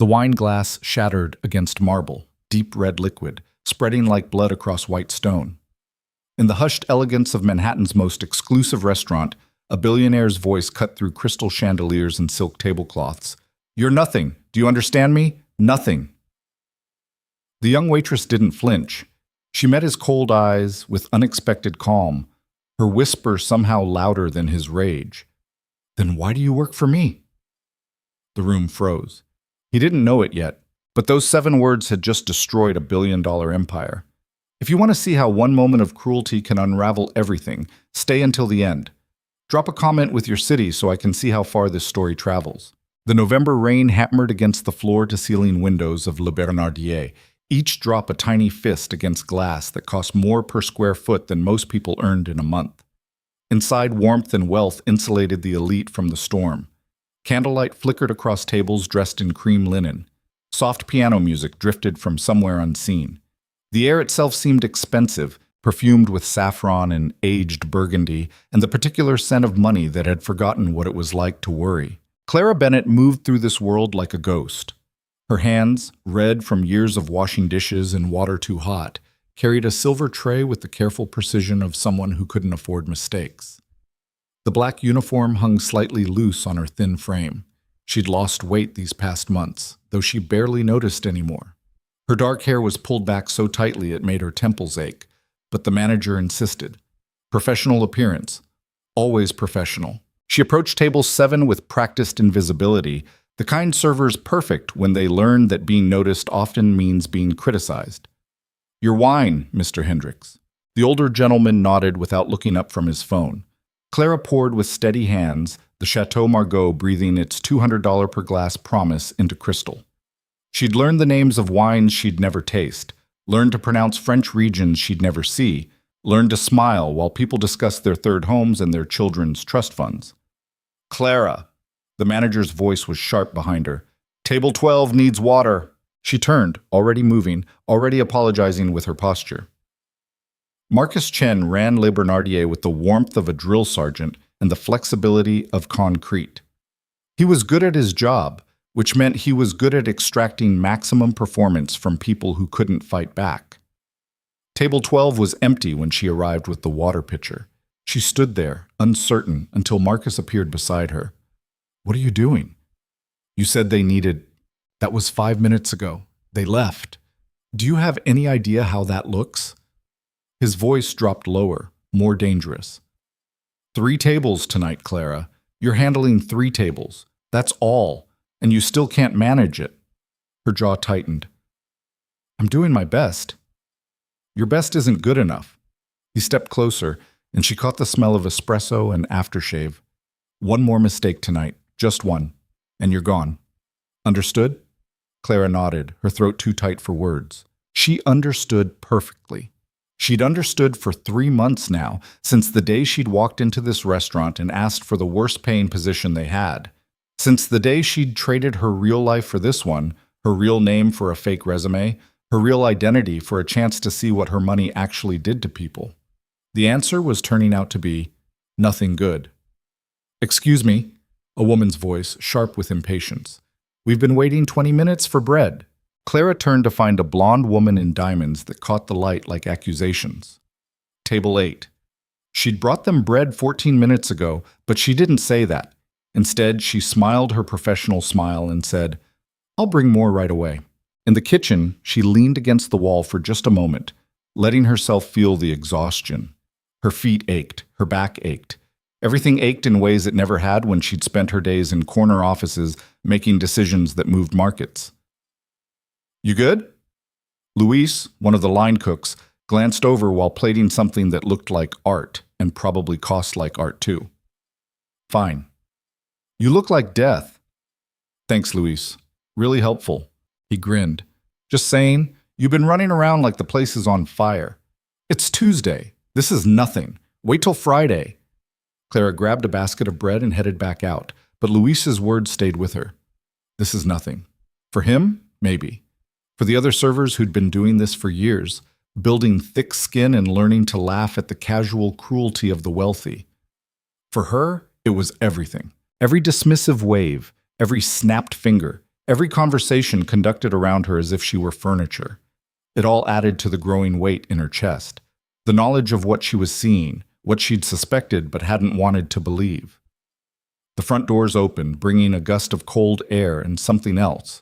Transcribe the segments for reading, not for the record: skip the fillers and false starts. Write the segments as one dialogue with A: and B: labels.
A: The wine glass shattered against marble, deep red liquid, spreading like blood across white stone. In the hushed elegance of Manhattan's most exclusive restaurant, a billionaire's voice cut through crystal chandeliers and silk tablecloths. "You're nothing. Do you understand me? Nothing." The young waitress didn't flinch. She met his cold eyes with unexpected calm, her whisper somehow louder than his rage. "Then why do you work for me?" The room froze. He didn't know it yet, but those 7 words had just destroyed a billion-dollar empire. If you want to see how one moment of cruelty can unravel everything, stay until the end. Drop a comment with your city so I can see how far this story travels. The November rain hammered against the floor-to-ceiling windows of Le Bernardier, each drop a tiny fist against glass that cost more per square foot than most people earned in a month. Inside, warmth and wealth insulated the elite from the storm. Candlelight flickered across tables dressed in cream linen. Soft piano music drifted from somewhere unseen. The air itself seemed expensive, perfumed with saffron and aged burgundy, and the particular scent of money that had forgotten what it was like to worry. Clara Bennett moved through this world like a ghost. Her hands, red from years of washing dishes in water too hot, carried a silver tray with the careful precision of someone who couldn't afford mistakes. The black uniform hung slightly loose on her thin frame. She'd lost weight these past months, though she barely noticed anymore. Her dark hair was pulled back so tightly it made her temples ache, but the manager insisted. Professional appearance. Always professional. She approached table 7 with practiced invisibility, the kind servers perfect when they learn that being noticed often means being criticized. "Your wine, Mr. Hendricks." The older gentleman nodded without looking up from his phone. Clara poured with steady hands, the Chateau Margaux breathing its $200 per glass promise into crystal. She'd learned the names of wines she'd never taste, learned to pronounce French regions she'd never see, learned to smile while people discussed their third homes and their children's trust funds. "Clara." The manager's voice was sharp behind her. "Table 12 needs water." She turned, already moving, already apologizing with her posture. Marcus Chen ran Le Bernardier with the warmth of a drill sergeant and the flexibility of concrete. He was good at his job, which meant he was good at extracting maximum performance from people who couldn't fight back. Table 12 was empty when she arrived with the water pitcher. She stood there, uncertain, until Marcus appeared beside her. "What are you doing?" "You said they needed—" "That was 5 minutes ago. They left. Do you have any idea how that looks?" His voice dropped lower, more dangerous. 3 tables tonight, Clara. You're handling 3 tables. That's all. And you still can't manage it." Her jaw tightened. "I'm doing my best." "Your best isn't good enough." He stepped closer, and she caught the smell of espresso and aftershave. "One more mistake tonight. Just one. And you're gone. Understood?" Clara nodded, her throat too tight for words. She understood perfectly. She'd understood for 3 months now, since the day she'd walked into this restaurant and asked for the worst-paying position they had. Since the day she'd traded her real life for this one, her real name for a fake resume, her real identity for a chance to see what her money actually did to people. The answer was turning out to be nothing good. "Excuse me," a woman's voice, sharp with impatience. "We've been waiting 20 minutes for bread." Clara turned to find a blonde woman in diamonds that caught the light like accusations. Table 8. She'd brought them bread 14 minutes ago, but she didn't say that. Instead, she smiled her professional smile and said, "I'll bring more right away." In the kitchen, she leaned against the wall for just a moment, letting herself feel the exhaustion. Her feet ached, her back ached. Everything ached in ways it never had when she'd spent her days in corner offices making decisions that moved markets. "You good?" Luis, one of the line cooks, glanced over while plating something that looked like art and probably cost like art too. "Fine." "You look like death." "Thanks, Luis. Really helpful." He grinned. "Just saying, you've been running around like the place is on fire." "It's Tuesday. This is nothing. Wait till Friday." Clara grabbed a basket of bread and headed back out, but Luis's words stayed with her. "This is nothing. For him, maybe. For the other servers who'd been doing this for years, building thick skin and learning to laugh at the casual cruelty of the wealthy. For her, it was everything. Every dismissive wave, every snapped finger, Every conversation conducted around her as if she were furniture. It all added to the growing weight in her chest. The knowledge of what she was seeing, what she'd suspected but hadn't wanted to believe. The front doors opened, bringing a gust of cold air and something else.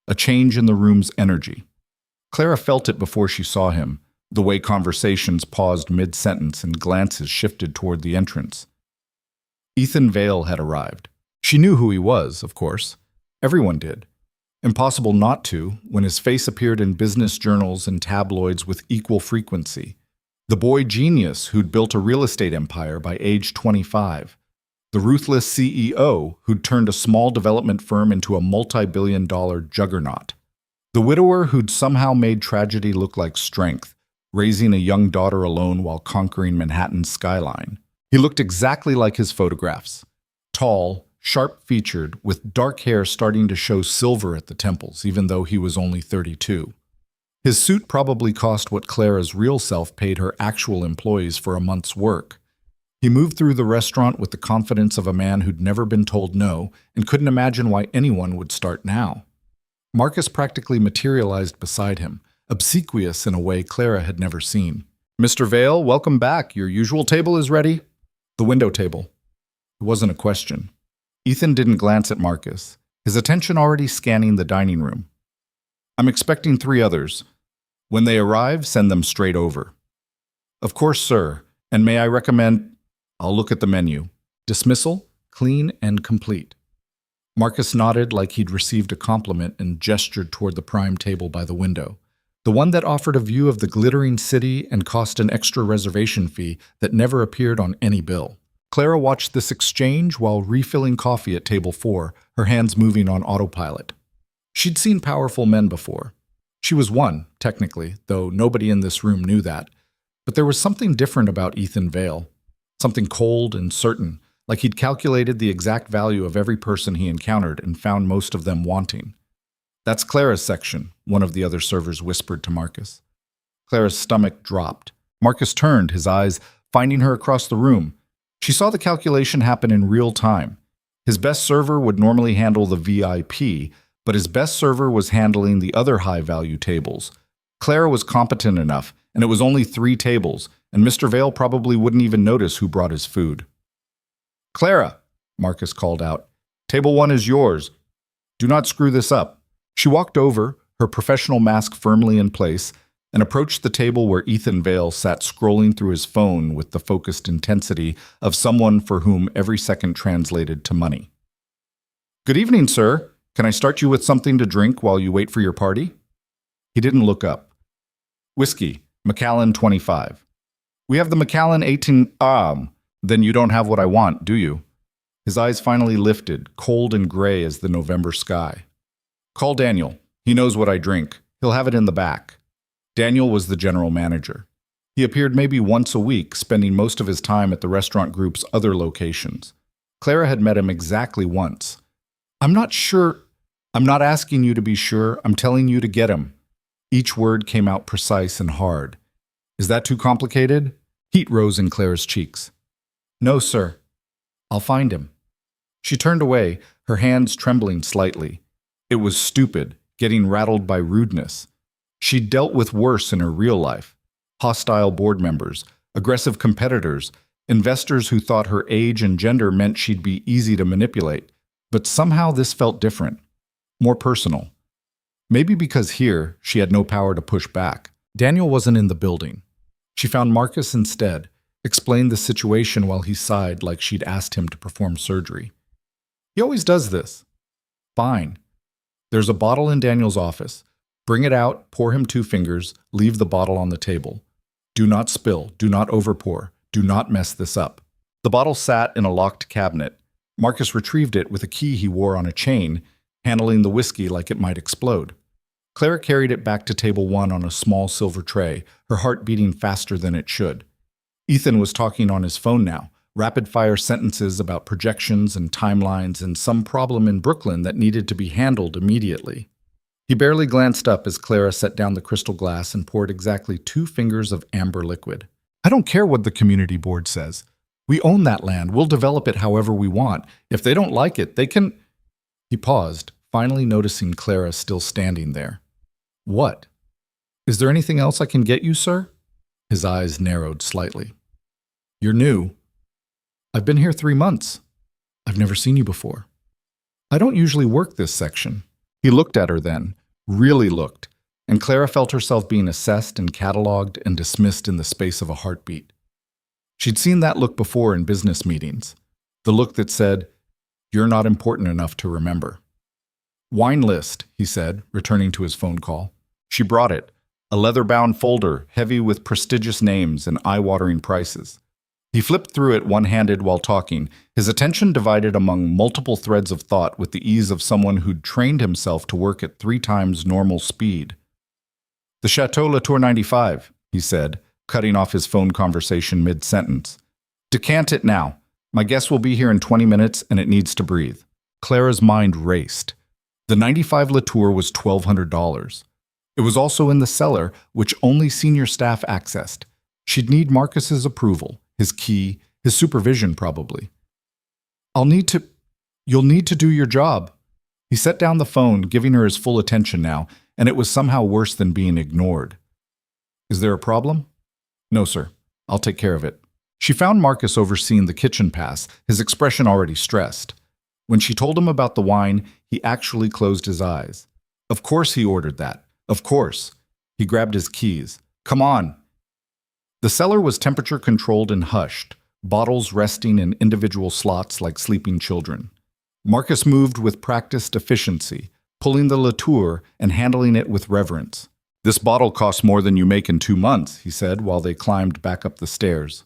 A: A change in the room's energy. Clara felt it before she saw him, the way conversations paused mid-sentence and glances shifted toward the entrance. Ethan Vale had arrived. She knew who he was, of course. Everyone did. Impossible not to, when his face appeared in business journals and tabloids with equal frequency. The boy genius who'd built a real estate empire by age 25. The ruthless CEO who'd turned a small development firm into a multi-billion-dollar juggernaut. The widower who'd somehow made tragedy look like strength, raising a young daughter alone while conquering Manhattan's skyline. He looked exactly like his photographs. Tall, sharp-featured, with dark hair starting to show silver at the temples, even though he was only 32. His suit probably cost what Clara's real self paid her actual employees for a month's work. He moved through the restaurant with the confidence of a man who'd never been told no and couldn't imagine why anyone would start now. Marcus practically materialized beside him, obsequious in a way Clara had never seen. "Mr. Vale, welcome back. Your usual table is ready." The window table. It wasn't a question. Ethan didn't glance at Marcus, his attention already scanning the dining room. "I'm expecting 3 others. When they arrive, send them straight over." "Of course, sir. And may I recommend—" "I'll look at the menu. Dismissal, clean and complete." Marcus nodded like he'd received a compliment and gestured toward the prime table by the window, the one that offered a view of the glittering city and cost an extra reservation fee that never appeared on any bill. Clara watched this exchange while refilling coffee at table 4, her hands moving on autopilot. She'd seen powerful men before. She was one, technically, though nobody in this room knew that. But there was something different about Ethan Vale. Something cold and certain, like he'd calculated the exact value of every person he encountered and found most of them wanting. "That's Clara's section," one of the other servers whispered to Marcus. Clara's stomach dropped. Marcus turned, his eyes finding her across the room. She saw the calculation happen in real time. His best server would normally handle the VIP, but his best server was handling the other high-value tables. Clara was competent enough, and it was only 3 tables, and Mr. Vale probably wouldn't even notice who brought his food. "Clara," Marcus called out, "table 1 is yours. Do not screw this up." She walked over, her professional mask firmly in place, and approached the table where Ethan Vale sat scrolling through his phone with the focused intensity of someone for whom every second translated to money. "Good evening, sir. Can I start you with something to drink while you wait for your party?" He didn't look up. "Whiskey, Macallan 25. "We have the Macallan 18. Then you don't have what I want, do you?" His eyes finally lifted, cold and gray as the November sky. "Call Daniel. He knows what I drink. He'll have it in the back." Daniel was the general manager. He appeared maybe once a week, spending most of his time at the restaurant group's other locations. Clara had met him exactly once. "I'm not sure. I'm not asking you to be sure. I'm telling you to get him." Each word came out precise and hard. "Is that too complicated?" Heat rose in Clara's cheeks. "No, sir. I'll find him." She turned away, her hands trembling slightly. It was stupid, getting rattled by rudeness. She'd dealt with worse in her real life. Hostile board members, aggressive competitors, investors who thought her age and gender meant she'd be easy to manipulate. But somehow this felt different, more personal. Maybe because here, she had no power to push back. Daniel wasn't in the building. She found Marcus instead, explained the situation while he sighed like she'd asked him to perform surgery. "He always does this." "Fine. There's a bottle in Daniel's office. Bring it out, pour him 2 fingers, leave the bottle on the table. Do not spill, do not overpour, do not mess this up." The bottle sat in a locked cabinet. Marcus retrieved it with a key he wore on a chain, handling the whiskey like it might explode. Clara carried it back to table 1 on a small silver tray, her heart beating faster than it should. Ethan was talking on his phone now, rapid-fire sentences about projections and timelines and some problem in Brooklyn that needed to be handled immediately. He barely glanced up as Clara set down the crystal glass and poured exactly 2 fingers of amber liquid. "I don't care what the community board says. We own that land. We'll develop it however we want. If they don't like it, they can—" He paused, finally noticing Clara still standing there. "What? Is there anything else I can get you, sir?" His eyes narrowed slightly. "You're new." "I've been here 3 months. I've never seen you before." "I don't usually work this section." He looked at her then, really looked, and Clara felt herself being assessed and catalogued and dismissed in the space of a heartbeat. She'd seen that look before in business meetings, the look that said, "You're not important enough to remember." "Wine list," he said, returning to his phone call. She brought it, a leather-bound folder heavy with prestigious names and eye-watering prices. He flipped through it one-handed while talking, his attention divided among multiple threads of thought with the ease of someone who'd trained himself to work at 3 times normal speed. "The Chateau Latour 95, he said, cutting off his phone conversation mid-sentence. "Decant it now. My guest will be here in 20 minutes and it needs to breathe." Clara's mind raced. The 95 Latour was $1,200. It was also in the cellar, which only senior staff accessed. She'd need Marcus's approval, his key, his supervision probably. You'll need to do your job." He set down the phone, giving her his full attention now, and it was somehow worse than being ignored. "Is there a problem?" "No, sir. I'll take care of it." She found Marcus overseeing the kitchen pass, his expression already stressed. When she told him about the wine, he actually closed his eyes. Of course he ordered that. Of course. He grabbed his keys. "Come on." The cellar was temperature-controlled and hushed, bottles resting in individual slots like sleeping children. Marcus moved with practiced efficiency, pulling the Latour and handling it with reverence. "This bottle costs more than you make in 2 months, he said while they climbed back up the stairs.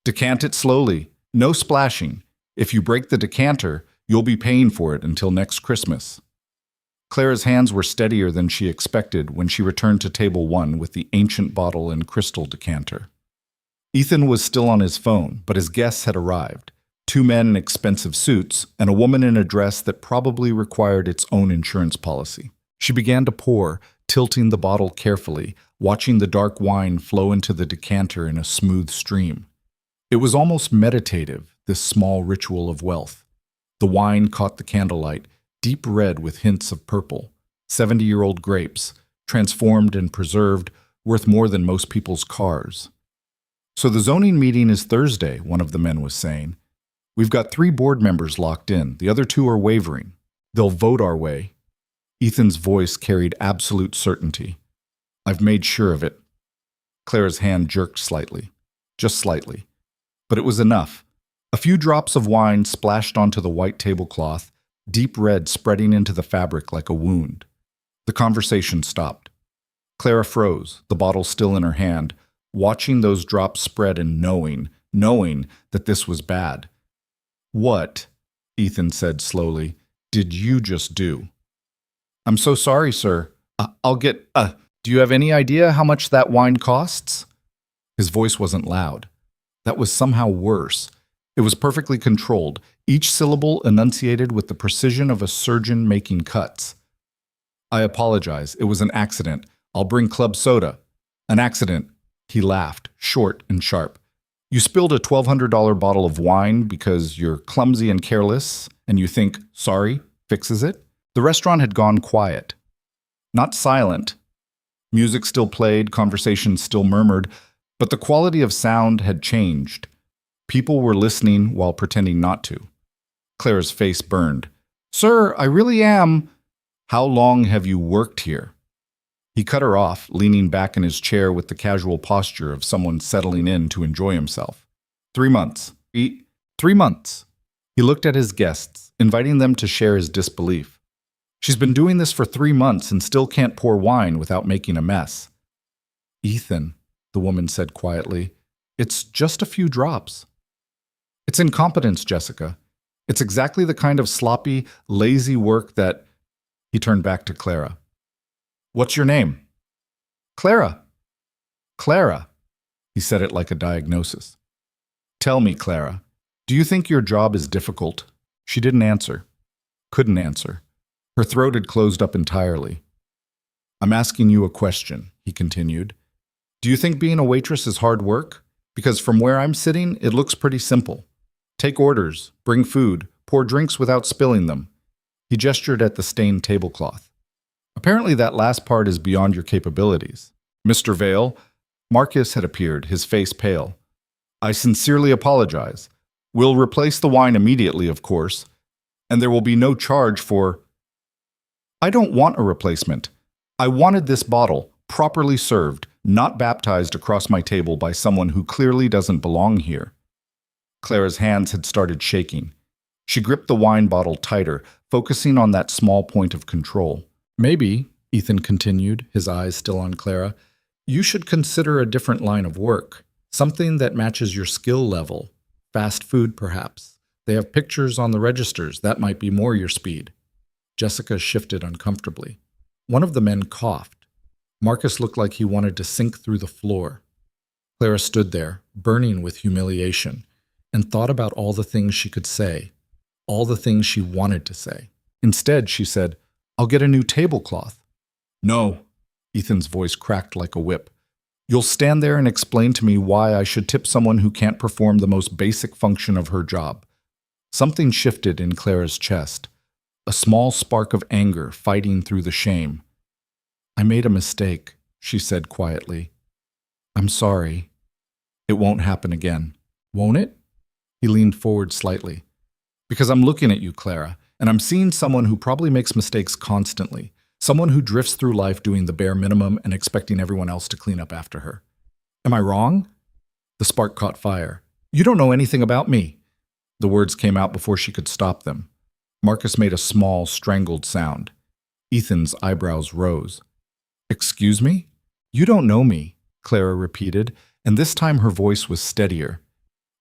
A: "Decant it slowly. No splashing. If you break the decanter, you'll be paying for it until next Christmas." Clara's hands were steadier than she expected when she returned to table 1 with the ancient bottle and crystal decanter. Ethan was still on his phone, but his guests had arrived. 2 men in expensive suits, and a woman in a dress that probably required its own insurance policy. She began to pour, tilting the bottle carefully, watching the dark wine flow into the decanter in a smooth stream. It was almost meditative, this small ritual of wealth. The wine caught the candlelight, deep red with hints of purple. 70-year-old grapes, transformed and preserved, worth more than most people's cars. "So the zoning meeting is Thursday," one of the men was saying. "We've got 3 board members locked in. The other 2 are wavering. They'll vote our way." Ethan's voice carried absolute certainty. "I've made sure of it." Clara's hand jerked slightly. Just slightly. But it was enough. A few drops of wine splashed onto the white tablecloth, deep red spreading into the fabric like a wound. The conversation stopped. Clara froze, the bottle still in her hand, watching those drops spread and knowing that this was bad. "What," Ethan said slowly, "did you just do?" "I'm so sorry, sir. Do you have any idea how much that wine costs?" His voice wasn't loud. That was somehow worse. It was perfectly controlled, each syllable enunciated with the precision of a surgeon making cuts. "I apologize. It was an accident. I'll bring club soda." "An accident." He laughed, short and sharp. "You spilled a $1,200 bottle of wine because you're clumsy and careless, and you think, 'Sorry, fixes it?'" The restaurant had gone quiet. Not silent. Music still played, conversation still murmured, but the quality of sound had changed. People were listening while pretending not to. Clara's face burned. "Sir, I really am." "How long have you worked here?" He cut her off, leaning back in his chair with the casual posture of someone settling in to enjoy himself. 3 months. 3 months. He looked at his guests, inviting them to share his disbelief. "She's been doing this for 3 months and still can't pour wine without making a mess." "Ethan," the woman said quietly, "it's just a few drops." "It's incompetence, Jessica. It's exactly the kind of sloppy, lazy work that—" He turned back to Clara. "What's your name?" "Clara." "Clara." He said it like a diagnosis. "Tell me, Clara, do you think your job is difficult?" She didn't answer. Couldn't answer. Her throat had closed up entirely. "I'm asking you a question," he continued. "Do you think being a waitress is hard work? Because from where I'm sitting, it looks pretty simple. Take orders, bring food, pour drinks without spilling them." He gestured at the stained tablecloth. Apparently that last part is beyond your capabilities. Mr. Vale, Marcus had appeared, his face pale. I sincerely apologize. We'll replace the wine immediately, of course, and there will be no charge for... I don't want a replacement. I wanted this bottle, properly served, not baptized across my table by someone who clearly doesn't belong here. Clara's hands had started shaking. She gripped the wine bottle tighter, focusing on that small point of control. Maybe, Ethan continued, his eyes still on Clara, you should consider a different line of work, something that matches your skill level. Fast food, perhaps. They have pictures on the registers. That might be more your speed. Jessica shifted uncomfortably. One of the men coughed. Marcus looked like he wanted to sink through the floor. Clara stood there, burning with humiliation, and thought about all the things she could say, all the things she wanted to say. Instead, she said, I'll get a new tablecloth. No, Ethan's voice cracked like a whip. You'll stand there and explain to me why I should tip someone who can't perform the most basic function of her job. Something shifted in Clara's chest, a small spark of anger fighting through the shame. I made a mistake, she said quietly. I'm sorry. It won't happen again. Won't it? He leaned forward slightly. Because I'm looking at you, Clara, and I'm seeing someone who probably makes mistakes constantly. Someone who drifts through life doing the bare minimum and expecting everyone else to clean up after her. Am I wrong? The spark caught fire. You don't know anything about me. The words came out before she could stop them. Marcus made a small, strangled sound. Ethan's eyebrows rose. Excuse me? You don't know me, Clara repeated, and this time her voice was steadier.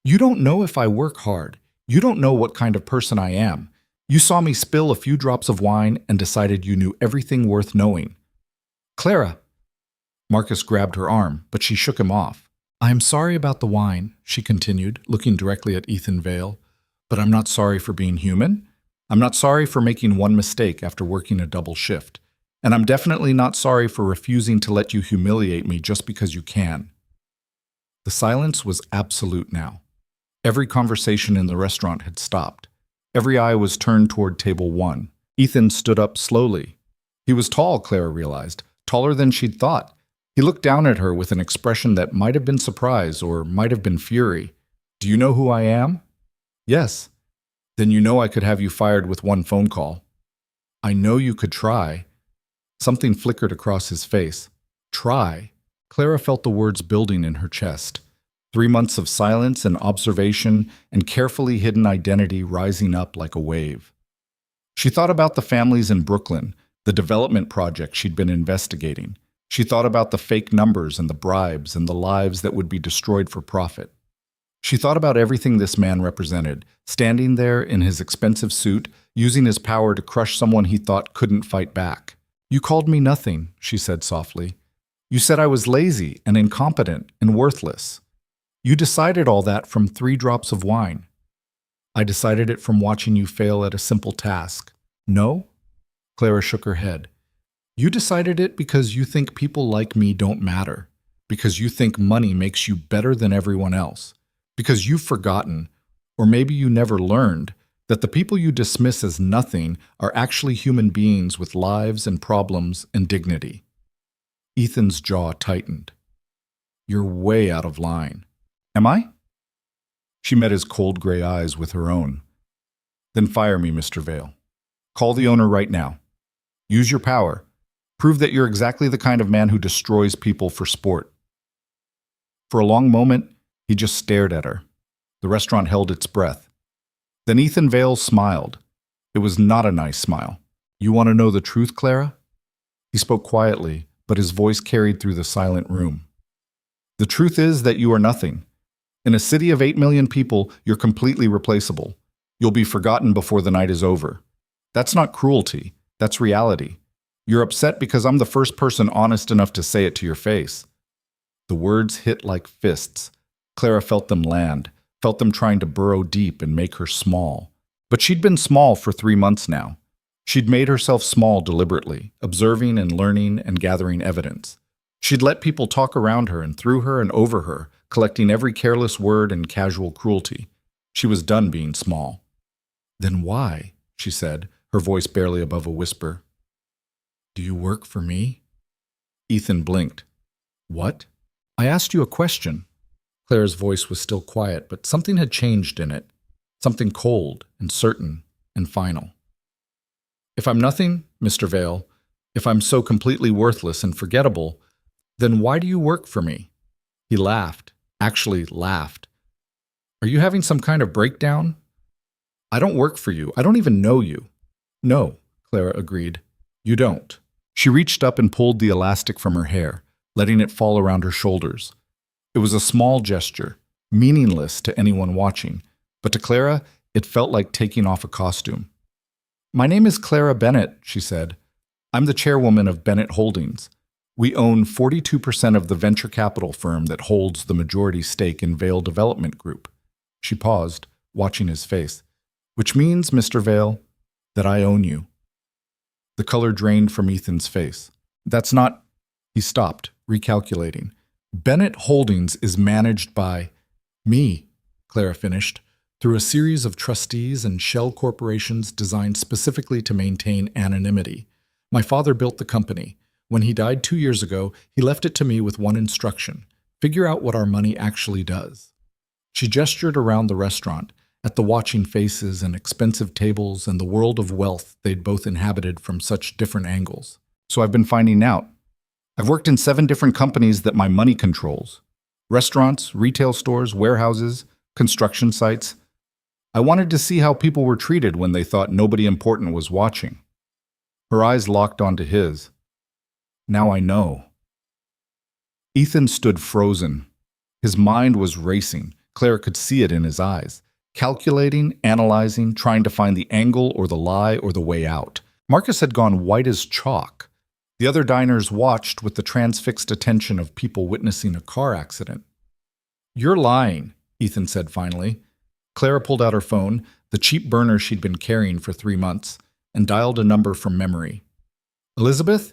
A: You don't know if I work hard. You don't know what kind of person I am. You saw me spill a few drops of wine and decided you knew everything worth knowing. Clara! Marcus grabbed her arm, but she shook him off. I am sorry about the wine, she continued, looking directly at Ethan Vale, but I'm not sorry for being human. I'm not sorry for making one mistake after working a double shift. And I'm definitely not sorry for refusing to let you humiliate me just because you can. The silence was absolute now. Every conversation in the restaurant had stopped. Every eye was turned toward table 1. Ethan stood up slowly. He was tall, Clara realized, taller than she'd thought. He looked down at her with an expression that might have been surprise or might have been fury. Do you know who I am? Yes. Then you know I could have you fired with one phone call. I know you could try. Something flickered across his face. Try. Clara felt the words building in her chest. 3 months of silence and observation and carefully hidden identity rising up like a wave. She thought about the families in Brooklyn, the development project she'd been investigating. She thought about the fake numbers and the bribes and the lives that would be destroyed for profit. She thought about everything this man represented, standing there in his expensive suit, using his power to crush someone he thought couldn't fight back. You called me nothing, she said softly. You said I was lazy and incompetent and worthless. You decided all that from 3 drops of wine. I decided it from watching you fail at a simple task. No? Clara shook her head. You decided it because you think people like me don't matter, because you think money makes you better than everyone else, because you've forgotten, or maybe you never learned, that the people you dismiss as nothing are actually human beings with lives and problems and dignity. Ethan's jaw tightened. You're way out of line. Am I? She met his cold gray eyes with her own. Then fire me, Mr. Vale. Call the owner right now. Use your power. Prove that you're exactly the kind of man who destroys people for sport. For a long moment, he just stared at her. The restaurant held its breath. Then Ethan Vale smiled. It was not a nice smile. You want to know the truth, Clara? He spoke quietly, but his voice carried through the silent room. The truth is that you are nothing. In a city of 8 million people, you're completely replaceable. You'll be forgotten before the night is over. That's not cruelty. That's reality. You're upset because I'm the first person honest enough to say it to your face. The words hit like fists. Clara felt them land, felt them trying to burrow deep and make her small. But she'd been small for 3 months now. She'd made herself small deliberately, observing and learning and gathering evidence. She'd let people talk around her and through her and over her, collecting every careless word and casual cruelty. She was done being small. Then why, she said, her voice barely above a whisper. "Do you work for me?" Ethan blinked. "What?" "I asked you a question." Claire's voice was still quiet, but something had changed in it. Something cold and certain and final. "If I'm nothing, Mr. Vale, if I'm so completely worthless and forgettable, then why do you work for me?" He laughed, actually laughed. "Are you having some kind of breakdown?" "I don't work for you. I don't even know you." "No," Clara agreed. "You don't." She reached up and pulled the elastic from her hair, letting it fall around her shoulders. It was a small gesture, meaningless to anyone watching, but to Clara, it felt like taking off a costume. "My name is Clara Bennett," she said. "I'm the chairwoman of Bennett Holdings. We own 42% of the venture capital firm that holds the majority stake in Vale Development Group." She paused, watching his face. "Which means, Mr. Vale, that I own you." The color drained from Ethan's face. "That's not—" He stopped, recalculating. "Bennett Holdings is managed by me," Clara finished, "through a series of trustees and shell corporations designed specifically to maintain anonymity. My father built the company. When he died 2 years ago, he left it to me with one instruction: figure out what our money actually does." She gestured around the restaurant, at the watching faces and expensive tables and the world of wealth they'd both inhabited from such different angles. "So I've been finding out. I've worked in 7 different companies that my money controls. Restaurants, retail stores, warehouses, construction sites. I wanted to see how people were treated when they thought nobody important was watching." Her eyes locked onto his. "Now I know." Ethan stood frozen. His mind was racing. Clara could see it in his eyes. Calculating, analyzing, trying to find the angle or the lie or the way out. Marcus had gone white as chalk. The other diners watched with the transfixed attention of people witnessing a car accident. "You're lying," Ethan said finally. Clara pulled out her phone, the cheap burner she'd been carrying for 3 months, and dialed a number from memory. "Elizabeth?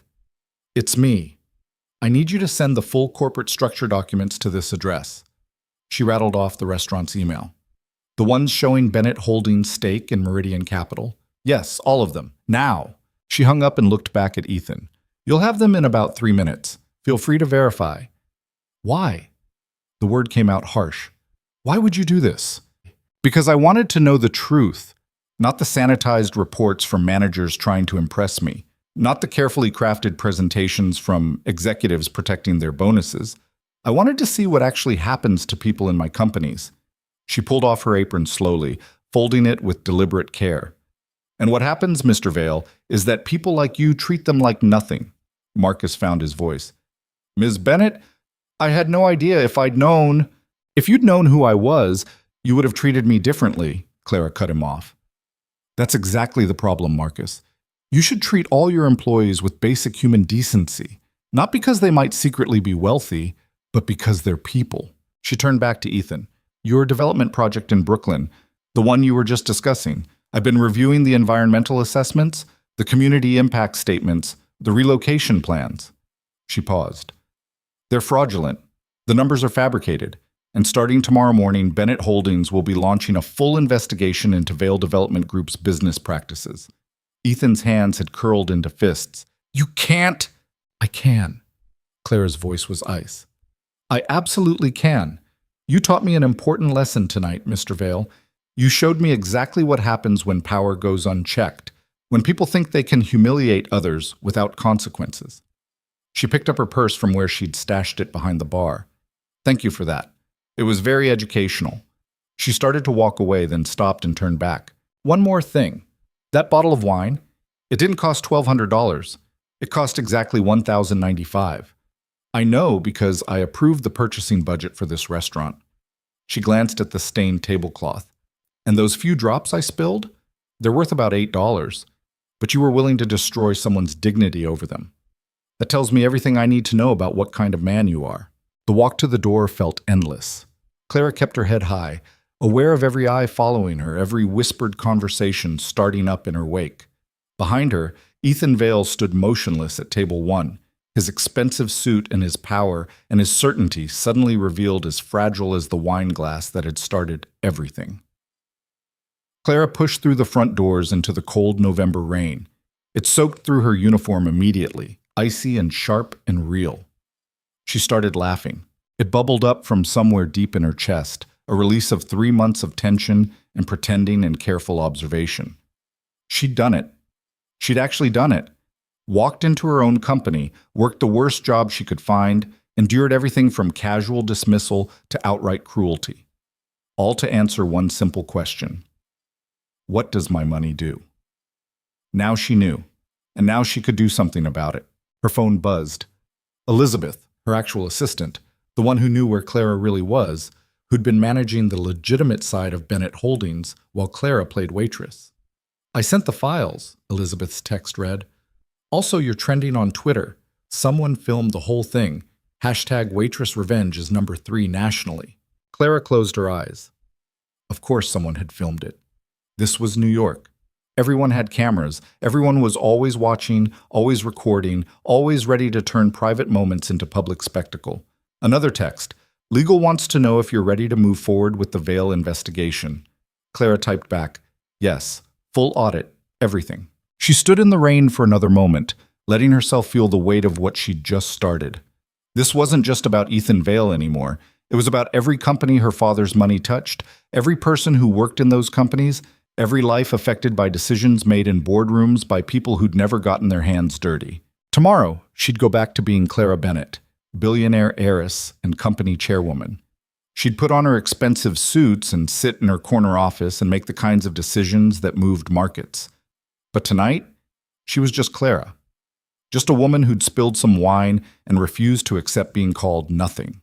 A: It's me. I need you to send the full corporate structure documents to this address." She rattled off the restaurant's email. "The ones showing Bennett Holdings' stake in Meridian Capital? Yes, all of them. Now." She hung up and looked back at Ethan. "You'll have them in about 3 minutes. Feel free to verify." "Why?" The word came out harsh. "Why would you do this?" "Because I wanted to know the truth, not the sanitized reports from managers trying to impress me, not the carefully crafted presentations from executives protecting their bonuses. I wanted to see what actually happens to people in my companies." She pulled off her apron slowly, folding it with deliberate care. "And what happens, Mr. Vale, is that people like you treat them like nothing." Marcus found his voice. "Ms. Bennett, I had no idea if I'd known—" "If you'd known who I was, you would have treated me differently," Clara cut him off. "That's exactly the problem, Marcus. You should treat all your employees with basic human decency, not because they might secretly be wealthy, but because they're people." She turned back to Ethan. "Your development project in Brooklyn, the one you were just discussing. I've been reviewing the environmental assessments, the community impact statements, the relocation plans." She paused. "They're fraudulent. The numbers are fabricated. And starting tomorrow morning, Bennett Holdings will be launching a full investigation into Vale Development Group's business practices." Ethan's hands had curled into fists. "You can't—" "I can." Clara's voice was ice. "I absolutely can. You taught me an important lesson tonight, Mr. Vale. You showed me exactly what happens when power goes unchecked, when people think they can humiliate others without consequences." She picked up her purse from where she'd stashed it behind the bar. "Thank you for that. It was very educational." She started to walk away, then stopped and turned back. "One more thing. That bottle of wine, it didn't cost $1,200. It cost exactly $1,095. I know because I approved the purchasing budget for this restaurant." She glanced at the stained tablecloth. "And those few drops I spilled? They're worth about $8. But you were willing to destroy someone's dignity over them. That tells me everything I need to know about what kind of man you are." The walk to the door felt endless. Clara kept her head high, aware of every eye following her, every whispered conversation starting up in her wake. Behind her, Ethan Vale stood motionless at table 1, his expensive suit and his power and his certainty suddenly revealed as fragile as the wine glass that had started everything. Clara pushed through the front doors into the cold November rain. It soaked through her uniform immediately, icy and sharp and real. She started laughing. It bubbled up from somewhere deep in her chest, a release of 3 months of tension and pretending and careful observation. She'd done it. She'd actually done it. Walked into her own company, worked the worst job she could find, endured everything from casual dismissal to outright cruelty. All to answer one simple question. What does my money do? Now she knew, and now she could do something about it. Her phone buzzed. Elizabeth, her actual assistant, the one who knew where Clara really was, who'd been managing the legitimate side of Bennett Holdings while Clara played waitress. I sent the files, Elizabeth's text read. Also, you're trending on Twitter. Someone filmed the whole thing. #WaitressRevenge is number 3 nationally. Clara closed her eyes. Of course someone had filmed it. This was New York. Everyone had cameras. Everyone was always watching, always recording, always ready to turn private moments into public spectacle. Another text. Legal wants to know if you're ready to move forward with the Vail investigation. Clara typed back, yes, full audit, everything. She stood in the rain for another moment, letting herself feel the weight of what she'd just started. This wasn't just about Ethan Vail anymore. It was about every company her father's money touched, every person who worked in those companies, every life affected by decisions made in boardrooms by people who'd never gotten their hands dirty. Tomorrow, she'd go back to being Clara Bennett, billionaire heiress and company chairwoman. She'd put on her expensive suits and sit in her corner office and make the kinds of decisions that moved markets. But tonight, she was just Clara. Just a woman who'd spilled some wine and refused to accept being called nothing.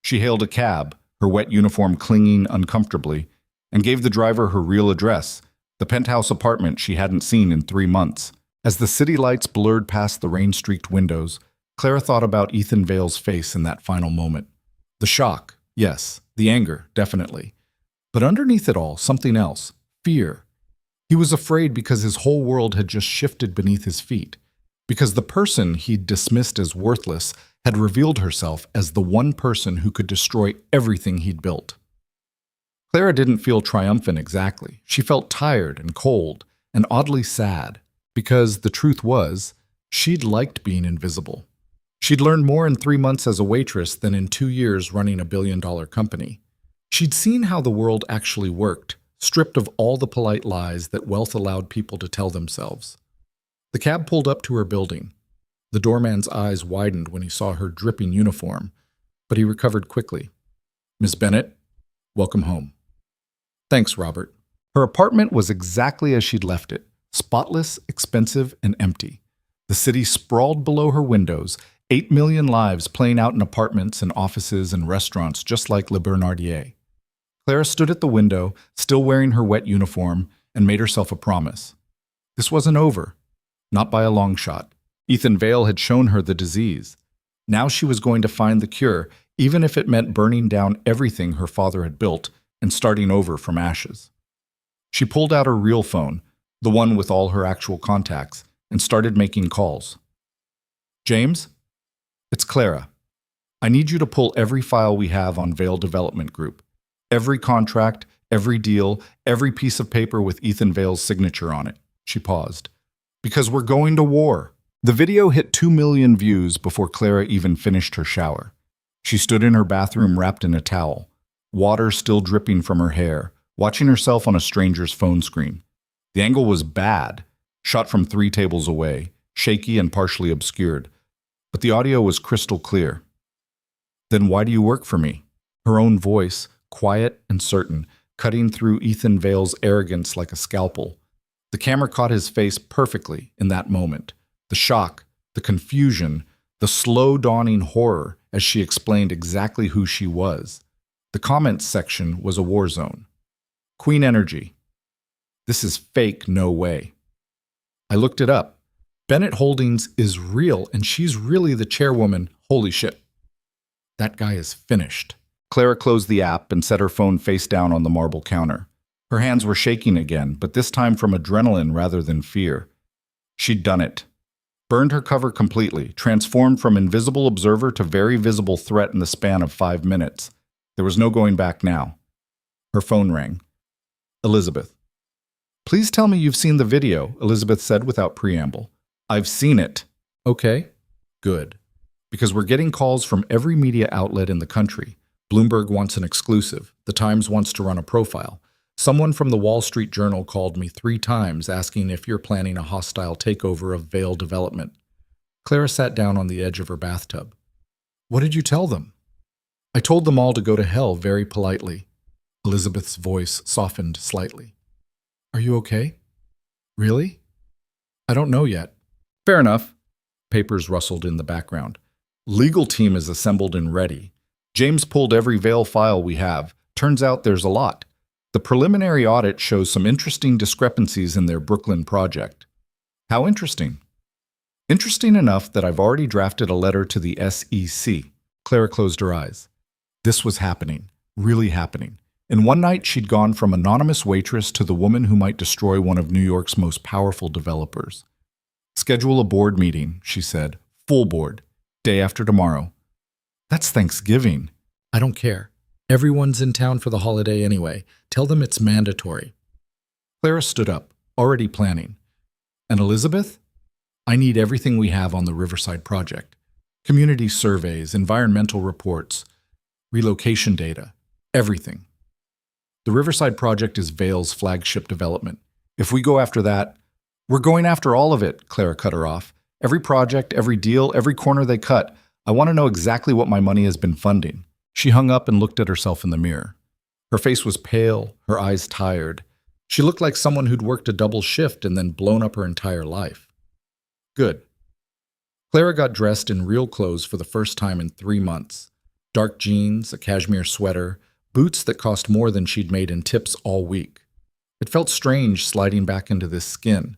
A: She hailed a cab, her wet uniform clinging uncomfortably, and gave the driver her real address, the penthouse apartment she hadn't seen in 3 months. As the city lights blurred past the rain-streaked windows, Clara thought about Ethan Vail's face in that final moment. The shock, yes. The anger, definitely. But underneath it all, something else. Fear. He was afraid because his whole world had just shifted beneath his feet. Because the person he'd dismissed as worthless had revealed herself as the one person who could destroy everything he'd built. Clara didn't feel triumphant exactly. She felt tired and cold and oddly sad. Because the truth was, she'd liked being invisible. She'd learned more in 3 months as a waitress than in 2 years running a billion-dollar company. She'd seen how the world actually worked, stripped of all the polite lies that wealth allowed people to tell themselves. The cab pulled up to her building. The doorman's eyes widened when he saw her dripping uniform, but he recovered quickly. Miss Bennett, welcome home. Thanks, Robert. Her apartment was exactly as she'd left it, spotless, expensive, and empty. The city sprawled below her windows, 8 million lives playing out in apartments and offices and restaurants just like Le Bernardier. Clara stood at the window, still wearing her wet uniform, and made herself a promise. This wasn't over. Not by a long shot. Ethan Vail had shown her the disease. Now she was going to find the cure, even if it meant burning down everything her father had built and starting over from ashes. She pulled out her real phone, the one with all her actual contacts, and started making calls. James? It's Clara. I need you to pull every file we have on Vail Development Group. Every contract, every deal, every piece of paper with Ethan Vail's signature on it. She paused. Because we're going to war. The video hit 2 million views before Clara even finished her shower. She stood in her bathroom wrapped in a towel, water still dripping from her hair, watching herself on a stranger's phone screen. The angle was bad, shot from 3 tables away, shaky and partially obscured, but the audio was crystal clear. Then why do you work for me? Her own voice, quiet and certain, cutting through Ethan Vail's arrogance like a scalpel. The camera caught his face perfectly in that moment. The shock, the confusion, the slow dawning horror as she explained exactly who she was. The comments section was a war zone. Queen Energy. This is fake, no way. I looked it up. Bennett Holdings is real and she's really the chairwoman. Holy shit. That guy is finished. Clara closed the app and set her phone face down on the marble counter. Her hands were shaking again, but this time from adrenaline rather than fear. She'd done it. Burned her cover completely, transformed from invisible observer to very visible threat in the span of 5 minutes. There was no going back now. Her phone rang. Elizabeth. Please tell me you've seen the video, Elizabeth said without preamble. I've seen it. Okay, good. Because we're getting calls from every media outlet in the country. Bloomberg wants an exclusive. The Times wants to run a profile. Someone from the Wall Street Journal called me 3 times asking if you're planning a hostile takeover of Vail Development. Clara sat down on the edge of her bathtub. What did you tell them? I told them all to go to hell very politely. Elizabeth's voice softened slightly. Are you okay? Really? I don't know yet. Fair enough. Papers rustled in the background. Legal team is assembled and ready. James pulled every Vail file we have. Turns out there's a lot. The preliminary audit shows some interesting discrepancies in their Brooklyn project. How interesting? Interesting enough that I've already drafted a letter to the SEC. Clara closed her eyes. This was happening. Really happening. In one night, she'd gone from anonymous waitress to the woman who might destroy one of New York's most powerful developers. Schedule a board meeting, she said. Full board. Day after tomorrow. That's Thanksgiving. I don't care. Everyone's in town for the holiday anyway. Tell them it's mandatory. Clara stood up, already planning. And Elizabeth? I need everything we have on the Riverside project. Community surveys, environmental reports, relocation data, everything. The Riverside project is Vail's flagship development. If we go after that, we're going after all of it, Clara cut her off. Every project, every deal, every corner they cut. I want to know exactly what my money has been funding. She hung up and looked at herself in the mirror. Her face was pale, her eyes tired. She looked like someone who'd worked a double shift and then blown up her entire life. Good. Clara got dressed in real clothes for the first time in 3 months. Dark jeans, a cashmere sweater, boots that cost more than she'd made in tips all week. It felt strange sliding back into this skin,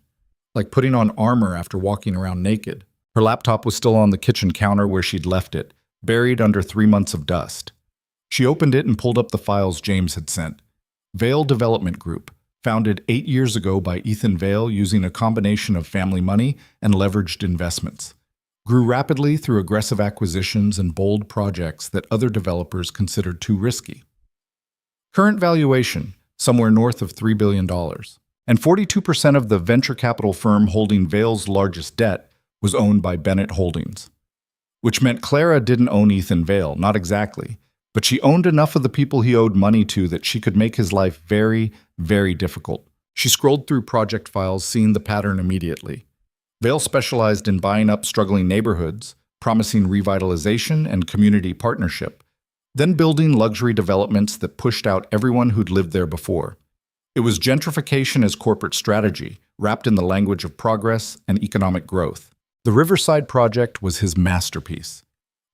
A: like putting on armor after walking around naked. Her laptop was still on the kitchen counter where she'd left it, buried under 3 months of dust. She opened it and pulled up the files James had sent. Vail Development Group, founded 8 years ago by Ethan Vail using a combination of family money and leveraged investments. Grew rapidly through aggressive acquisitions and bold projects that other developers considered too risky. Current valuation, somewhere north of $3 billion. And 42% of the venture capital firm holding Vail's largest debt was owned by Bennett Holdings. Which meant Clara didn't own Ethan Vail, not exactly, but she owned enough of the people he owed money to that she could make his life very, very difficult. She scrolled through project files, seeing the pattern immediately. Vail specialized in buying up struggling neighborhoods, promising revitalization and community partnership, then building luxury developments that pushed out everyone who'd lived there before. It was gentrification as corporate strategy, wrapped in the language of progress and economic growth. The Riverside project was his masterpiece.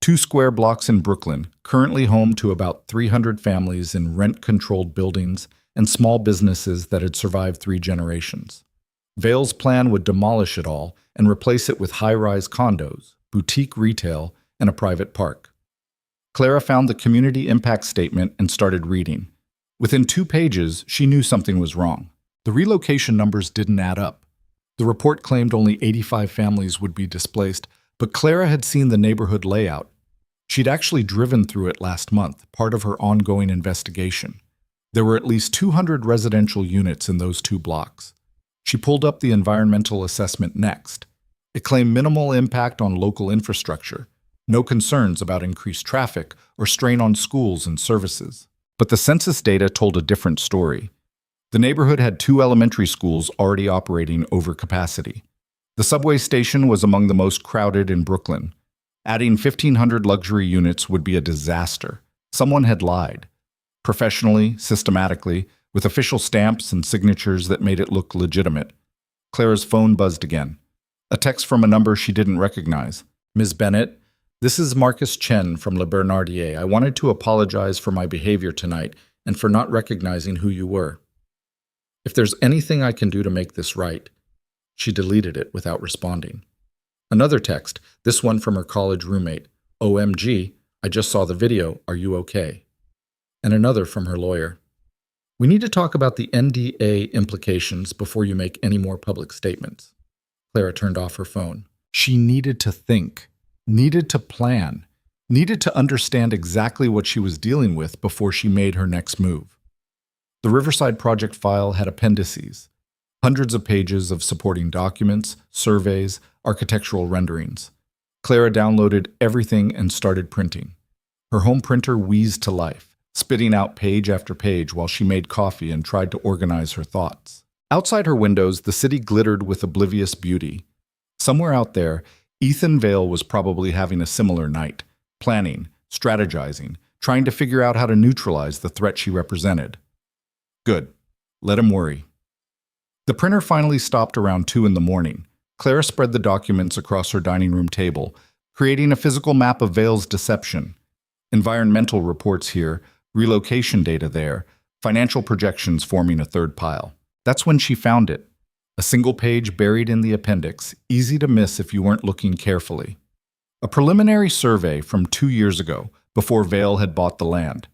A: 2 square blocks in Brooklyn, currently home to about 300 families in rent-controlled buildings and small businesses that had survived 3 generations. Vail's plan would demolish it all and replace it with high-rise condos, boutique retail, and a private park. Clara found the community impact statement and started reading. Within 2 pages, she knew something was wrong. The relocation numbers didn't add up. The report claimed only 85 families would be displaced, but Clara had seen the neighborhood layout. She'd actually driven through it last month, part of her ongoing investigation. There were at least 200 residential units in those 2 blocks. She pulled up the environmental assessment next. It claimed minimal impact on local infrastructure, no concerns about increased traffic or strain on schools and services. But the census data told a different story. The neighborhood had 2 elementary schools already operating over capacity. The subway station was among the most crowded in Brooklyn. Adding 1,500 luxury units would be a disaster. Someone had lied. Professionally, systematically, with official stamps and signatures that made it look legitimate. Clara's phone buzzed again. A text from a number she didn't recognize. Ms. Bennett, this is Marcus Chen from Le Bernardier. I wanted to apologize for my behavior tonight and for not recognizing who you were. If there's anything I can do to make this right. She deleted it without responding. Another text, this one from her college roommate. OMG, I just saw the video. Are you okay? And another from her lawyer. We need to talk about the NDA implications before you make any more public statements. Clara turned off her phone. She needed to think, needed to plan, needed to understand exactly what she was dealing with before she made her next move. The Riverside project file had appendices. Hundreds of pages of supporting documents, surveys, architectural renderings. Clara downloaded everything and started printing. Her home printer wheezed to life, spitting out page after page while she made coffee and tried to organize her thoughts. Outside her windows, the city glittered with oblivious beauty. Somewhere out there, Ethan Vale was probably having a similar night, planning, strategizing, trying to figure out how to neutralize the threat she represented. Good. Let him worry. The printer finally stopped around 2 in the morning. Clara spread the documents across her dining room table, creating a physical map of Vale's deception. Environmental reports here, relocation data there, financial projections forming a third pile. That's when she found it. A single page buried in the appendix, easy to miss if you weren't looking carefully. A preliminary survey from 2 years ago, before Vale had bought the land.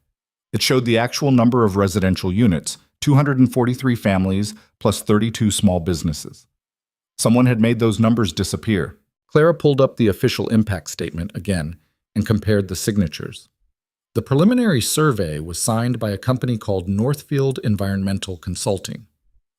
A: It showed the actual number of residential units, 243 families plus 32 small businesses. Someone had made those numbers disappear. Clara pulled up the official impact statement again and compared the signatures. The preliminary survey was signed by a company called Northfield Environmental Consulting.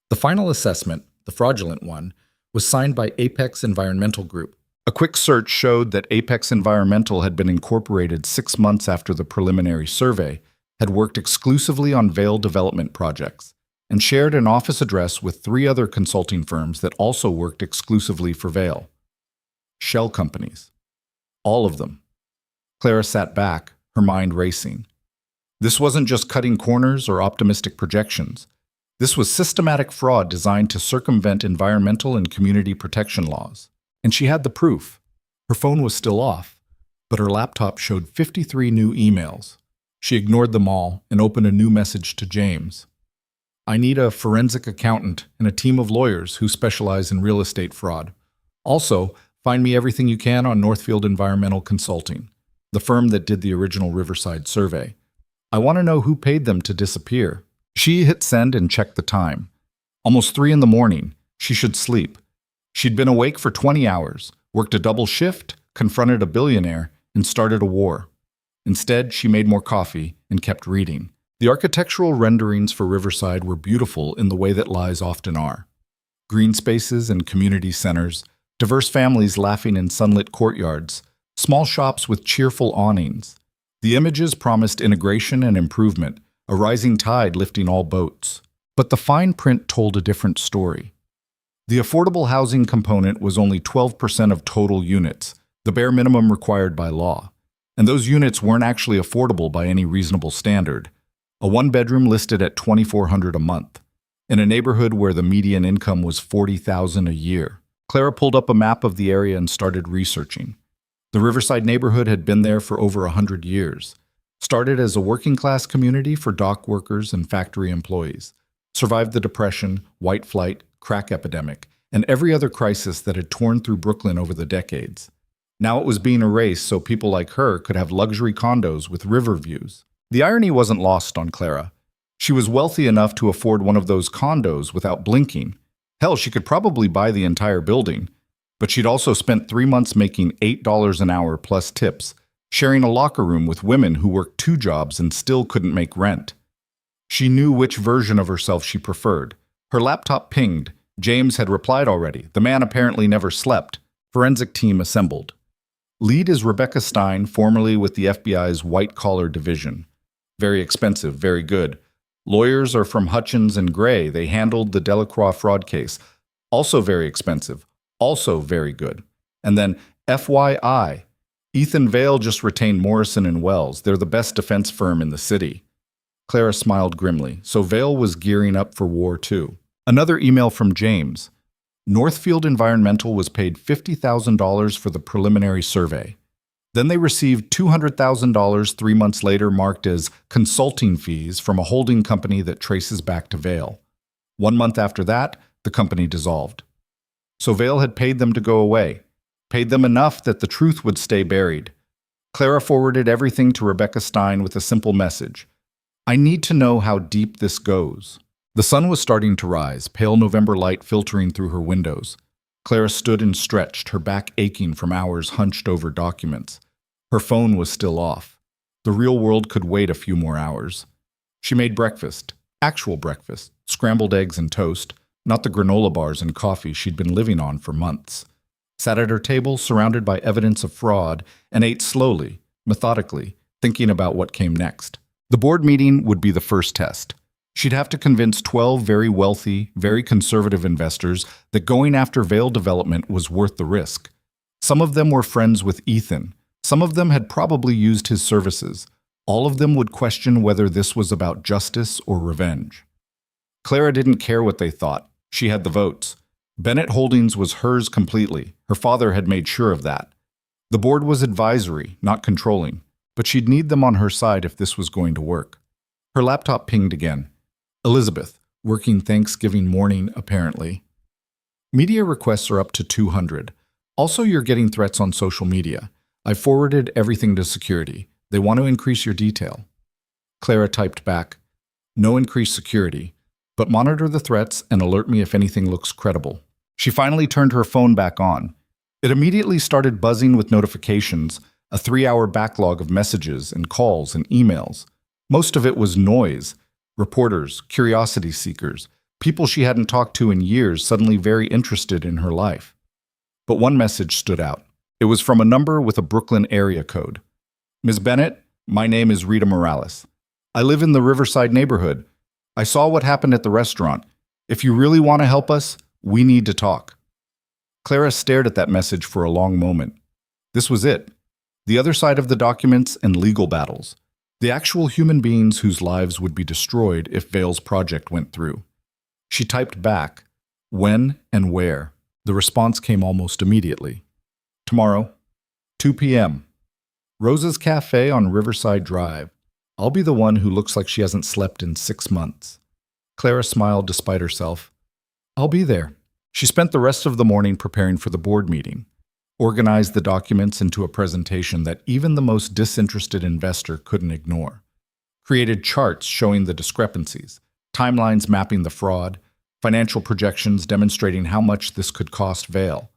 A: The final assessment, the fraudulent one, was signed by Apex Environmental Group. A quick search showed that Apex Environmental had been incorporated 6 months after the preliminary survey, had worked exclusively on Vale development projects, and shared an office address with 3 other consulting firms that also worked exclusively for Vale. Shell companies. All of them. Clara sat back, her mind racing. This wasn't just cutting corners or optimistic projections. This was systematic fraud designed to circumvent environmental and community protection laws. And she had the proof. Her phone was still off, but her laptop showed 53 new emails. She ignored them all and opened a new message to James. I need a forensic accountant and a team of lawyers who specialize in real estate fraud. Also, find me everything you can on Northfield Environmental Consulting, the firm that did the original Riverside survey. I want to know who paid them to disappear. She hit send and checked the time. Almost 3 in the morning. She should sleep. She'd been awake for 20 hours, worked a double shift, confronted a billionaire, and started a war. Instead, she made more coffee and kept reading. The architectural renderings for Riverside were beautiful in the way that lies often are. Green spaces and community centers, diverse families laughing in sunlit courtyards, small shops with cheerful awnings. The images promised integration and improvement, a rising tide lifting all boats. But the fine print told a different story. The affordable housing component was only 12% of total units, the bare minimum required by law. And those units weren't actually affordable by any reasonable standard. A one-bedroom listed at $2,400 a month, in a neighborhood where the median income was $40,000 a year. Clara pulled up a map of the area and started researching. The Riverside neighborhood had been there for over 100 years. Started as a working-class community for dock workers and factory employees. Survived the Depression, white flight, crack epidemic, and every other crisis that had torn through Brooklyn over the decades. Now it was being erased so people like her could have luxury condos with river views. The irony wasn't lost on Clara. She was wealthy enough to afford one of those condos without blinking. Hell, she could probably buy the entire building. But she'd also spent 3 months making $8 an hour plus tips, sharing a locker room with women who worked 2 jobs and still couldn't make rent. She knew which version of herself she preferred. Her laptop pinged. James had replied already. The man apparently never slept. Forensic team assembled. Lead is Rebecca Stein, formerly with the FBI's white-collar division. Very expensive, very good. Lawyers are from Hutchins and Gray. They handled the Delacroix fraud case. Also very expensive. Also very good. And then FYI, Ethan Vale just retained Morrison and Wells. They're the best defense firm in the city. Clara smiled grimly. So Vale was gearing up for war too. Another email from James. Northfield Environmental was paid $50,000 for the preliminary survey. Then they received $200,000 3 months later marked as consulting fees from a holding company that traces back to Vale. 1 month after that, the company dissolved. So Vale had paid them to go away, paid them enough that the truth would stay buried. Clara forwarded everything to Rebecca Stein with a simple message. I need to know how deep this goes. The sun was starting to rise, pale November light filtering through her windows. Clara stood and stretched, her back aching from hours hunched over documents. Her phone was still off. The real world could wait a few more hours. She made breakfast, actual breakfast, scrambled eggs and toast, not the granola bars and coffee she'd been living on for months. Sat at her table, surrounded by evidence of fraud, and ate slowly, methodically, thinking about what came next. The board meeting would be the first test. She'd have to convince 12 very wealthy, very conservative investors that going after Vail Development was worth the risk. Some of them were friends with Ethan. Some of them had probably used his services. All of them would question whether this was about justice or revenge. Clara didn't care what they thought. She had the votes. Bennett Holdings was hers completely. Her father had made sure of that. The board was advisory, not controlling, but she'd need them on her side if this was going to work. Her laptop pinged again. Elizabeth, working Thanksgiving morning, apparently. Media requests are up to 200. Also, you're getting threats on social media. I forwarded everything to security. They want to increase your detail. Clara typed back, no increased security, but monitor the threats and alert me if anything looks credible. She finally turned her phone back on. It immediately started buzzing with notifications, a 3-hour backlog of messages and calls and emails. Most of it was noise. Reporters, curiosity seekers, people she hadn't talked to in years suddenly very interested in her life. But one message stood out. It was from a number with a Brooklyn area code. Ms. Bennett, my name is Rita Morales. I live in the Riverside neighborhood. I saw what happened at the restaurant. If you really want to help us, we need to talk. Clara stared at that message for a long moment. This was it. The other side of the documents and legal battles. The actual human beings whose lives would be destroyed if Vail's project went through. She typed back, when and where. The response came almost immediately. Tomorrow, 2 p.m. Rosa's Cafe on Riverside Drive. I'll be the one who looks like she hasn't slept in 6 months. Clara smiled despite herself. I'll be there. She spent the rest of the morning preparing for the board meeting. Organized the documents into a presentation that even the most disinterested investor couldn't ignore. Created charts showing the discrepancies, timelines mapping the fraud, financial projections demonstrating how much this could cost Vail,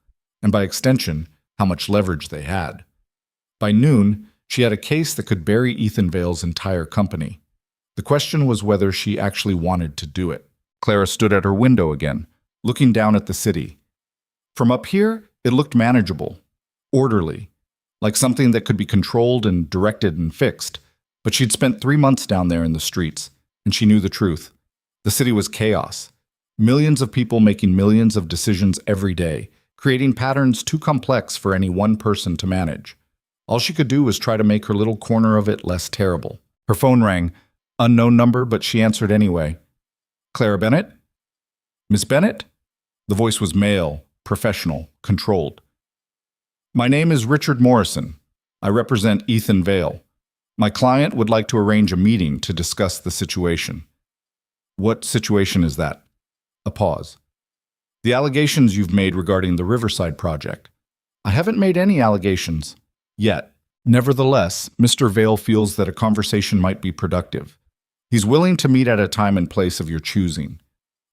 A: and by extension, how much leverage they had. By noon, she had a case that could bury Ethan Vail's entire company. The question was whether she actually wanted to do it. Clara stood at her window again, looking down at the city. From up here, it looked manageable, orderly, like something that could be controlled and directed and fixed. But she'd spent 3 months down there in the streets, and she knew the truth. The city was chaos. Millions of people making millions of decisions every day, creating patterns too complex for any one person to manage. All she could do was try to make her little corner of it less terrible. Her phone rang. Unknown number, but she answered anyway. Clara Bennett? Miss Bennett? The voice was male, professional, controlled. My name is Richard Morrison. I represent Ethan Vail. My client would like to arrange a meeting to discuss the situation. What situation is that? A pause. The allegations you've made regarding the Riverside project. I haven't made any allegations. Yet. Nevertheless, Mr. Vail feels that a conversation might be productive. He's willing to meet at a time and place of your choosing.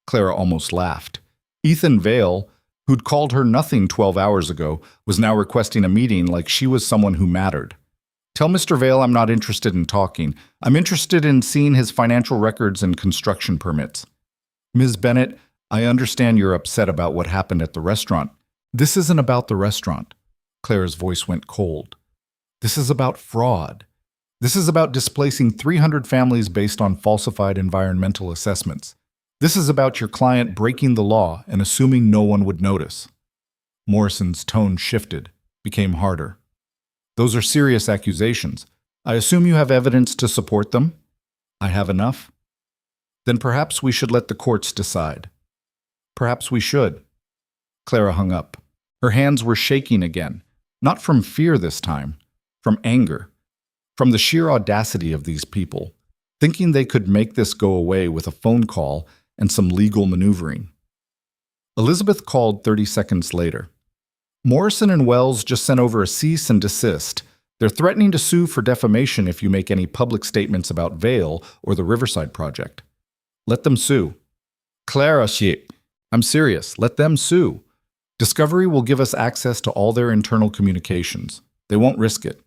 A: Clara almost laughed. Ethan Vail, who'd called her nothing 12 hours ago, was now requesting a meeting like she was someone who mattered. Tell Mr. Vail I'm not interested in talking. I'm interested in seeing his financial records and construction permits. Ms. Bennett, I understand you're upset about what happened at the restaurant. This isn't about the restaurant. Clara's voice went cold. This is about fraud. This is about displacing 300 families based on falsified environmental assessments. This is about your client breaking the law and assuming no one would notice. Morrison's tone shifted, became harder. Those are serious accusations. I assume you have evidence to support them? I have enough? Then perhaps we should let the courts decide. Perhaps we should. Clara hung up. Her hands were shaking again, not from fear this time, from anger, from the sheer audacity of these people, thinking they could make this go away with a phone call and some legal maneuvering. Elizabeth called 30 seconds later. Morrison and Wells just sent over a cease and desist. They're threatening to sue for defamation if you make any public statements about Vail or the Riverside project. Let them sue. Clara, I'm serious. Let them sue. Discovery will give us access to all their internal communications. They won't risk it.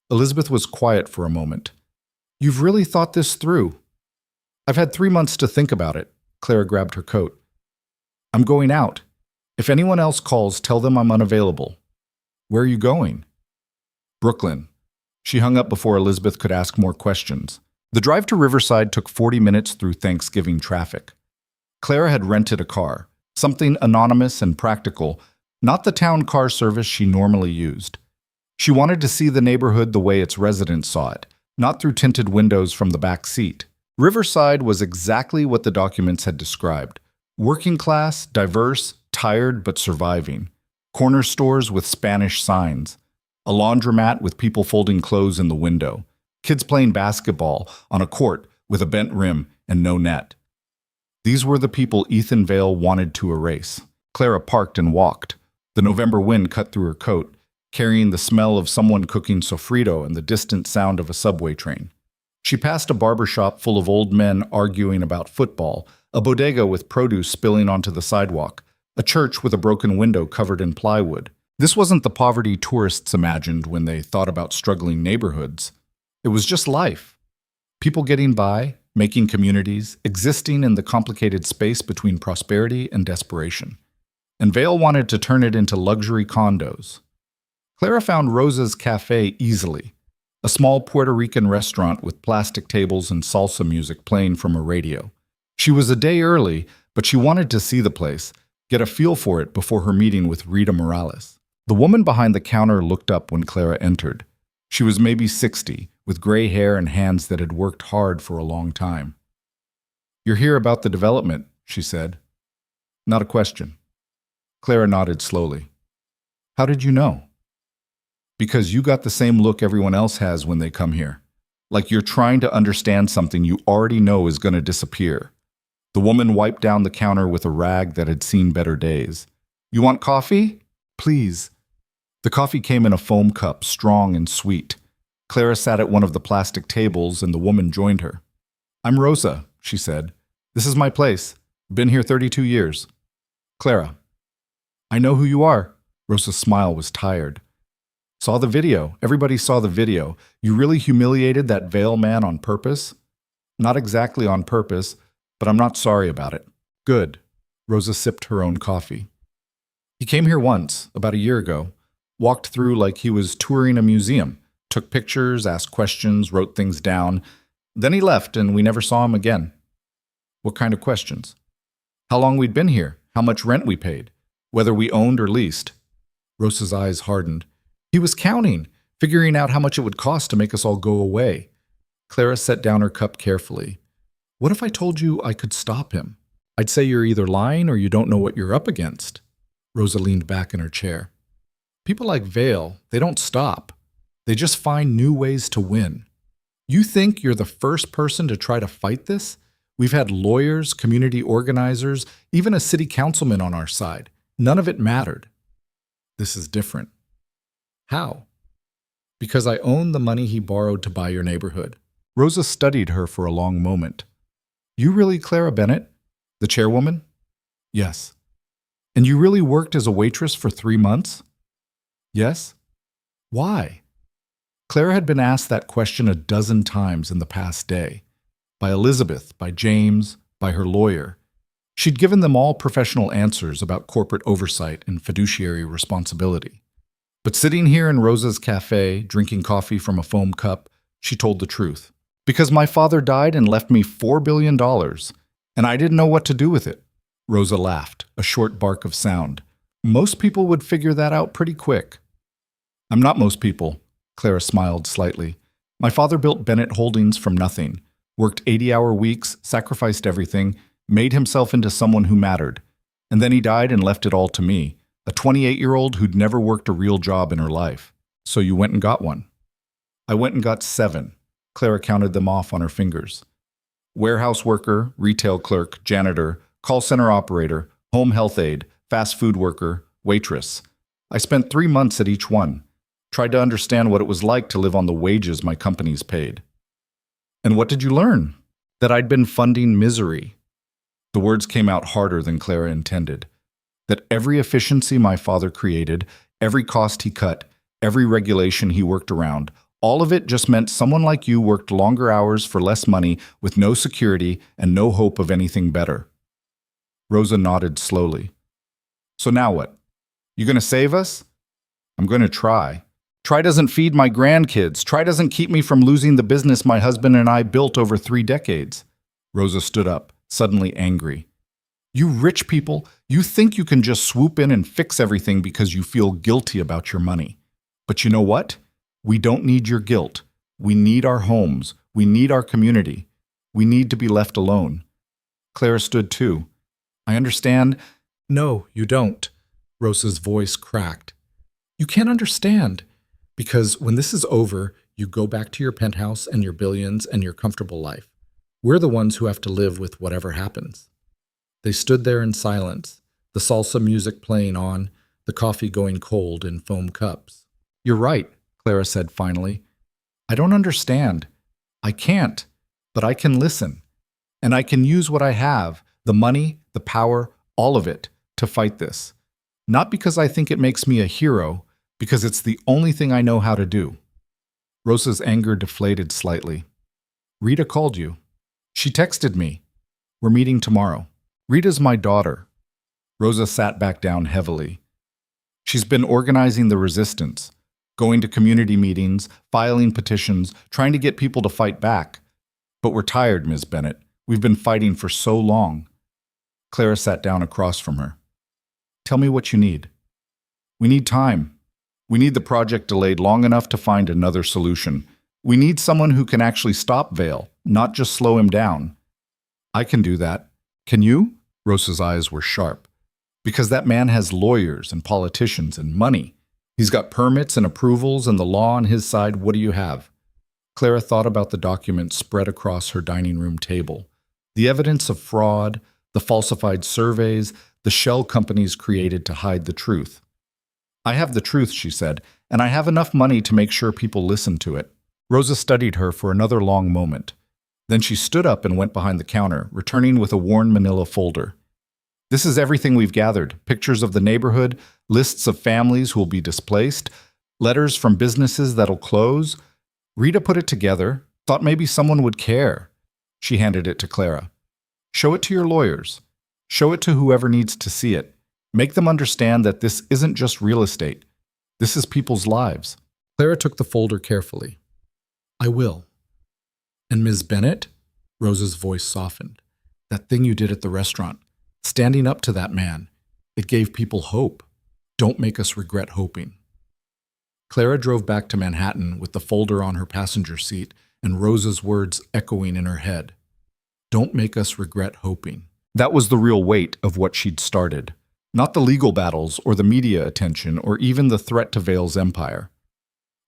A: Elizabeth was quiet for a moment. You've really thought this through? I've had 3 months to think about it. Clara grabbed her coat. I'm going out. If anyone else calls, tell them I'm unavailable. Where are you going? Brooklyn. She hung up before Elizabeth could ask more questions. The drive to Riverside took 40 minutes through Thanksgiving traffic. Clara had rented a car, something anonymous and practical, not the town car service she normally used. She wanted to see the neighborhood the way its residents saw it, not through tinted windows from the back seat. Riverside was exactly what the documents had described. Working class, diverse, tired but surviving. Corner stores with Spanish signs. A laundromat with people folding clothes in the window. Kids playing basketball on a court with a bent rim and no net. These were the people Ethan Vale wanted to erase. Clara parked and walked. The November wind cut through her coat, carrying the smell of someone cooking sofrito and the distant sound of a subway train. She passed a barber shop full of old men arguing about football, a bodega with produce spilling onto the sidewalk, a church with a broken window covered in plywood. This wasn't the poverty tourists imagined when they thought about struggling neighborhoods. It was just life. People getting by, making communities, existing in the complicated space between prosperity and desperation. And Vale wanted to turn it into luxury condos. Clara found Rosa's Cafe easily, a small Puerto Rican restaurant with plastic tables and salsa music playing from a radio. She was a day early, but she wanted to see the place, get a feel for it before her meeting with Rita Morales. The woman behind the counter looked up when Clara entered. She was maybe 60, with gray hair and hands that had worked hard for a long time. "You're here about the development," she said. "Not a question." Clara nodded slowly. "How did you know?" "Because you got the same look everyone else has when they come here. Like you're trying to understand something you already know is going to disappear." The woman wiped down the counter with a rag that had seen better days. "You want coffee? Please." The coffee came in a foam cup, strong and sweet. Clara sat at one of the plastic tables and the woman joined her. "I'm Rosa," she said. "This is my place. Been here 32 years. Clara." "I know who you are." Rosa's smile was tired. "Saw the video. Everybody saw the video. You really humiliated that Vale man on purpose?" "Not exactly on purpose, but I'm not sorry about it." "Good." Rosa sipped her own coffee. "He came here once, about a year ago. Walked through like he was touring a museum. Took pictures, asked questions, wrote things down. Then he left and we never saw him again." "What kind of questions?" "How long we'd been here, how much rent we paid, whether we owned or leased." Rosa's eyes hardened. "He was counting, figuring out how much it would cost to make us all go away." Clara set down her cup carefully. "What if I told you I could stop him? I'd say you're either lying or you don't know what you're up against." Rosa leaned back in her chair. "People like Vale, they don't stop. They just find new ways to win. You think you're the first person to try to fight this? We've had lawyers, community organizers, even a city councilman on our side. None of it mattered. This is different." "How?" "Because I own the money he borrowed to buy your neighborhood." Rosa studied her for a long moment. "You really Clara Bennett? The chairwoman?" "Yes." "And you really worked as a waitress for 3 months?" "Yes." "Why?" Clara had been asked that question a dozen times in the past day. By Elizabeth, by James, by her lawyer. She'd given them all professional answers about corporate oversight and fiduciary responsibility. But sitting here in Rosa's cafe, drinking coffee from a foam cup, she told the truth. "Because my father died and left me $4 billion, and I didn't know what to do with it." Rosa laughed, a short bark of sound. "Most people would figure that out pretty quick." "I'm not most people." Clara smiled slightly. "My father built Bennett Holdings from nothing, worked 80-hour weeks, sacrificed everything, made himself into someone who mattered. And then he died and left it all to me, a 28-year-old who'd never worked a real job in her life. So you went and got one." "I went and got 7. Clara counted them off on her fingers. "Warehouse worker, retail clerk, janitor, call center operator, home health aide, fast food worker, waitress. I spent 3 months at each one. Tried to understand what it was like to live on the wages my companies paid." "And what did you learn?" "That I'd been funding misery." The words came out harder than Clara intended. "That every efficiency my father created, every cost he cut, every regulation he worked around, all of it just meant someone like you worked longer hours for less money with no security and no hope of anything better." Rosa nodded slowly. So now what? You gonna save us? I'm gonna try. Try doesn't feed my grandkids. Try doesn't keep me from losing the business my husband and I built over 3 decades. Rosa stood up, suddenly angry. You rich people, you think you can just swoop in and fix everything because you feel guilty about your money. But you know what? We don't need your guilt. We need our homes. We need our community. We need to be left alone. Clara stood too. I understand. No, you don't. Rosa's voice cracked. You can't understand. Because when this is over, you go back to your penthouse and your billions and your comfortable life. We're the ones who have to live with whatever happens. They stood there in silence, the salsa music playing on, the coffee going cold in foam cups. You're right, Clara said finally. I don't understand. I can't, but I can listen. And I can use what I have, the money, the power, all of it, to fight this. Not because I think it makes me a hero, because it's the only thing I know how to do. Rosa's anger deflated slightly. Rita called you. She texted me. We're meeting tomorrow. Rita's my daughter. Rosa sat back down heavily. She's been organizing the resistance, going to community meetings, filing petitions, trying to get people to fight back. But we're tired, Ms. Bennett. We've been fighting for so long. Clara sat down across from her. Tell me what you need. We need time. We need the project delayed long enough to find another solution. We need someone who can actually stop Vail, not just slow him down. I can do that. Can you? Rosa's eyes were sharp. Because that man has lawyers and politicians and money. He's got permits and approvals and the law on his side. What do you have? Clara thought about the documents spread across her dining room table. The evidence of fraud, the falsified surveys, the shell companies created to hide the truth. I have the truth, she said, and I have enough money to make sure people listen to it. Rosa studied her for another long moment. Then she stood up and went behind the counter, returning with a worn manila folder. This is everything we've gathered. Pictures of the neighborhood, lists of families who will be displaced, letters from businesses that'll close. Rita put it together, thought maybe someone would care. She handed it to Clara. Show it to your lawyers. Show it to whoever needs to see it. Make them understand that this isn't just real estate. This is people's lives. Clara took the folder carefully. I will. And Ms. Bennett? Rosa's voice softened. That thing you did at the restaurant, standing up to that man, it gave people hope. Don't make us regret hoping. Clara drove back to Manhattan with the folder on her passenger seat and Rosa's words echoing in her head. Don't make us regret hoping. That was the real weight of what she'd started. Not the legal battles or the media attention or even the threat to Vail's empire.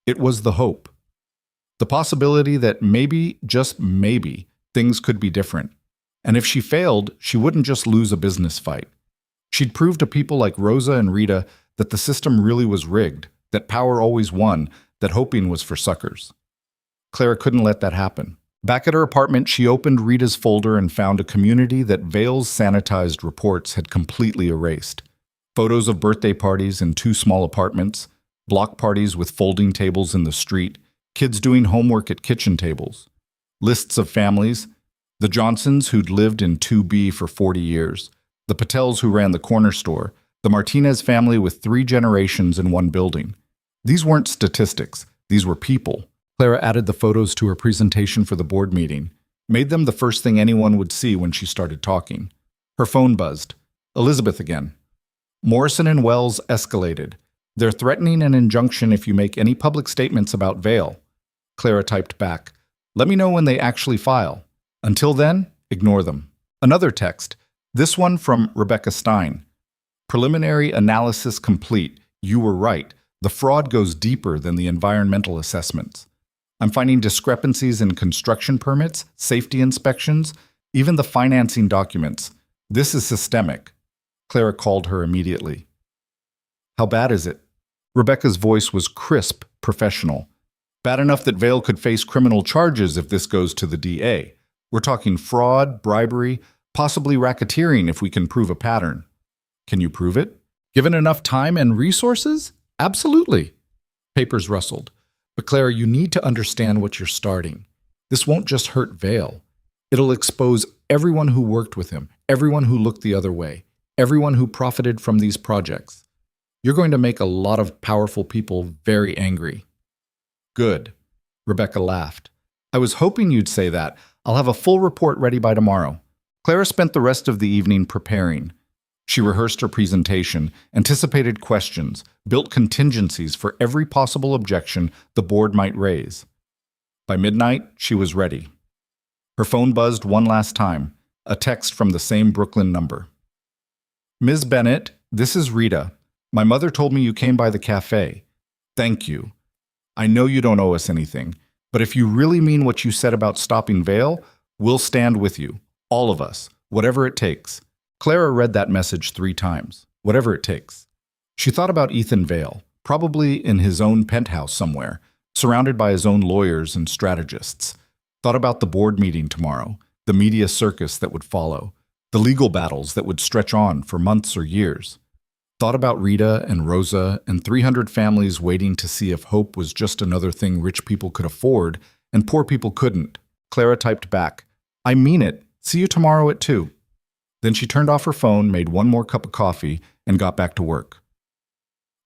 A: It was the hope. The possibility that maybe, just maybe, things could be different. And if she failed, she wouldn't just lose a business fight. She'd prove to people like Rosa and Rita that the system really was rigged, that power always won, that hoping was for suckers. Clara couldn't let that happen. Back at her apartment, she opened Rita's folder and found a community that Vail's sanitized reports had completely erased. Photos of birthday parties in 2 small apartments, block parties with folding tables in the street, kids doing homework at kitchen tables. Lists of families, the Johnsons who'd lived in 2B for 40 years, the Patels who ran the corner store, the Martinez family with 3 generations in one building. These weren't statistics, these were people. Clara added the photos to her presentation for the board meeting, made them the first thing anyone would see when she started talking. Her phone buzzed. Elizabeth again. Morrison and Wells escalated. They're threatening an injunction if you make any public statements about Vail. Clara typed back. Let me know when they actually file. Until then, ignore them. Another text. This one from Rebecca Stein. Preliminary analysis complete. You were right. The fraud goes deeper than the environmental assessments. I'm finding discrepancies in construction permits, safety inspections, even the financing documents. This is systemic. Clara called her immediately. How bad is it? Rebecca's voice was crisp, professional. Bad enough that Vail could face criminal charges if this goes to the DA. We're talking fraud, bribery, possibly racketeering if we can prove a pattern. Can you prove it? Given enough time and resources? Absolutely. Papers rustled. But Clara, you need to understand what you're starting. This won't just hurt Vail. It'll expose everyone who worked with him, everyone who looked the other way, everyone who profited from these projects. You're going to make a lot of powerful people very angry." "Good." Rebecca laughed. "I was hoping you'd say that. I'll have a full report ready by tomorrow." Clara spent the rest of the evening preparing. She rehearsed her presentation, anticipated questions, built contingencies for every possible objection the board might raise. By midnight, she was ready. Her phone buzzed one last time, a text from the same Brooklyn number. "Ms. Bennett, this is Rita. My mother told me you came by the cafe. Thank you. I know you don't owe us anything, but if you really mean what you said about stopping Vale, we'll stand with you, all of us, whatever it takes." Clara read that message 3 times, whatever it takes. She thought about Ethan Vale, probably in his own penthouse somewhere, surrounded by his own lawyers and strategists. Thought about the board meeting tomorrow, the media circus that would follow, the legal battles that would stretch on for months or years. Thought about Rita and Rosa and 300 families waiting to see if hope was just another thing rich people could afford and poor people couldn't. Clara typed back, "I mean it. See you tomorrow at 2. Then she turned off her phone, made one more cup of coffee, and got back to work.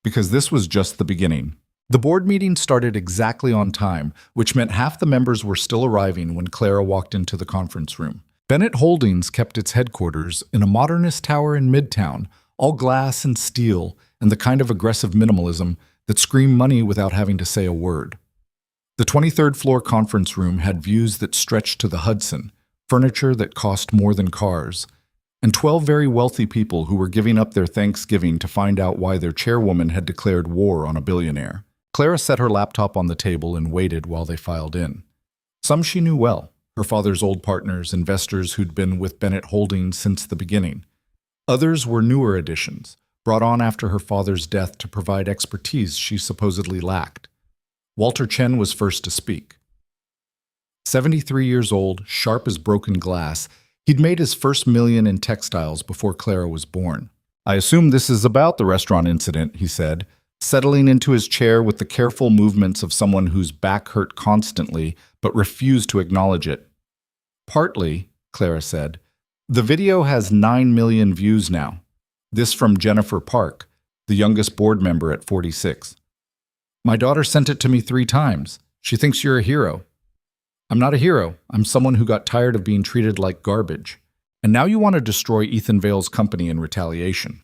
A: Because this was just the beginning. The board meeting started exactly on time, which meant half the members were still arriving when Clara walked into the conference room. Bennett Holdings kept its headquarters in a modernist tower in Midtown, all glass and steel, and the kind of aggressive minimalism that screamed money without having to say a word. The 23rd floor conference room had views that stretched to the Hudson, furniture that cost more than cars, and 12 very wealthy people who were giving up their Thanksgiving to find out why their chairwoman had declared war on a billionaire. Clara set her laptop on the table and waited while they filed in. Some she knew well, her father's old partners, investors who'd been with Bennett Holdings since the beginning. Others were newer additions, brought on after her father's death to provide expertise she supposedly lacked. Walter Chen was first to speak. 73 years old, sharp as broken glass, he'd made his first million in textiles before Clara was born. "I assume this is about the restaurant incident," he said, settling into his chair with the careful movements of someone whose back hurt constantly but refused to acknowledge it. "Partly," Clara said. "The video has 9 million views now. This from Jennifer Park, the youngest board member at 46. My daughter sent it to me 3 times. She thinks you're a hero." "I'm not a hero. I'm someone who got tired of being treated like garbage. And now you want to destroy Ethan Vale's company in retaliation."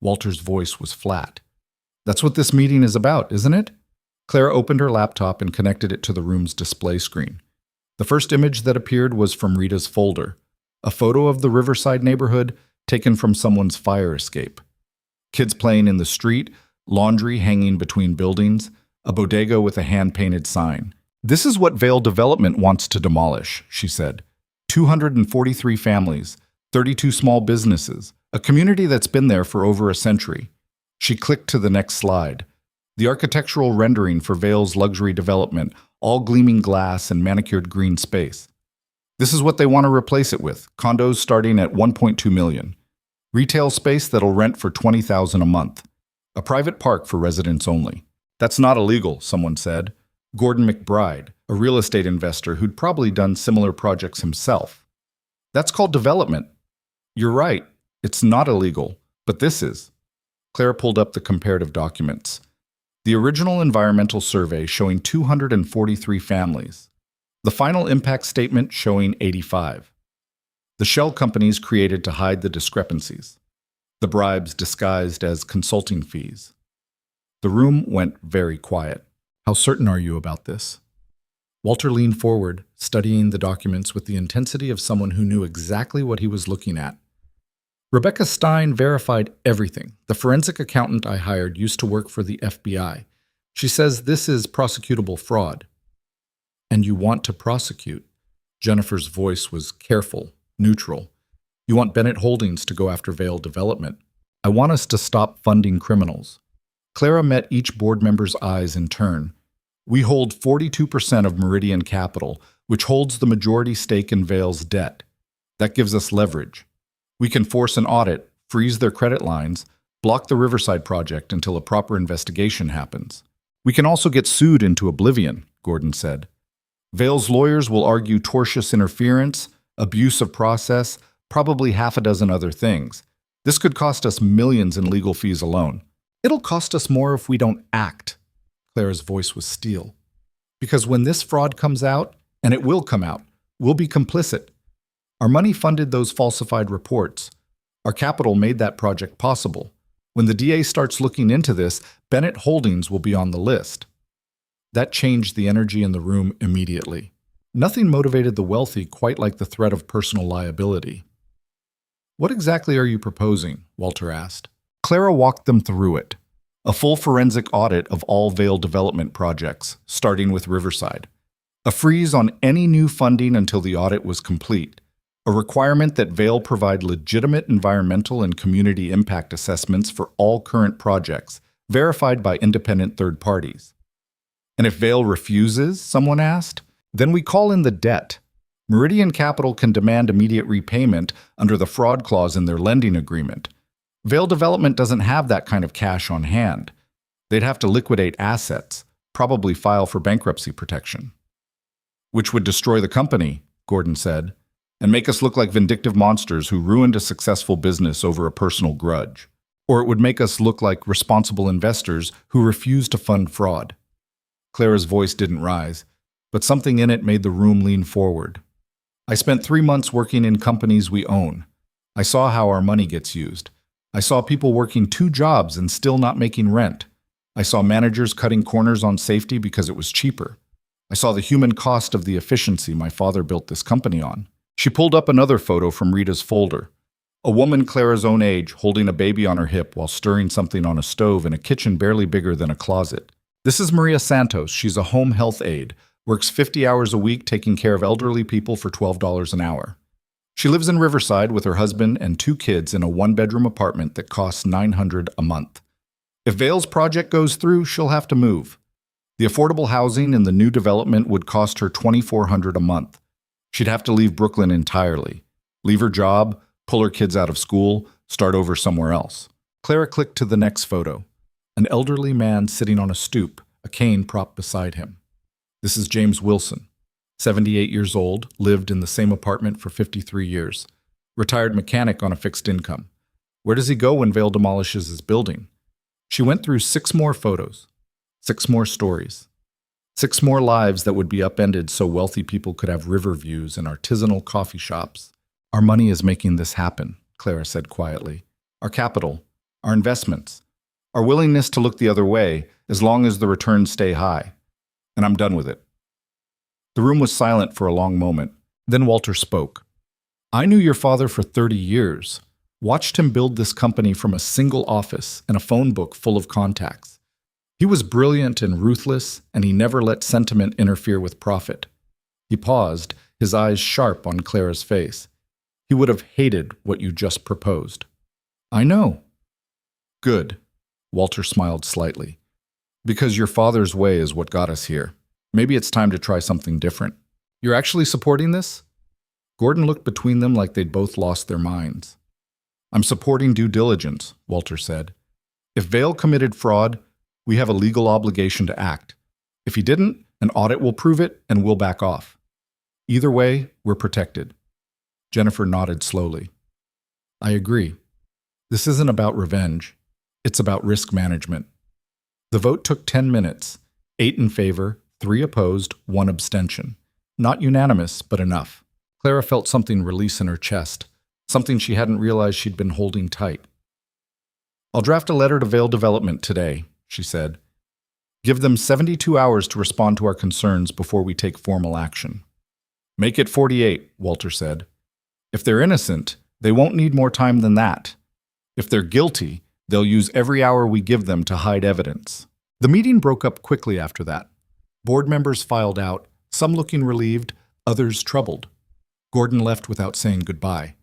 A: Walter's voice was flat. "That's what this meeting is about, isn't it?" Clara opened her laptop and connected it to the room's display screen. The first image that appeared was from Rita's folder, a photo of the Riverside neighborhood taken from someone's fire escape. Kids playing in the street, laundry hanging between buildings, a bodega with a hand-painted sign. "This is what Vale Development wants to demolish," she said. 243 families, 32 small businesses, a community that's been there for over a century. She clicked to the next slide. The architectural rendering for Vale's luxury development, all gleaming glass and manicured green space. This is what they want to replace it with, condos starting at 1.2 million. Retail space that'll rent for $20,000 a month. A private park for residents only. "That's not illegal," someone said. Gordon McBride, a real estate investor who'd probably done similar projects himself. "That's called development." "You're right. It's not illegal, but this is." Clara pulled up the comparative documents. The original environmental survey showing 243 families. The final impact statement showing 85. The shell companies created to hide the discrepancies. The bribes disguised as consulting fees. The room went very quiet. "How certain are you about this?" Walter leaned forward, studying the documents with the intensity of someone who knew exactly what he was looking at. "Rebecca Stein verified everything. The forensic accountant I hired used to work for the FBI. She says this is prosecutable fraud." "And you want to prosecute?" Jennifer's voice was careful, neutral. "You want Bennett Holdings to go after Vale Development. I want us to stop funding criminals." Clara met each board member's eyes in turn. "We hold 42% of Meridian Capital, which holds the majority stake in Vale's debt. That gives us leverage. We can force an audit, freeze their credit lines, block the Riverside project until a proper investigation happens. We can also get sued into oblivion," Gordon said. "Vale's lawyers will argue tortious interference, abuse of process, probably half a dozen other things. This could cost us millions in legal fees alone. It'll cost us more if we don't act. Clara's voice was steel. Because when this fraud comes out, and it will come out, we'll be complicit. Our money funded those falsified reports. Our capital made that project possible. When the DA starts looking into this, Bennett Holdings will be on the list. That changed the energy in the room immediately. Nothing motivated the wealthy quite like the threat of personal liability. "What exactly are you proposing?" Walter asked. Clara walked them through it. A full forensic audit of all Vail development projects, starting with Riverside. A freeze on any new funding until the audit was complete. A requirement that Vail provide legitimate environmental and community impact assessments for all current projects, verified by independent third parties. "And if Vail refuses," someone asked, "then we call in the debt. Meridian Capital can demand immediate repayment under the fraud clause in their lending agreement. Vail Development doesn't have that kind of cash on hand. They'd have to liquidate assets, probably file for bankruptcy protection." "Which would destroy the company," Gordon said, "and make us look like vindictive monsters who ruined a successful business over a personal grudge. Or it would make us look like responsible investors who refuse to fund fraud." Clara's voice didn't rise, but something in it made the room lean forward. "I spent 3 months working in companies we own. I saw how our money gets used. I saw people working 2 jobs and still not making rent. I saw managers cutting corners on safety because it was cheaper. I saw the human cost of the efficiency my father built this company on." She pulled up another photo from Rita's folder. A woman Clara's own age holding a baby on her hip while stirring something on a stove in a kitchen barely bigger than a closet. "This is Maria Santos. She's a home health aide, works 50 hours a week taking care of elderly people for $12 an hour. She lives in Riverside with her husband and 2 kids in a 1-bedroom apartment that costs $900 a month. If Vail's project goes through, she'll have to move. The affordable housing in the new development would cost her $2,400 a month. She'd have to leave Brooklyn entirely, leave her job, pull her kids out of school, start over somewhere else." Clara clicked to the next photo. An elderly man sitting on a stoop, a cane propped beside him. "This is James Wilson, 78 years old, lived in the same apartment for 53 years. Retired mechanic on a fixed income. Where does he go when Vail demolishes his building?" She went through 6 more photos, 6 more stories, 6 more lives that would be upended so wealthy people could have river views and artisanal coffee shops. "Our money is making this happen," Clara said quietly. "Our capital, our investments, our willingness to look the other way as long as the returns stay high. And I'm done with it." The room was silent for a long moment. Then Walter spoke. "I knew your father for 30 years, watched him build this company from a single office and a phone book full of contacts. He was brilliant and ruthless, and he never let sentiment interfere with profit." He paused, his eyes sharp on Clara's face. "He would have hated what you just proposed." "I know." "Good." Walter smiled slightly. "Because your father's way is what got us here. Maybe it's time to try something different. You're actually supporting this?" Gordon looked between them like they'd both lost their minds. "I'm supporting due diligence," Walter said. "If Vail committed fraud, we have a legal obligation to act. If he didn't, an audit will prove it and we'll back off. Either way, we're protected." Jennifer nodded slowly. "I agree. This isn't about revenge. It's about risk management." The vote took 10 minutes, 8 in favor, 3 opposed, 1 abstention. Not unanimous, but enough. Clara felt something release in her chest, something she hadn't realized she'd been holding tight. "I'll draft a letter to Vail Development today," she said. "Give them 72 hours to respond to our concerns before we take formal action." "Make it 48, Walter said. "If they're innocent, they won't need more time than that. If they're guilty, they'll use every hour we give them to hide evidence." The meeting broke up quickly after that. Board members filed out, some looking relieved, others troubled. Gordon left without saying goodbye.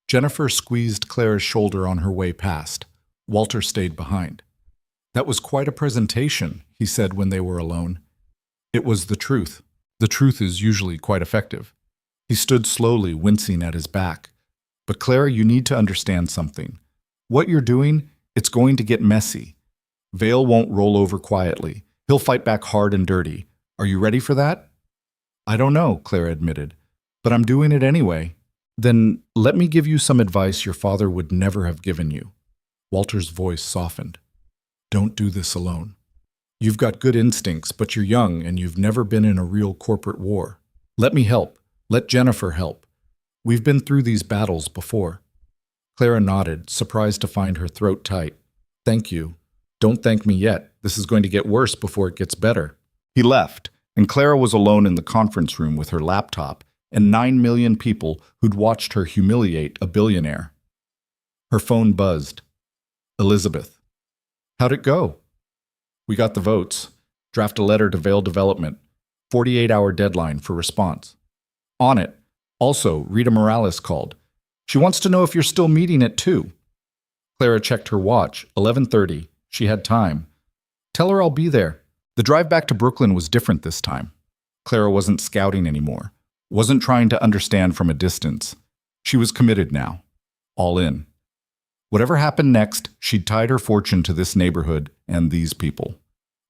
A: Jennifer squeezed Clara's shoulder on her way past. Walter stayed behind. "That was quite a presentation," he said when they were alone. "It was the truth. The truth is usually quite effective." He stood slowly, wincing at his back. "But Clara, you need to understand something. What you're doing, it's going to get messy. Vail won't roll over quietly. He'll fight back hard and dirty. Are you ready for that?" "I don't know," Clara admitted, "but I'm doing it anyway." Then let me give you some advice your father would never have given you. Walter's voice softened. Don't do this alone. You've got good instincts, but you're young and you've never been in a real corporate war. Let me help. Let Jennifer help. We've been through these battles before. Clara nodded, surprised to find her throat tight. Thank you. Don't thank me yet. This is going to get worse before it gets better. He left, and Clara was alone in the conference room with her laptop and 9 million people who'd watched her humiliate a billionaire. Her phone buzzed. Elizabeth. How'd it go? We got the votes. Draft a letter to Vail Development. 48-hour deadline for response. On it. Also, Rita Morales called. She wants to know if you're still meeting at 2. Clara checked her watch. 11:30. She had time. Tell her I'll be there. The drive back to Brooklyn was different this time. Clara wasn't scouting anymore. Wasn't trying to understand from a distance. She was committed now. All in. Whatever happened next, she'd tied her fortune to this neighborhood and these people.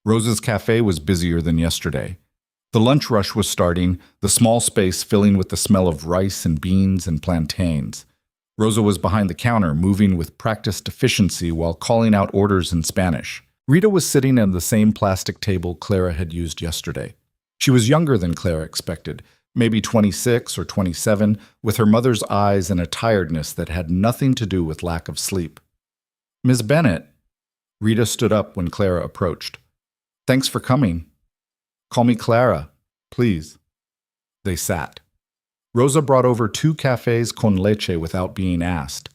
A: Rosa's cafe was busier than yesterday. The lunch rush was starting, the small space filling with the smell of rice and beans and plantains. Rosa was behind the counter, moving with practiced efficiency while calling out orders in Spanish. Rita was sitting at the same plastic table Clara had used yesterday. She was younger than Clara expected, maybe 26 or 27, with her mother's eyes and a tiredness that had nothing to do with lack of sleep. Miss Bennett. Rita stood up when Clara approached. Thanks for coming. Call me Clara, please. They sat. Rosa brought over 2 cafés con leche without being asked.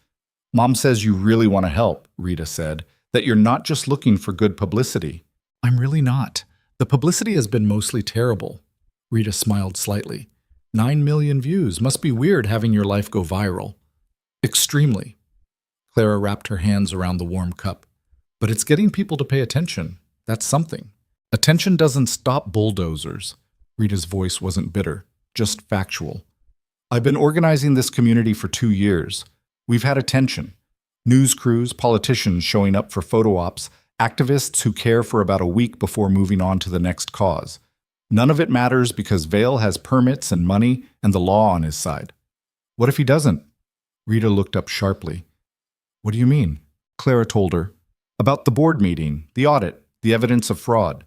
A: Mom says you really want to help, Rita said, that you're not just looking for good publicity. I'm really not. The publicity has been mostly terrible. Rita smiled slightly. 9 million views. Must be weird having your life go viral. Extremely. Clara wrapped her hands around the warm cup. But it's getting people to pay attention. That's something. Attention doesn't stop bulldozers. Rita's voice wasn't bitter, just factual. I've been organizing this community for 2 years. We've had attention. News crews, politicians showing up for photo ops, activists who care for about a week before moving on to the next cause. None of it matters because Vail has permits and money and the law on his side. What if he doesn't? Rita looked up sharply. What do you mean? Clara told her. About the board meeting, the audit, the evidence of fraud.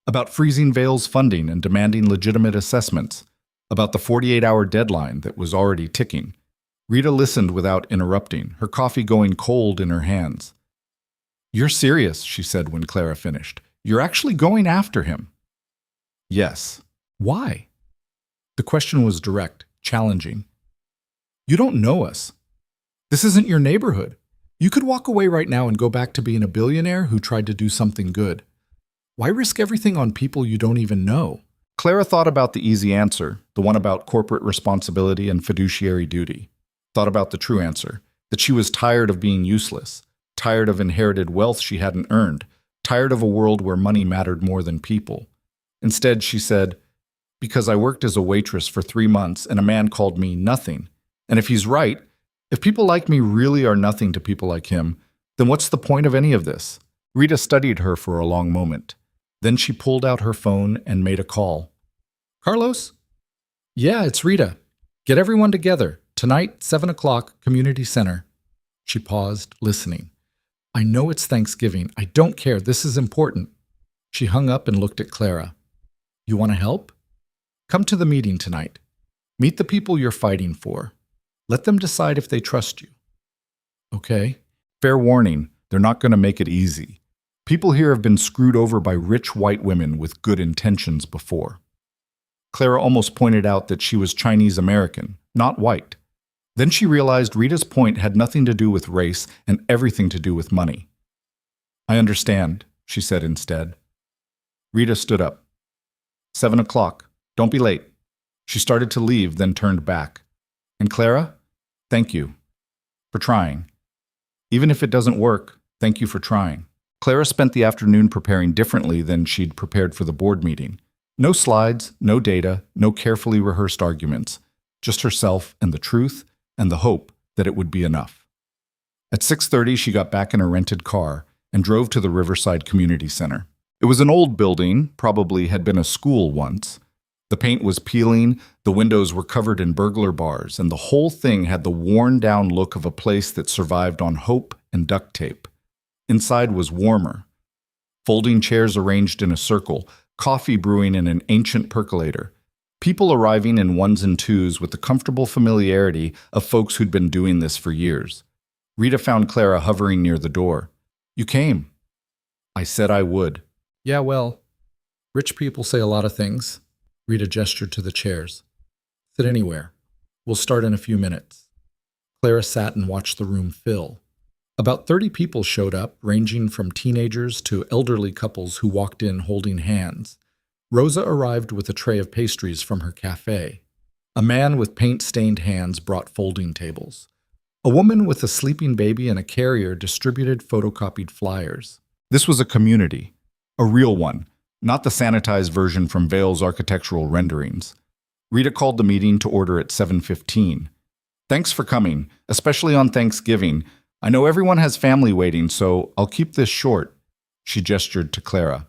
A: About freezing Vail's funding and demanding legitimate assessments. About the 48-hour deadline that was already ticking. Rita listened without interrupting, her coffee going cold in her hands. You're serious, she said when Clara finished. You're actually going after him. Yes. Why? The question was direct, challenging. You don't know us. This isn't your neighborhood. You could walk away right now and go back to being a billionaire who tried to do something good. Why risk everything on people you don't even know? Clara thought about the easy answer, the one about corporate responsibility and fiduciary duty. Thought about the true answer, that she was tired of being useless, tired of inherited wealth she hadn't earned, tired of a world where money mattered more than people. Instead, she said, because I worked as a waitress for 3 months and a man called me nothing. And if he's right, if people like me really are nothing to people like him, then what's the point of any of this? Rita studied her for a long moment. Then she pulled out her phone and made a call. Carlos? Yeah, it's Rita. Get everyone together. Tonight, 7 o'clock, Community Center. She paused, listening. I know it's Thanksgiving. I don't care. This is important. She hung up and looked at Clara. You want to help? Come to the meeting tonight. Meet the people you're fighting for. Let them decide if they trust you. Okay. Fair warning, they're not going to make it easy. People here have been screwed over by rich white women with good intentions before. Clara almost pointed out that she was Chinese American, not white. Then she realized Rita's point had nothing to do with race and everything to do with money. I understand, she said instead. Rita stood up. 7 o'clock. Don't be late. She started to leave, then turned back. And Clara, thank you for trying. Even if it doesn't work, thank you for trying. Clara spent the afternoon preparing differently than she'd prepared for the board meeting. No slides, no data, no carefully rehearsed arguments. Just herself and the truth and the hope that it would be enough. At 6:30, she got back in her rented car and drove to the Riverside Community Center. It was an old building, probably had been a school once. The paint was peeling, the windows were covered in burglar bars, and the whole thing had the worn-down look of a place that survived on hope and duct tape. Inside was warmer. Folding chairs arranged in a circle, coffee brewing in an ancient percolator. People arriving in ones and twos with the comfortable familiarity of folks who'd been doing this for years. Rita found Clara hovering near the door. "You came." "I said I would." "Yeah, well, rich people say a lot of things." Rita gestured to the chairs. "Sit anywhere. We'll start in a few minutes." Clara sat and watched the room fill. About 30 people showed up, ranging from teenagers to elderly couples who walked in holding hands. Rosa arrived with a tray of pastries from her cafe. A man with paint-stained hands brought folding tables. A woman with a sleeping baby and a carrier distributed photocopied flyers. This was a community, a real one, not the sanitized version from Vale's architectural renderings. Rita called the meeting to order at 7:15. "Thanks for coming, especially on Thanksgiving. I know everyone has family waiting, so I'll keep this short." She gestured to Clara.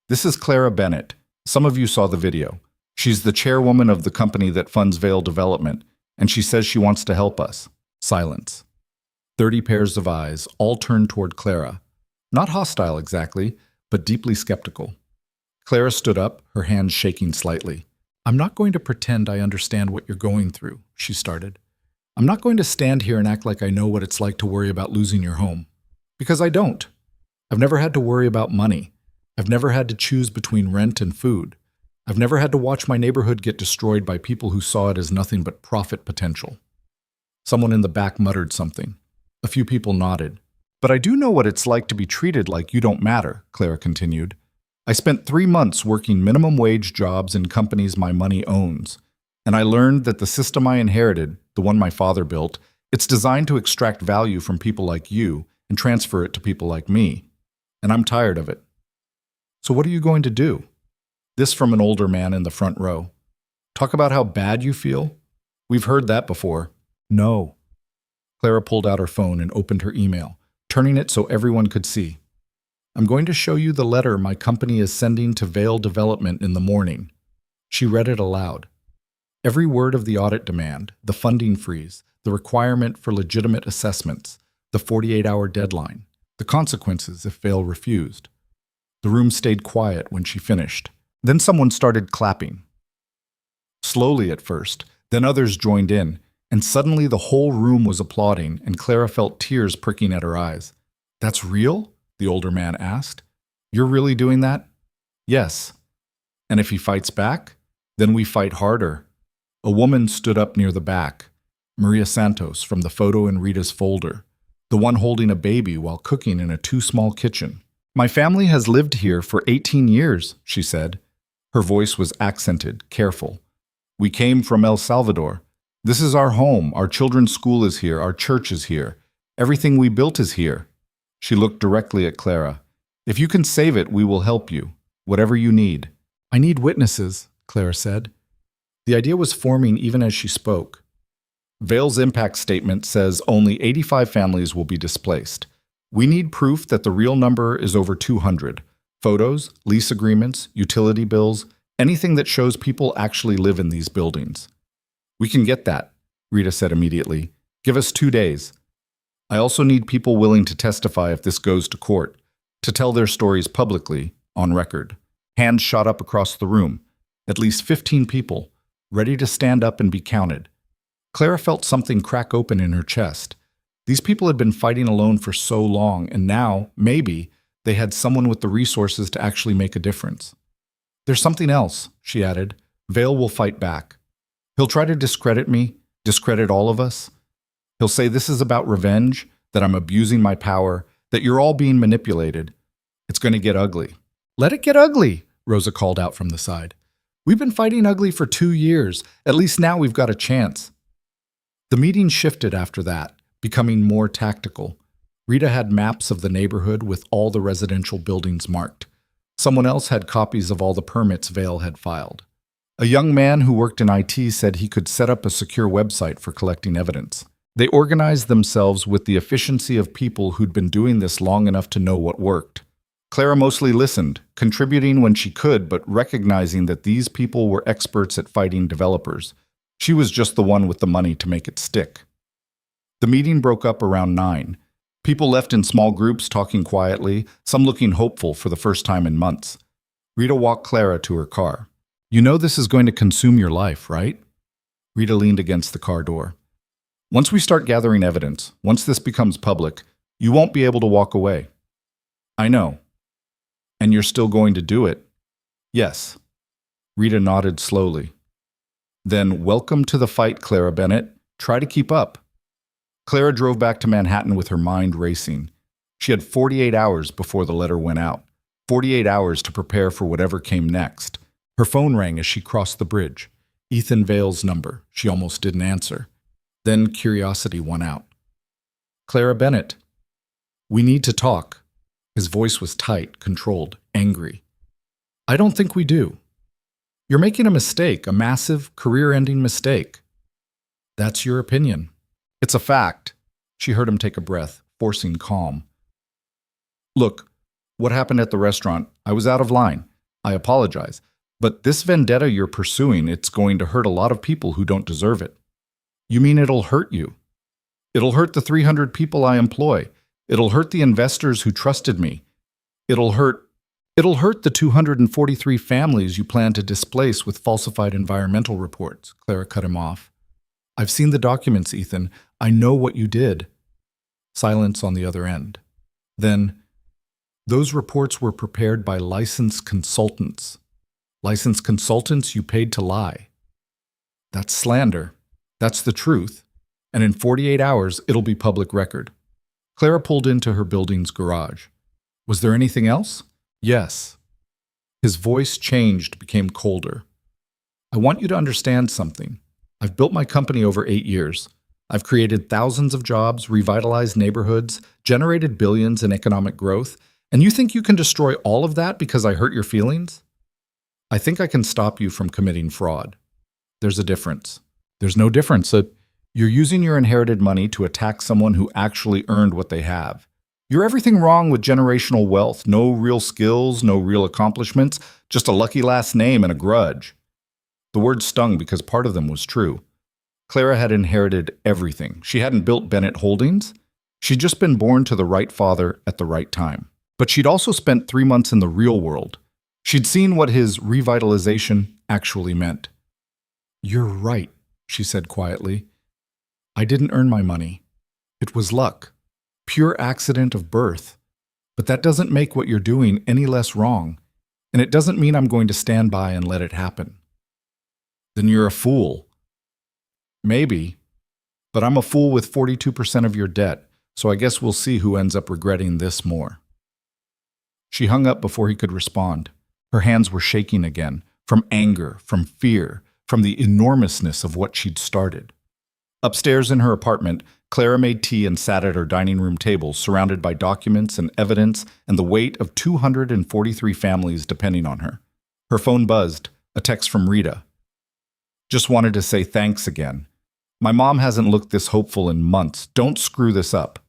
A: "This is Clara Bennett. Some of you saw the video. She's the chairwoman of the company that funds Vale Development, and she says she wants to help us." Silence. 30 pairs of eyes, all turned toward Clara. Not hostile exactly, but deeply skeptical. Clara stood up, her hands shaking slightly. "I'm not going to pretend I understand what you're going through," she started. "I'm not going to stand here and act like I know what it's like to worry about losing your home. Because I don't. I've never had to worry about money. I've never had to choose between rent and food. I've never had to watch my neighborhood get destroyed by people who saw it as nothing but profit potential." Someone in the back muttered something. A few people nodded. "But I do know what it's like to be treated like you don't matter," Clara continued. "I spent 3 months working minimum wage jobs in companies my money owns. And I learned that the system I inherited, the one my father built, it's designed to extract value from people like you and transfer it to people like me. And I'm tired of it. So what are you going to do?" This from an older man in the front row. "Talk about how bad you feel? We've heard that before." "No." Clara pulled out her phone and opened her email, turning it so everyone could see. "I'm going to show you the letter my company is sending to Vale Development in the morning." She read it aloud. Every word of the audit demand, the funding freeze, the requirement for legitimate assessments, the 48-hour deadline, the consequences if Vale refused. The room stayed quiet when she finished. Then someone started clapping. Slowly at first, then others joined in, and suddenly the whole room was applauding, and Clara felt tears pricking at her eyes. "That's real?" the older man asked. "You're really doing that?" "Yes." "And if he fights back? Then we fight harder." A woman stood up near the back. Maria Santos from the photo in Rita's folder, the one holding a baby while cooking in a too-small kitchen. "My family has lived here for 18 years, she said. Her voice was accented, careful. "We came from El Salvador. This is our home, our children's school is here, our church is here. Everything we built is here." She looked directly at Clara. "If you can save it, we will help you, whatever you need." "I need witnesses," Clara said. The idea was forming even as she spoke. Vale's impact statement says only 85 families will be displaced. We need proof that the real number is over 200. Photos, lease agreements, utility bills, anything that shows people actually live in these buildings. "We can get that," Rita said immediately. "Give us 2 days. I also need people willing to testify if this goes to court, to tell their stories publicly, on record." Hands shot up across the room. At least 15 people, ready to stand up and be counted. Clara felt something crack open in her chest. These people had been fighting alone for so long, and now, maybe, they had someone with the resources to actually make a difference. "There's something else," she added. "Vale will fight back. He'll try to discredit me, discredit all of us. He'll say this is about revenge, that I'm abusing my power, that you're all being manipulated. It's going to get ugly." "Let it get ugly," Rosa called out from the side. "We've been fighting ugly for 2 years. At least now we've got a chance." The meeting shifted after that, becoming more tactical. Rita had maps of the neighborhood with all the residential buildings marked. Someone else had copies of all the permits Vale had filed. A young man who worked in IT said he could set up a secure website for collecting evidence. They organized themselves with the efficiency of people who'd been doing this long enough to know what worked. Clara mostly listened, contributing when she could, but recognizing that these people were experts at fighting developers. She was just the one with the money to make it stick. The meeting broke up around 9. People left in small groups, talking quietly, some looking hopeful for the first time in months. Rita walked Clara to her car. "You know this is going to consume your life, right?" Rita leaned against the car door. "Once we start gathering evidence, once this becomes public, you won't be able to walk away." "I know." "And you're still going to do it?" "Yes." Rita nodded slowly. "Then welcome to the fight, Clara Bennett. Try to keep up." Clara drove back to Manhattan with her mind racing. She had 48 hours before the letter went out, 48 hours to prepare for whatever came next. Her phone rang as she crossed the bridge. Ethan Vale's number. She almost didn't answer. Then curiosity won out. "Clara Bennett, we need to talk." His voice was tight, controlled, angry. "I don't think we do. You're making a mistake, a massive, career-ending mistake." "That's your opinion." "It's a fact." She heard him take a breath, forcing calm. "Look, what happened at the restaurant? I was out of line. I apologize. But this vendetta you're pursuing, it's going to hurt a lot of people who don't deserve it." "You mean it'll hurt you?" "It'll hurt the 300 people I employ. It'll hurt the investors who trusted me. It'll hurt the 243 families you plan to displace with falsified environmental reports." Clara cut him off. "I've seen the documents, Ethan. I know what you did." Silence on the other end. Then, "Those reports were prepared by licensed consultants. Licensed consultants you paid to lie." "That's slander. That's the truth. And in 48 hours, it'll be public record." Clara pulled into her building's garage. "Was there anything else?" "Yes." His voice changed, became colder. "I want you to understand something. I've built my company over 8 years. I've created thousands of jobs, revitalized neighborhoods, generated billions in economic growth, and you think you can destroy all of that because I hurt your feelings? I think I can stop you from committing fraud. There's a difference." "There's no difference. You're using your inherited money to attack someone who actually earned what they have. You're everything wrong with generational wealth, no real skills, no real accomplishments, just a lucky last name and a grudge." The word stung because part of them was true. Clara had inherited everything. She hadn't built Bennett Holdings. She'd just been born to the right father at the right time. But she'd also spent 3 months in the real world. She'd seen what his revitalization actually meant. "You're right," she said quietly. "I didn't earn my money. It was luck. Pure accident of birth. But that doesn't make what you're doing any less wrong. And it doesn't mean I'm going to stand by and let it happen." "Then you're a fool." "Maybe. But I'm a fool with 42% of your debt, so I guess we'll see who ends up regretting this more." She hung up before he could respond. Her hands were shaking again, from anger, from fear, from the enormousness of what she'd started. Upstairs in her apartment, Clara made tea and sat at her dining room table, surrounded by documents and evidence and the weight of 243 families depending on her. Her phone buzzed, a text from Rita. "Just wanted to say thanks again. My mom hasn't looked this hopeful in months. Don't screw this up."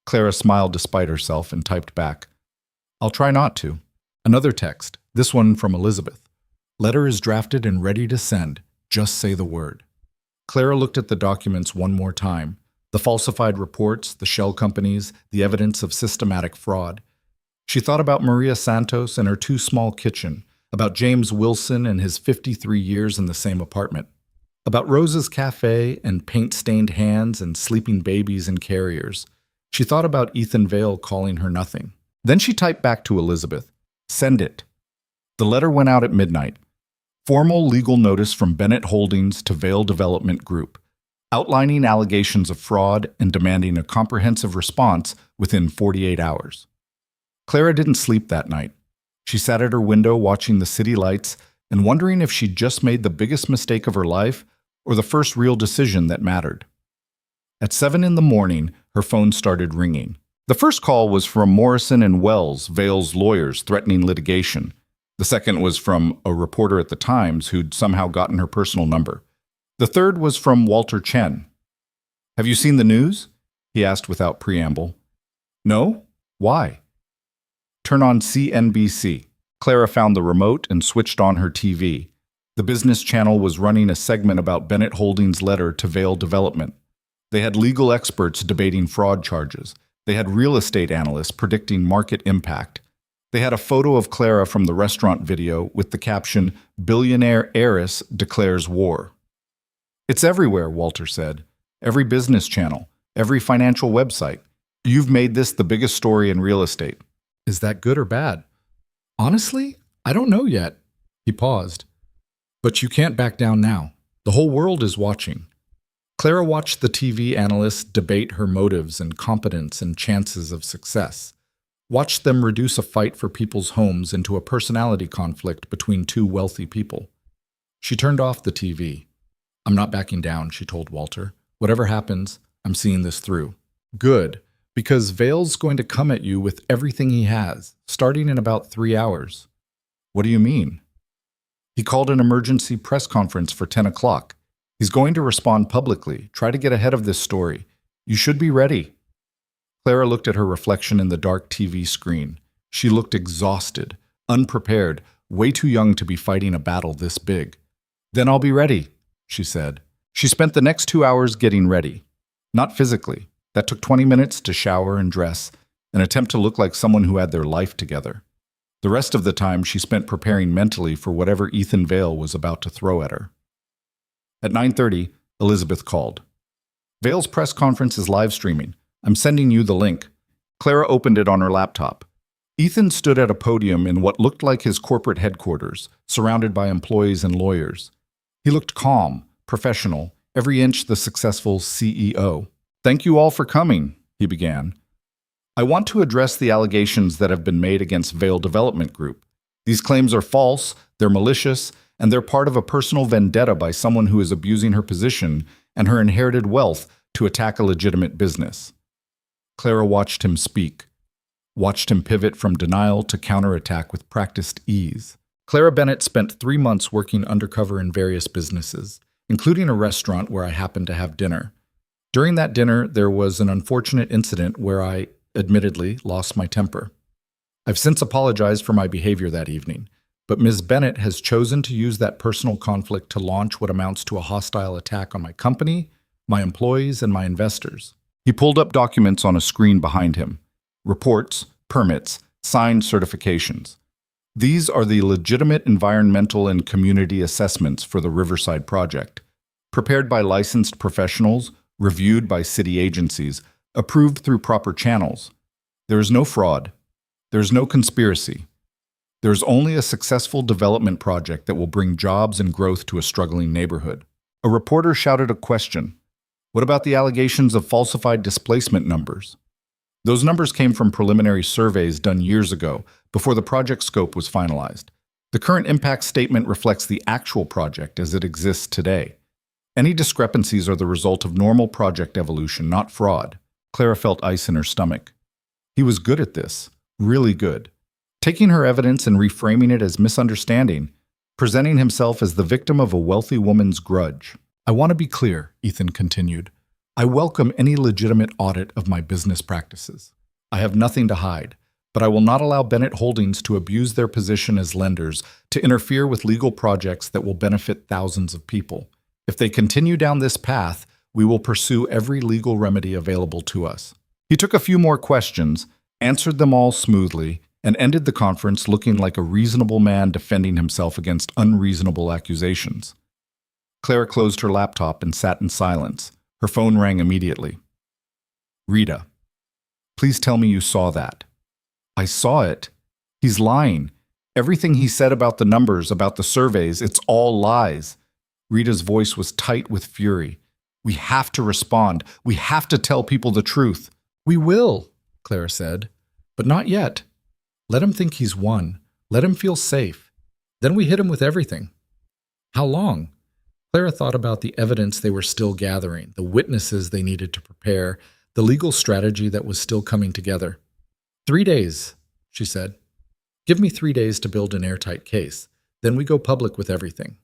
A: Clara smiled despite herself and typed back, "I'll try not to." Another text, this one from Elizabeth. "Letter is drafted and ready to send. Just say the word." Clara looked at the documents one more time. The falsified reports, the shell companies, the evidence of systematic fraud. She thought about Maria Santos and her too small kitchen, about James Wilson and his 53 years in the same apartment, about Rose's cafe and paint-stained hands and sleeping babies in carriers. She thought about Ethan Vale calling her nothing. Then she typed back to Elizabeth, "Send it." The letter went out at midnight. Formal legal notice from Bennett Holdings to Vale Development Group, outlining allegations of fraud and demanding a comprehensive response within 48 hours. Clara didn't sleep that night. She sat at her window watching the city lights and wondering if she'd just made the biggest mistake of her life or the first real decision that mattered. At 7 in the morning, her phone started ringing. The first call was from Morrison and Wells, Vale's lawyers, threatening litigation. The second was from a reporter at the Times who'd somehow gotten her personal number. The third was from Walter Chen. "Have you seen the news?" he asked without preamble. "No? Why?" Turn on CNBC. Clara found the remote and switched on her TV. The business channel was running a segment about Bennett Holdings' letter to Vail Development. They had legal experts debating fraud charges. They had real estate analysts predicting market impact. They had a photo of Clara from the restaurant video with the caption, "Billionaire heiress declares war." "It's everywhere," Walter said. "Every business channel, every financial website. You've made this the biggest story in real estate."
B: Is that good or bad? Honestly, I don't know yet. He paused. But you can't back down now. The whole world is watching. Clara watched the TV analysts debate her motives and competence and chances of success. Watched them reduce a fight for people's homes into a personality conflict between two wealthy people. She turned off the TV. "I'm not backing down," she told Walter. "Whatever happens, I'm seeing this through." "Good, because Vail's going to come at you with everything he has, starting in about 3 hours."
A: "What do you mean?" "He called an emergency press conference for 10 o'clock. He's going to respond publicly, try to get ahead of this story. You should be ready." Clara looked at her reflection in the dark TV screen. She looked exhausted, unprepared, way too young to be fighting a battle this big. "Then I'll be ready," she said. She spent the next 2 hours getting ready. Not physically. That took 20 minutes to shower and dress, an attempt to look like someone who had their life together. The rest of the time she spent preparing mentally for whatever Ethan Vail was about to throw at her. At 9:30, Elizabeth called. "Vail's press conference is live streaming. I'm sending you the link." Clara opened it on her laptop. Ethan stood at a podium in what looked like his corporate headquarters, surrounded by employees and lawyers. He looked calm, professional, every inch the successful CEO. "Thank you all for coming," he began. "I want to address the allegations that have been made against Vail Development Group. These claims are false, they're malicious, and they're part of a personal vendetta by someone who is abusing her position and her inherited wealth to attack a legitimate business." Clara watched him speak, watched him pivot from denial to counterattack with practiced ease. Clara Bennett spent 3 months working undercover in various businesses, including a restaurant where I happened to have dinner. During that dinner, there was an unfortunate incident where I, admittedly, lost my temper. I've since apologized for my behavior that evening, but Ms. Bennett has chosen to use that personal conflict to launch what amounts to a hostile attack on my company, my employees, and my investors. He pulled up documents on a screen behind him. Reports, permits, signed certifications. These are the legitimate environmental and community assessments for the Riverside project, prepared by licensed professionals, reviewed by city agencies, approved through proper channels. There is no fraud. There is no conspiracy. There is only a successful development project that will bring jobs and growth to a struggling neighborhood. A reporter shouted a question. "What about the allegations of falsified displacement numbers?" "Those numbers came from preliminary surveys done years ago, before the project scope was finalized. The current impact statement reflects the actual project as it exists today. Any discrepancies are the result of normal project evolution, not fraud." Clara felt ice in her stomach. He was good at this, really good. Taking her evidence and reframing it as misunderstanding, presenting himself as the victim of a wealthy woman's grudge. "I want to be clear," Ethan continued. "I welcome any legitimate audit of my business practices. I have nothing to hide, but I will not allow Bennett Holdings to abuse their position as lenders to interfere with legal projects that will benefit thousands of people. If they continue down this path, we will pursue every legal remedy available to us." He took a few more questions, answered them all smoothly, and ended the conference looking like a reasonable man defending himself against unreasonable accusations. Clara closed her laptop and sat in silence. Her phone rang immediately. "Rita, please tell me you saw that." "I saw it. He's lying. Everything he said about the numbers, about the surveys, it's all lies." Rita's voice was tight with fury. "We have to respond. We have to tell people the truth." "We will," Clara said, "but not yet. Let him think he's won. Let him feel safe. Then we hit him with everything." "How long?" Clara thought about the evidence they were still gathering, the witnesses they needed to prepare, the legal strategy that was still coming together. 3 days, she said. "Give me 3 days to build an airtight case. Then we go public with everything."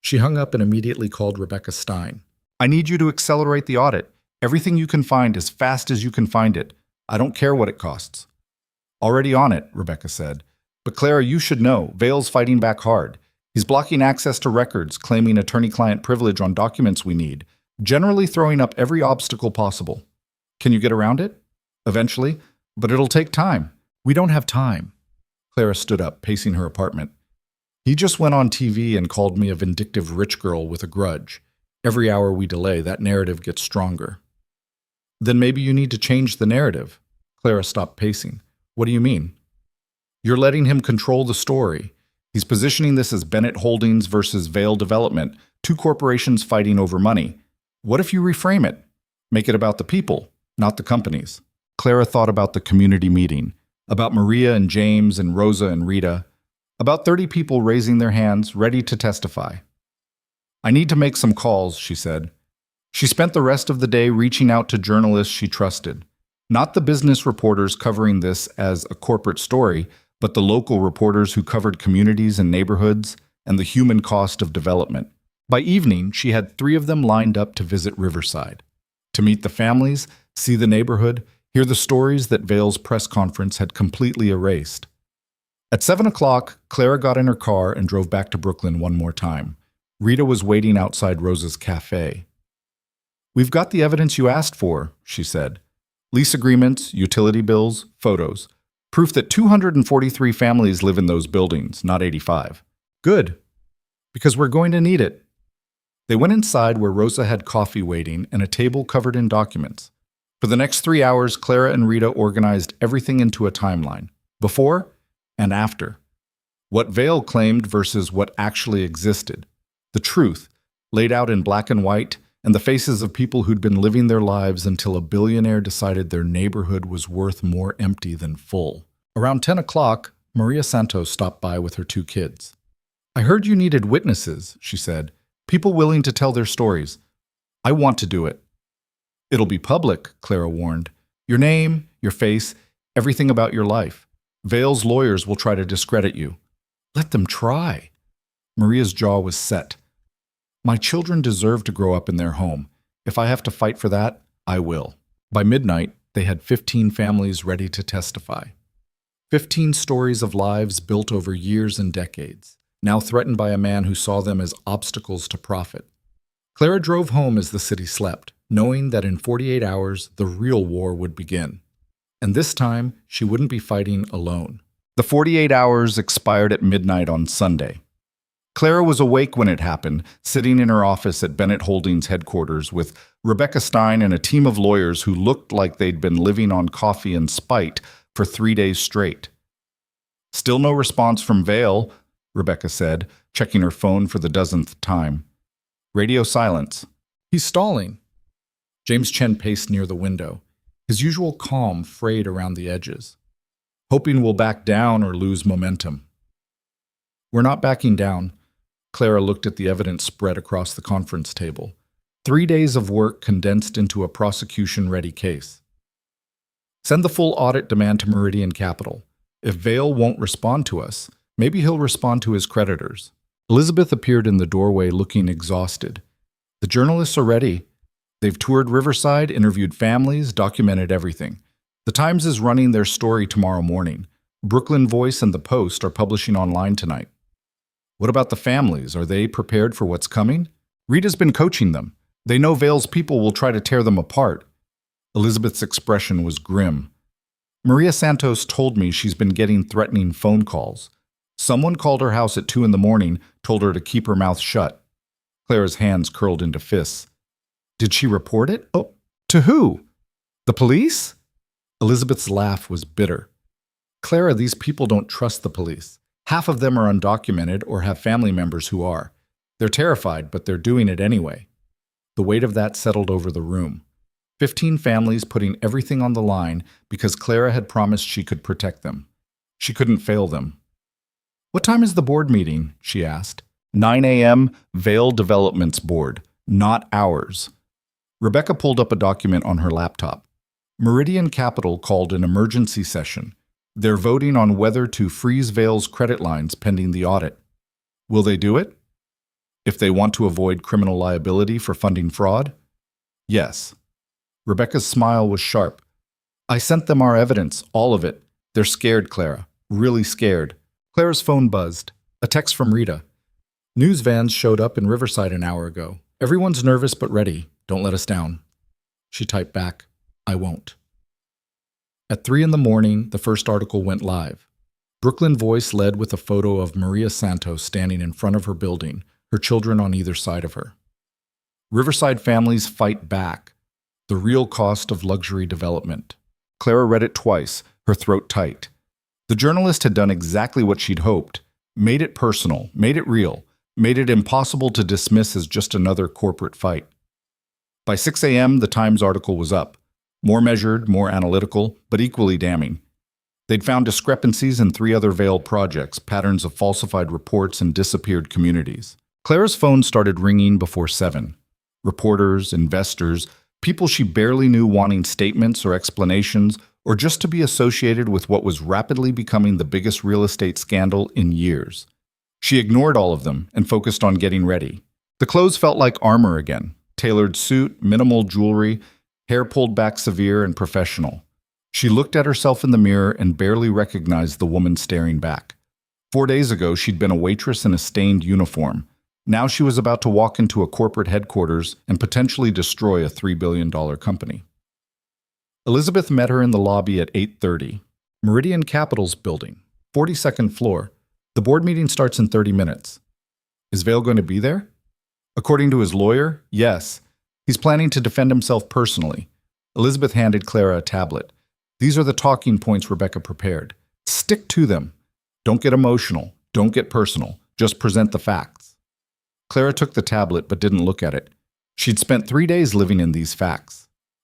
A: She hung up and immediately called Rebecca Stein. "I need you to accelerate the audit. Everything you can find as fast as you can find it. I don't care what it costs." Already on it, Rebecca said. But Clara, you should know, Vale's fighting back hard. He's blocking access to records, claiming attorney-client privilege on documents we need, generally throwing up every obstacle possible. Can you get around it? Eventually, but it'll take time.
B: We don't have time.
A: Clara stood up, pacing her apartment. He just went on TV and called me a vindictive rich girl with a grudge. Every hour we delay, that narrative gets stronger. Then maybe you need to change the narrative. Clara stopped pacing. What do you mean? You're letting him control the story. He's positioning this as Bennett Holdings versus Vale Development, two corporations fighting over money. What if you reframe it? Make it about the people, not the companies. Clara thought about the community meeting, about Maria and James and Rosa and Rita, about 30 people raising their hands, ready to testify. I need to make some calls, she said. She spent the rest of the day reaching out to journalists she trusted. Not the business reporters covering this as a corporate story, but the local reporters who covered communities and neighborhoods and the human cost of development. By evening, she had 3 of them lined up to visit Riverside, to meet the families, see the neighborhood, hear the stories that Vale's press conference had completely erased. At 7 o'clock, Clara got in her car and drove back to Brooklyn one more time. Rita was waiting outside Rosa's cafe. We've got the evidence you asked for, she said. Lease agreements, utility bills, photos. Proof that 243 families live in those buildings, not 85. Good, because we're going to need it. They went inside where Rosa had coffee waiting and a table covered in documents. For the next 3 hours, Clara and Rita organized everything into a timeline, before and after. What Vale claimed versus what actually existed. The truth, laid out in black and white, and the faces of people who'd been living their lives until a billionaire decided their neighborhood was worth more empty than full. Around 10 o'clock, Maria Santos stopped by with her 2 kids. I heard you needed witnesses, she said. People willing to tell their stories. I want to do it. It'll be public, Clara warned. Your name, your face, everything about your life. Vale's lawyers will try to discredit you. Let them try. Maria's jaw was set. My children deserve to grow up in their home. If I have to fight for that, I will. By midnight, they had 15 families ready to testify. 15 stories of lives built over years and decades, now threatened by a man who saw them as obstacles to profit. Clara drove home as the city slept, knowing that in 48 hours, the real war would begin. And this time, she wouldn't be fighting alone. The 48 hours expired at midnight on Sunday. Clara was awake when it happened, sitting in her office at Bennett Holdings headquarters with Rebecca Stein and a team of lawyers who looked like they'd been living on coffee and spite for 3 days straight. Still no response from Vale, Rebecca said, checking her phone for the dozenth time. Radio silence. He's stalling. James Chen paced near the window, his usual calm frayed around the edges. Hoping we'll back down or lose momentum. We're not backing down. Clara looked at the evidence spread across the conference table. 3 days of work condensed into a prosecution-ready case. Send the full audit demand to Meridian Capital. If Vale won't respond to us, maybe he'll respond to his creditors. Elizabeth appeared in the doorway looking exhausted. The journalists are ready. They've toured Riverside, interviewed families, documented everything. The Times is running their story tomorrow morning. Brooklyn Voice and The Post are publishing online tonight. What about the families? Are they prepared for what's coming? Rita's been coaching them. They know Vale's people will try to tear them apart. Elizabeth's expression was grim. Maria Santos told me she's been getting threatening phone calls. Someone called her house at 2 a.m, told her to keep her mouth shut. Clara's hands curled into fists. Did she report it? Oh, to who? The police? Elizabeth's laugh was bitter. Clara, these people don't trust the police. Half of them are undocumented or have family members who are. They're terrified, but they're doing it anyway. The weight of that settled over the room. 15 families putting everything on the line because Clara had promised she could protect them. She couldn't fail them. What time is the board meeting? She asked. 9 a.m., Vale Development's board, not ours. Rebecca pulled up a document on her laptop. Meridian Capital called an emergency session. They're voting on whether to freeze Vale's credit lines pending the audit. Will they do it? If they want to avoid criminal liability for funding fraud? Yes. Rebecca's smile was sharp. I sent them our evidence, all of it. They're scared, Clara. Really scared.
B: Clara's phone buzzed. A text from Rita. News vans showed up in Riverside an hour ago. Everyone's nervous but ready. Don't let us down. She typed back, I won't. At 3 in the morning, the first article went live. Brooklyn Voice led with a photo of Maria Santos standing in front of her building, her children on either side of her. Riverside families fight back. The real cost of luxury development.
A: Clara read it twice, her throat tight. The journalist had done exactly what she'd hoped. Made it personal, made it real, made it impossible to dismiss as just another corporate fight. By 6 a.m., the Times article was up. More measured, more analytical, but equally damning. They'd found discrepancies in 3 other veiled projects, patterns of falsified reports, and disappeared communities. Clara's phone started ringing before 7. Reporters, investors, people she barely knew wanting statements or explanations, or just to be associated with what was rapidly becoming the biggest real estate scandal in years. She ignored all of them and focused on getting ready. The clothes felt like armor again. Tailored suit, minimal jewelry, hair pulled back severe and professional. She looked at herself in the mirror and barely recognized the woman staring back. 4 days ago, she'd been a waitress in a stained uniform. Now she was about to walk into a corporate headquarters and potentially destroy a $3 billion company. Elizabeth met her in the lobby at 8:30. Meridian Capital's building, 42nd floor. The board meeting starts in 30 minutes. Is Vail going to be there? According to his lawyer, yes. He's planning to defend himself personally. Elizabeth handed Clara a tablet. These are the talking points Rebecca prepared. Stick to them. Don't get emotional. Don't get personal. Just present the facts. Clara took the tablet but didn't look at it. She'd spent 3 days living in these facts.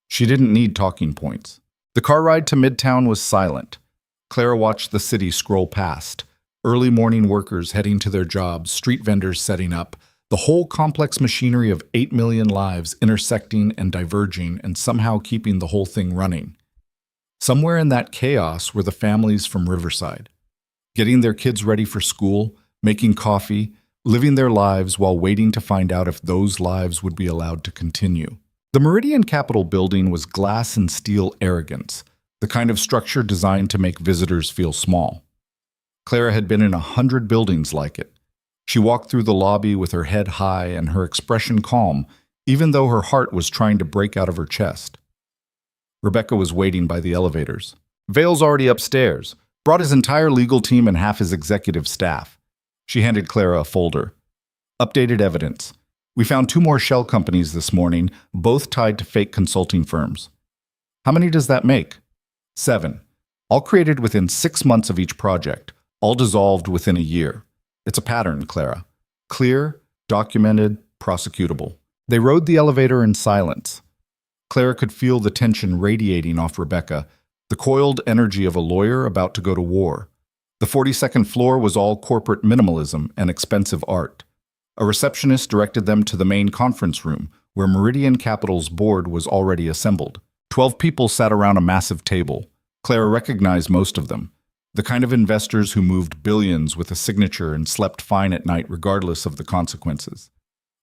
A: She didn't need talking points. The car ride to Midtown was silent. Clara watched the city scroll past. Early morning workers heading to their jobs, street vendors setting up, the whole complex machinery of 8 million lives intersecting and diverging and somehow keeping the whole thing running. Somewhere in that chaos were the families from Riverside, getting their kids ready for school, making coffee, living their lives while waiting to find out if those lives would be allowed to continue. The Meridian Capital building was glass and steel arrogance, the kind of structure designed to make visitors feel small. Clara had been in 100 buildings like it. She walked through the lobby with her head high and her expression calm, even though her heart was trying to break out of her chest. Rebecca was waiting by the elevators. Vail's already upstairs, brought his entire legal team and half his executive staff. She handed Clara a folder. Updated evidence. We found 2 more shell companies this morning, both tied to fake consulting firms. How many does that make? 7. All created within 6 months of each project, all dissolved within a year. It's a pattern, Clara. Clear, documented, prosecutable. They rode the elevator in silence. Clara could feel the tension radiating off Rebecca, the coiled energy of a lawyer about to go to war. The 42nd floor was all corporate minimalism and expensive art. A receptionist directed them to the main conference room, where Meridian Capital's board was already assembled. 12 people sat around a massive table. Clara recognized most of them. The kind of investors who moved billions with a signature and slept fine at night regardless of the consequences.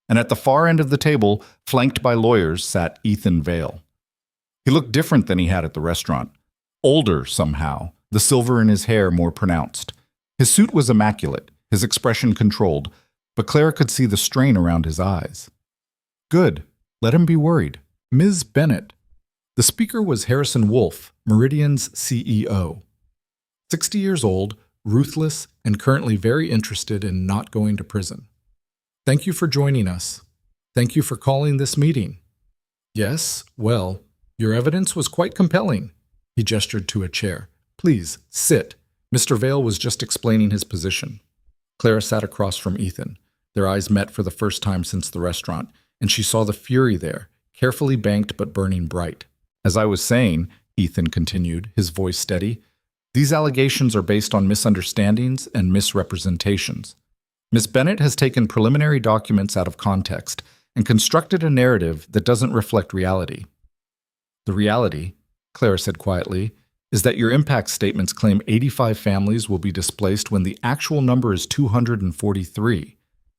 A: And at the far end of the table, flanked by lawyers, sat Ethan Vail. He looked different than he had at the restaurant. Older, somehow, the silver in his hair more pronounced. His suit was immaculate, his expression controlled, but Clara could see the strain around his eyes. Good. Let him be worried. Ms. Bennett. The speaker was Harrison Wolfe, Meridian's CEO. 60 years old, ruthless, and currently very interested in not going to prison. Thank you for joining us. Thank you for calling this meeting. Yes, well, your evidence was quite compelling. He gestured to a chair. Please, sit. Mr. Vail was just explaining his position. Clara sat across from Ethan. Their eyes met for the first time since the restaurant, and she saw the fury there, carefully banked but burning bright. As I was saying, Ethan continued, his voice steady, these allegations are based on misunderstandings and misrepresentations. Ms. Bennett has taken preliminary documents out of context and constructed a narrative that doesn't reflect reality. The reality, Clara said quietly, is that your impact statements claim 85 families will be displaced when the actual number is 243.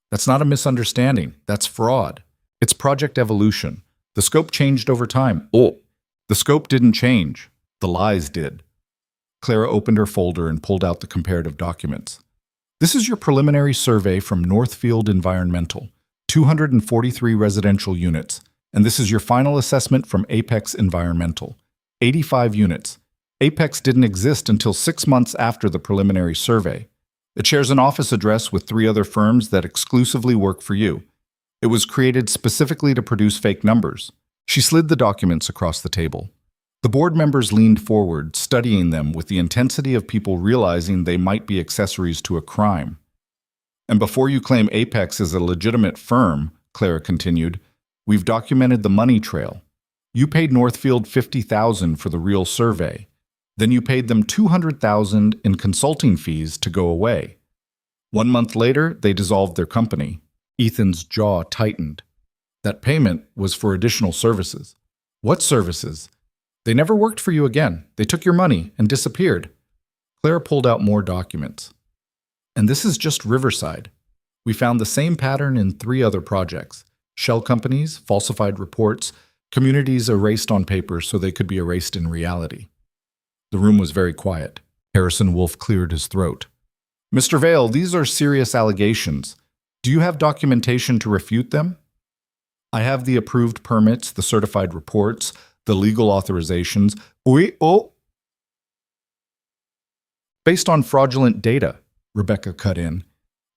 A: That's not a misunderstanding. That's fraud. It's project evolution. The scope changed over time. The scope didn't change. The lies did. Clara opened her folder and pulled out the comparative documents. This is your preliminary survey from Northfield Environmental, 243 residential units, and this is your final assessment from Apex Environmental, 85 units. Apex didn't exist until 6 months after the preliminary survey. It shares an office address with 3 other firms that exclusively work for you. It was created specifically to produce fake numbers. She slid the documents across the table. The board members leaned forward, studying them with the intensity of people realizing they might be accessories to a crime. And before you claim Apex is a legitimate firm, Clara continued, we've documented the money trail. You paid Northfield $50,000 for the real survey. Then you paid them $200,000 in consulting fees to go away. 1 month later, they dissolved their company. Ethan's jaw tightened. That payment was for additional services. What services? They never worked for you again. They took your money and disappeared. Clara pulled out more documents. And this is just Riverside. We found the same pattern in 3 other projects. Shell companies, falsified reports, communities erased on paper so they could be erased in reality. The room was very quiet. Harrison Wolf cleared his throat. Mr. Vale, these are serious allegations. Do you have documentation to refute them? I have the approved permits, the certified reports, the legal authorizations. Based on fraudulent data, Rebecca cut in.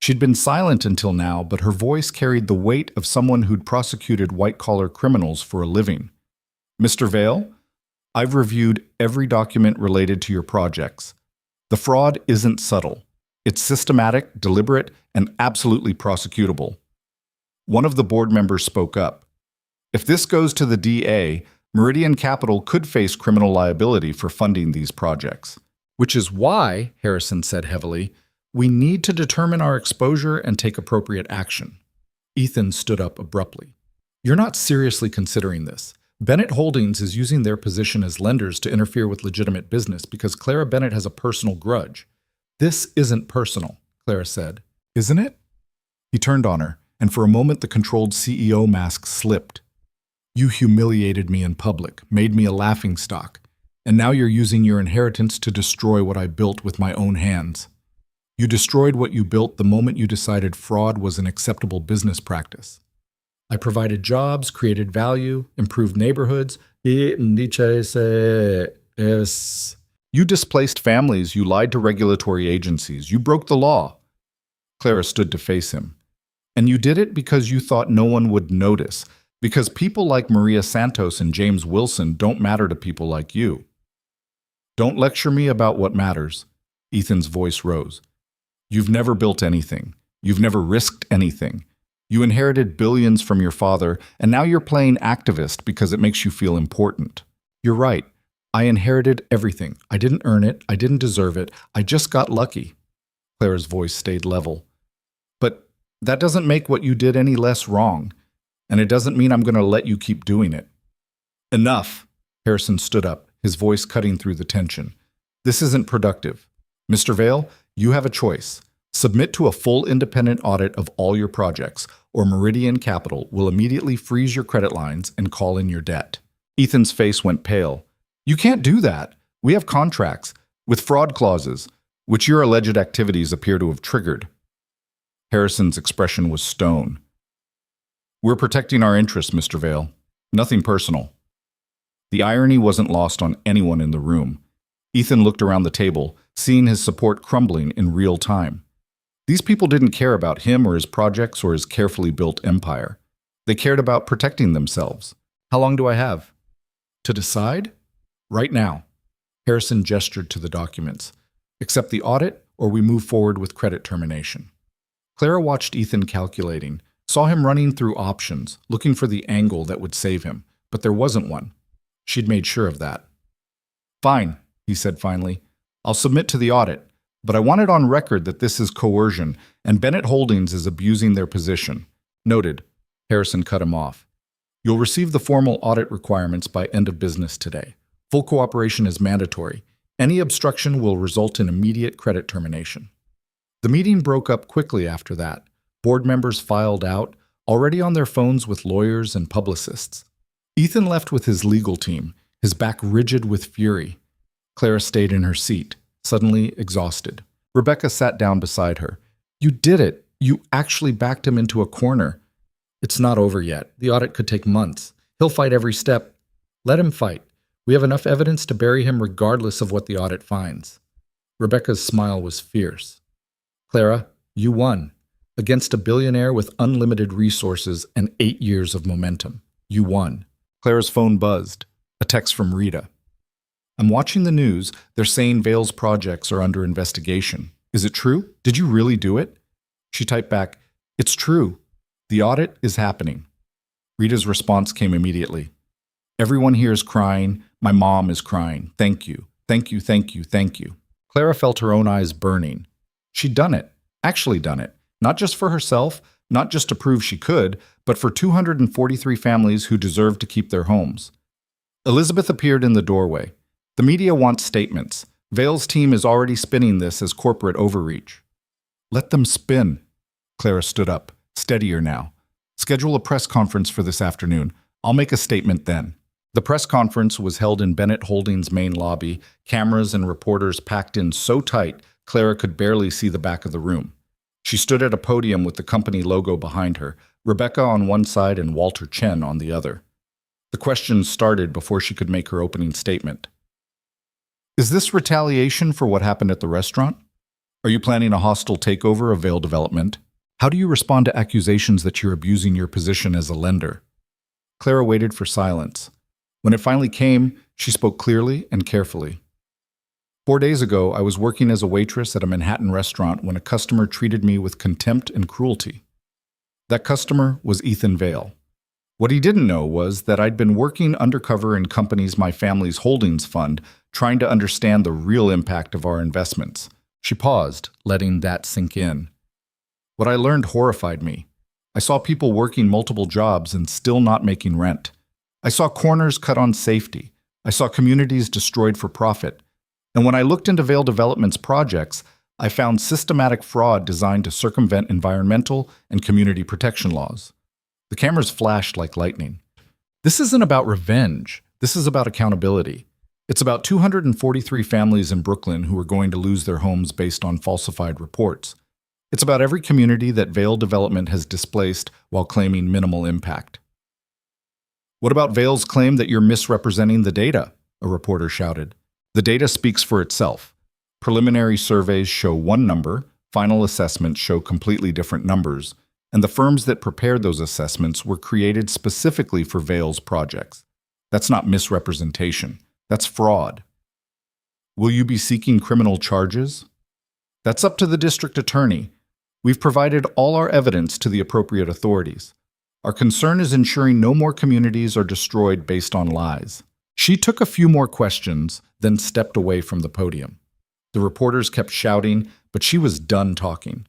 A: She'd been silent until now, but her voice carried the weight of someone who'd prosecuted white-collar criminals for a living. Mr. Vale, I've reviewed every document related to your projects. The fraud isn't subtle. It's systematic, deliberate, and absolutely prosecutable. One of the board members spoke up. If this goes to the DA, Meridian Capital could face criminal liability for funding these projects. Which is why, Harrison said heavily, we need to determine our exposure and take appropriate action. Ethan stood up abruptly. You're not seriously considering this. Bennett Holdings is using their position as lenders to interfere with legitimate business because Clara Bennett has a personal grudge. This isn't personal, Clara said. Isn't it? He turned on her, and for a moment the controlled CEO mask slipped. You humiliated me in public, made me a laughingstock, and now you're using your inheritance to destroy what I built with my own hands. You destroyed what you built the moment you decided fraud was an acceptable business practice. I provided jobs, created value, improved neighborhoods. You displaced families, you lied to regulatory agencies, you broke the law. Clara stood to face him. And you did it because you thought no one would notice, because people like Maria Santos and James Wilson don't matter to people like you. Don't lecture me about what matters. Ethan's voice rose. You've never built anything. You've never risked anything. You inherited billions from your father, and now you're playing activist because it makes you feel important. You're right. I inherited everything. I didn't earn it. I didn't deserve it. I just got lucky. Clara's voice stayed level. But that doesn't make what you did any less wrong, and it doesn't mean I'm going to let you keep doing it. Enough. Harrison stood up, his voice cutting through the tension. This isn't productive. Mr. Vale, you have a choice. Submit to a full independent audit of all your projects, or Meridian Capital will immediately freeze your credit lines and call in your debt. Ethan's face went pale. You can't do that. We have contracts, with fraud clauses, which your alleged activities appear to have triggered. Harrison's expression was stone. We're protecting our interests, Mr. Vale. Nothing personal. The irony wasn't lost on anyone in the room. Ethan looked around the table, seeing his support crumbling in real time. These people didn't care about him or his projects or his carefully built empire. They cared about protecting themselves. How long do I have? To decide? Right now. Harrison gestured to the documents. Accept the audit, or we move forward with credit termination. Clara watched Ethan calculating, saw him running through options, looking for the angle that would save him, but there wasn't one. She'd made sure of that. Fine, he said finally. I'll submit to the audit, but I want it on record that this is coercion, and Bennett Holdings is abusing their position. Noted. Harrison cut him off. You'll receive the formal audit requirements by end of business today. Full cooperation is mandatory. Any obstruction will result in immediate credit termination. The meeting broke up quickly after that. Board members filed out, already on their phones with lawyers and publicists. Ethan left with his legal team, his back rigid with fury. Clara stayed in her seat, suddenly exhausted. Rebecca sat down beside her. You did it. You actually backed him into a corner. It's not over yet. The audit could take months. He'll fight every step. Let him fight. We have enough evidence to bury him regardless of what the audit finds. Rebecca's smile was fierce. Clara, you won. Against a billionaire with unlimited resources and 8 years of momentum. You won. Clara's phone buzzed. A text from Rita. I'm watching the news. They're saying Vale's projects are under investigation. Is it true? Did you really do it? She typed back, It's true. The audit is happening. Rita's response came immediately. Everyone here is crying. My mom is crying. Thank you. Thank you, thank you, thank you. Clara felt her own eyes burning. She'd done it. Actually done it. Not just for herself, not just to prove she could, but for 243 families who deserved to keep their homes. Elizabeth appeared in the doorway. The media wants statements. Vale's team is already spinning this as corporate overreach. Let them spin. Clara stood up, steadier now. Schedule a press conference for this afternoon. I'll make a statement then. The press conference was held in Bennett Holdings' main lobby, cameras and reporters packed in so tight Clara could barely see the back of the room. She stood at a podium with the company logo behind her, Rebecca on one side and Walter Chen on the other. The questions started before she could make her opening statement. Is this retaliation for what happened at the restaurant? Are you planning a hostile takeover of Vale Development? How do you respond to accusations that you're abusing your position as a lender? Clara waited for silence. When it finally came, she spoke clearly and carefully. 4 days ago, I was working as a waitress at a Manhattan restaurant when a customer treated me with contempt and cruelty. That customer was Ethan Vale. What he didn't know was that I'd been working undercover in companies my family's holdings fund, trying to understand the real impact of our investments. She paused, letting that sink in. What I learned horrified me. I saw people working multiple jobs and still not making rent. I saw corners cut on safety. I saw communities destroyed for profit. And when I looked into Vale Development's projects, I found systematic fraud designed to circumvent environmental and community protection laws. The cameras flashed like lightning. This isn't about revenge. This is about accountability. It's about 243 families in Brooklyn who are going to lose their homes based on falsified reports. It's about every community that Vale Development has displaced while claiming minimal impact. What about Vale's claim that you're misrepresenting the data? A reporter shouted. The data speaks for itself. Preliminary surveys show one number, final assessments show completely different numbers, and the firms that prepared those assessments were created specifically for Vale's projects. That's not misrepresentation. That's fraud. Will you be seeking criminal charges? That's up to the district attorney. We've provided all our evidence to the appropriate authorities. Our concern is ensuring no more communities are destroyed based on lies. She took a few more questions, then stepped away from the podium. The reporters kept shouting, but she was done talking.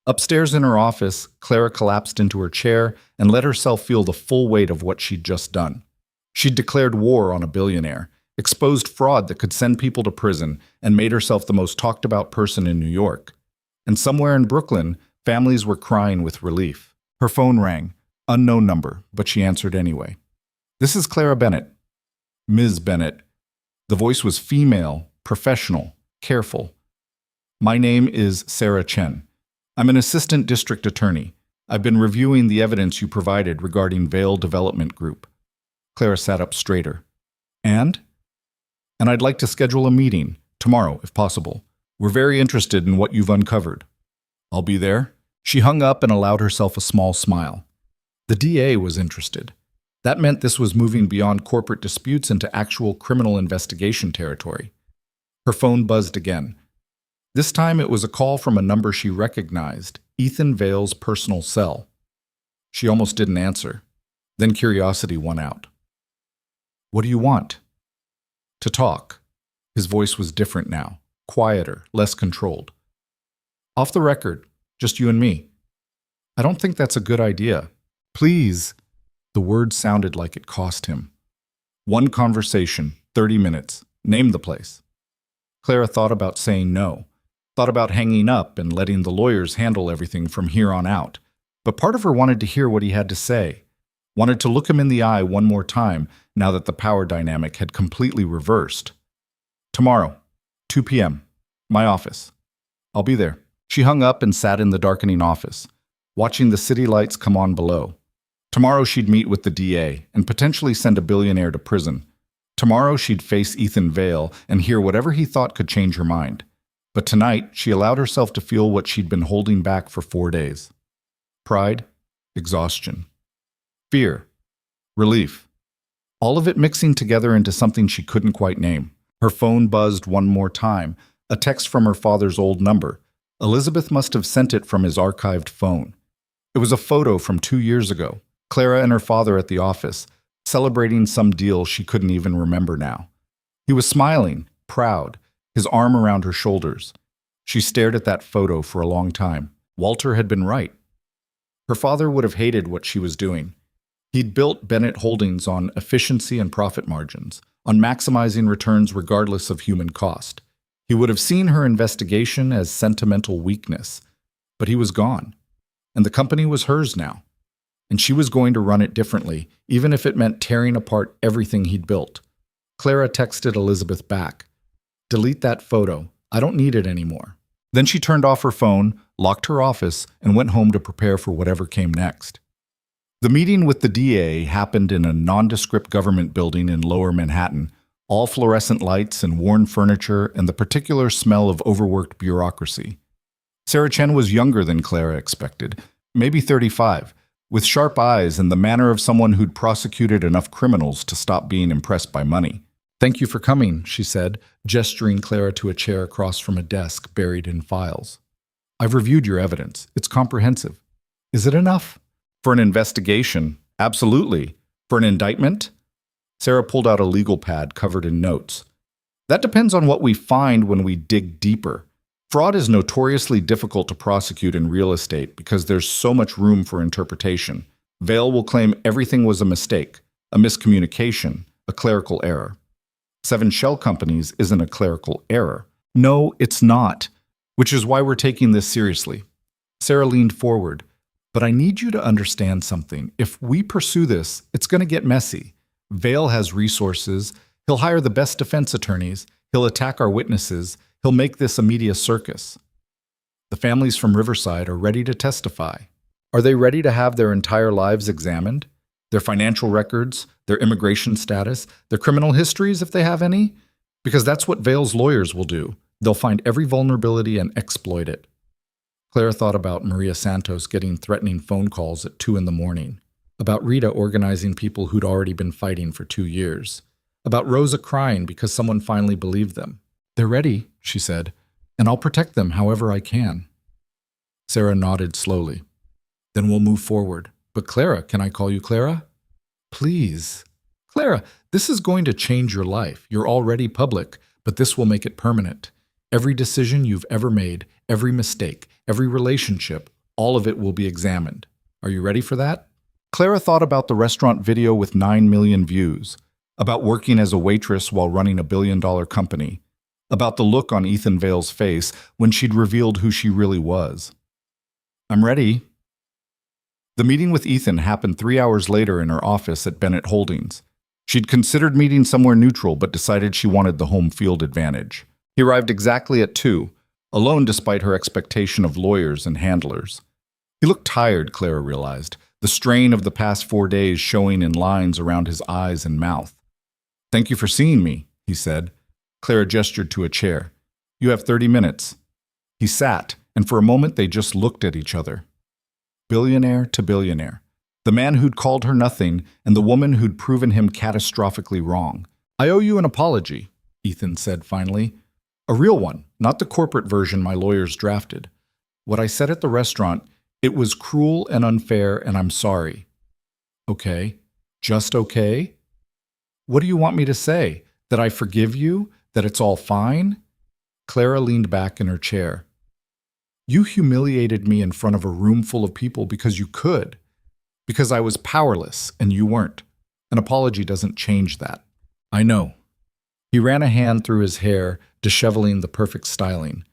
A: Upstairs in her office, Clara collapsed into her chair and let herself feel the full weight of what she'd just done. She'd declared war on a billionaire, exposed fraud that could send people to prison, and made herself the most talked about person in New York. And somewhere in Brooklyn, families were crying with relief. Her phone rang. Unknown number, but she answered anyway. This is Clara Bennett. Ms. Bennett. The voice was female, professional, careful. My name is Sarah Chen. I'm an assistant district attorney. I've been reviewing the evidence you provided regarding Vale Development Group. Clara sat up straighter. And I'd like to schedule a meeting, tomorrow if possible. We're very interested in what you've uncovered. I'll be there. She hung up and allowed herself a small smile. The DA was interested. That meant this was moving beyond corporate disputes into actual criminal investigation territory. Her phone buzzed again. This time it was a call from a number she recognized, Ethan Vale's personal cell. She almost didn't answer. Then curiosity won out. What do you want? To talk. His voice was different now, quieter, less controlled. Off the record, just you and me. I don't think that's a good idea. Please. The word sounded like it cost him. One conversation, 30 minutes. Name the place. Clara thought about saying no, thought about hanging up and letting the lawyers handle everything from here on out. But part of her wanted to hear what he had to say, wanted to look him in the eye one more time now that the power dynamic had completely reversed. Tomorrow, 2 p.m., my office. I'll be there. She hung up and sat in the darkening office, watching the city lights come on below. Tomorrow she'd meet with the DA and potentially send a billionaire to prison. Tomorrow she'd face Ethan Vale and hear whatever he thought could change her mind. But tonight, she allowed herself to feel what she'd been holding back for 4 days. Pride, exhaustion, fear, relief. All of it mixing together into something she couldn't quite name. Her phone buzzed one more time, a text from her father's old number. Elizabeth must have sent it from his archived phone. It was a photo from 2 years ago, Clara and her father at the office, celebrating some deal she couldn't even remember now. He was smiling, proud, his arm around her shoulders. She stared at that photo for a long time. Walter had been right. Her father would have hated what she was doing. He'd built Bennett Holdings on efficiency and profit margins, on maximizing returns regardless of human cost. He would have seen her investigation as sentimental weakness, but he was gone, and the company was hers now. And she was going to run it differently, even if it meant tearing apart everything he'd built. Clara texted Elizabeth back. "Delete that photo. I don't need it anymore." Then she turned off her phone, locked her office, and went home to prepare for whatever came next. The meeting with the DA happened in a nondescript government building in Lower Manhattan, all fluorescent lights and worn furniture and the particular smell of overworked bureaucracy. Sarah Chen was younger than Clara expected, maybe 35, with sharp eyes and the manner of someone who'd prosecuted enough criminals to stop being impressed by money. "Thank you for coming," she said, gesturing Clara to a chair across from a desk buried in files. "I've reviewed your evidence. It's comprehensive. Is it enough?" "For an investigation, absolutely. For an indictment?" Sarah pulled out a legal pad covered in notes. "That depends on what we find when we dig deeper. Fraud is notoriously difficult to prosecute in real estate because there's so much room for interpretation. Vale will claim everything was a mistake, a miscommunication, a clerical error. 7 shell companies isn't a clerical error. No, it's not, which is why we're taking this seriously." Sarah leaned forward. "But I need you to understand something. If we pursue this, it's going to get messy. Vale has resources. He'll hire the best defense attorneys. He'll attack our witnesses. He'll make this a media circus. The families from Riverside are ready to testify. Are they ready to have their entire lives examined? Their financial records, their immigration status, their criminal histories if they have any? Because that's what Vale's lawyers will do. They'll find every vulnerability and exploit it." Clara thought about Maria Santos getting threatening phone calls at 2 a.m, about Rita organizing people who'd already been fighting for 2 years, about Rosa crying because someone finally believed them. "They're ready," she said, "and I'll protect them however I can." Sarah nodded slowly. "Then we'll move forward. But Clara, can I call you Clara?" "Please." "Clara, this is going to change your life. You're already public, but this will make it permanent. Every decision you've ever made, every mistake, every relationship, all of it will be examined. Are you ready for that?" Clara thought about the restaurant video with 9 million views, about working as a waitress while running a billion-dollar company, about the look on Ethan Vale's face when she'd revealed who she really was. "I'm ready." The meeting with Ethan happened 3 hours later in her office at Bennett Holdings. She'd considered meeting somewhere neutral but decided she wanted the home field advantage. He arrived exactly at 2, alone despite her expectation of lawyers and handlers. He looked tired, Clara realized, the strain of the past 4 days showing in lines around his eyes and mouth. "Thank you for seeing me," he said. Clara gestured to a chair. "You have 30 minutes. He sat, and for a moment they just looked at each other. Billionaire to billionaire. The man who'd called her nothing, and the woman who'd proven him catastrophically wrong. "I owe you an apology," Ethan said finally. "A real one, not the corporate version my lawyers drafted. What I said at the restaurant, it was cruel and unfair, and I'm sorry." "Okay. Just okay? What do you want me to say? That I forgive you? That it's all fine?" Clara leaned back in her chair. "You humiliated me in front of a room full of people because you could. Because I was powerless and you weren't. An apology doesn't change that." "I know." He ran a hand through his hair, disheveling the perfect styling.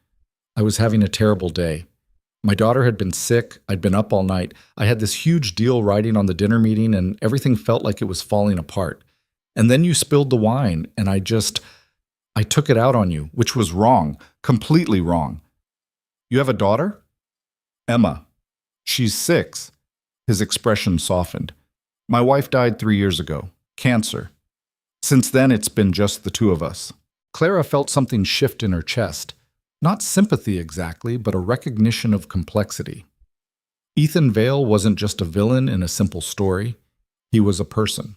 A: "I was having a terrible day. My daughter had been sick, I'd been up all night, I had this huge deal riding on the dinner meeting, and everything felt like it was falling apart. And then you spilled the wine, and I just...
B: I took it out on you, which was wrong, completely wrong. You have a daughter? Emma. She's 6. His expression softened. My wife died 3 years ago. Cancer. Since then, it's been just the two of us. Clara felt something shift in her chest. Not sympathy exactly, but a recognition of complexity. Ethan Vale wasn't just a villain in a simple story. He was a person.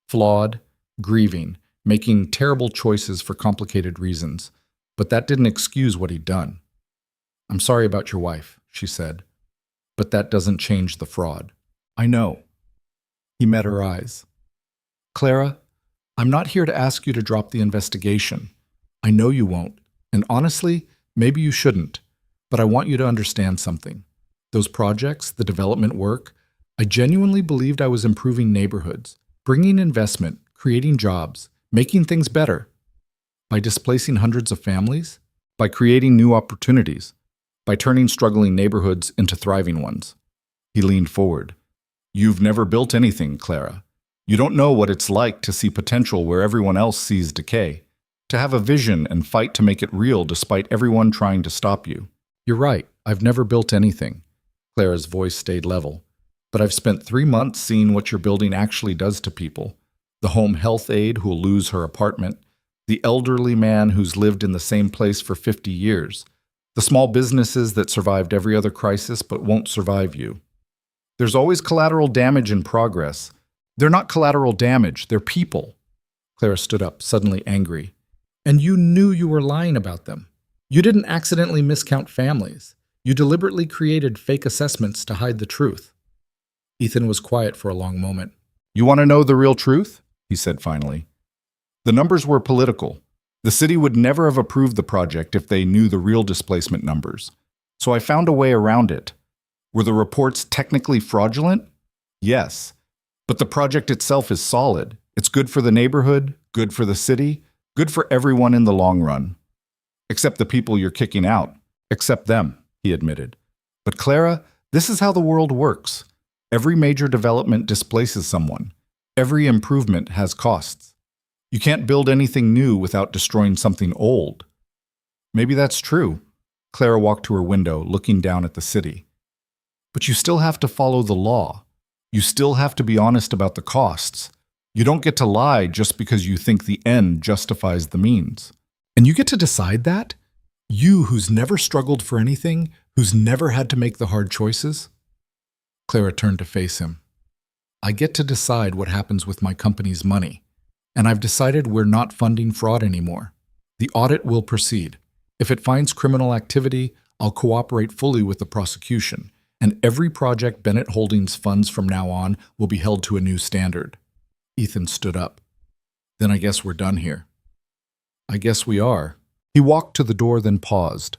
B: Flawed, grieving, making terrible choices for complicated reasons. But that didn't excuse what he'd done. I'm sorry about your wife, she said. But that doesn't change the fraud. I know. He met her eyes. Clara, I'm not here to ask you to drop the investigation. I know you won't. And honestly, maybe you shouldn't. But I want you to understand something. Those projects, the development work, I genuinely believed I was improving neighborhoods, bringing investment, creating jobs, making things better. By displacing hundreds of families, by creating new opportunities, by turning struggling neighborhoods into thriving ones. He leaned forward. You've never built anything, Clara. You don't know what it's like to see potential where everyone else sees decay, to have a vision and fight to make it real despite everyone trying to stop you. You're right, I've never built anything. Clara's voice stayed level. But I've spent 3 months seeing what your building actually does to people. The home health aide who'll lose her apartment, the elderly man who's lived in the same place for 50 years, the small businesses that survived every other crisis but won't survive you. There's always collateral damage in progress. They're not collateral damage, they're people. Clara stood up, suddenly angry. And you knew you were lying about them. You didn't accidentally miscount families. You deliberately created fake assessments to hide the truth. Ethan was quiet for a long moment. You want to know the real truth? He said finally. The numbers were political. The city would never have approved the project if they knew the real displacement numbers. So I found a way around it. Were the reports technically fraudulent? Yes. But the project itself is solid. It's good for the neighborhood, good for the city, good for everyone in the long run. Except the people you're kicking out. Except them, he admitted. But Clara, this is how the world works. Every major development displaces someone. Every improvement has costs. You can't build anything new without destroying something old. Maybe that's true. Clara walked to her window, looking down at the city. But you still have to follow the law. You still have to be honest about the costs. You don't get to lie just because you think the end justifies the means. And you get to decide that? You who's never struggled for anything, who's never had to make the hard choices? Clara turned to face him. I get to decide what happens with my company's money. And I've decided we're not funding fraud anymore. The audit will proceed. If it finds criminal activity, I'll cooperate fully with the prosecution, and every project Bennett Holdings funds from now on will be held to a new standard. Ethan stood up. Then I guess we're done here. I guess we are. He walked to the door, then paused.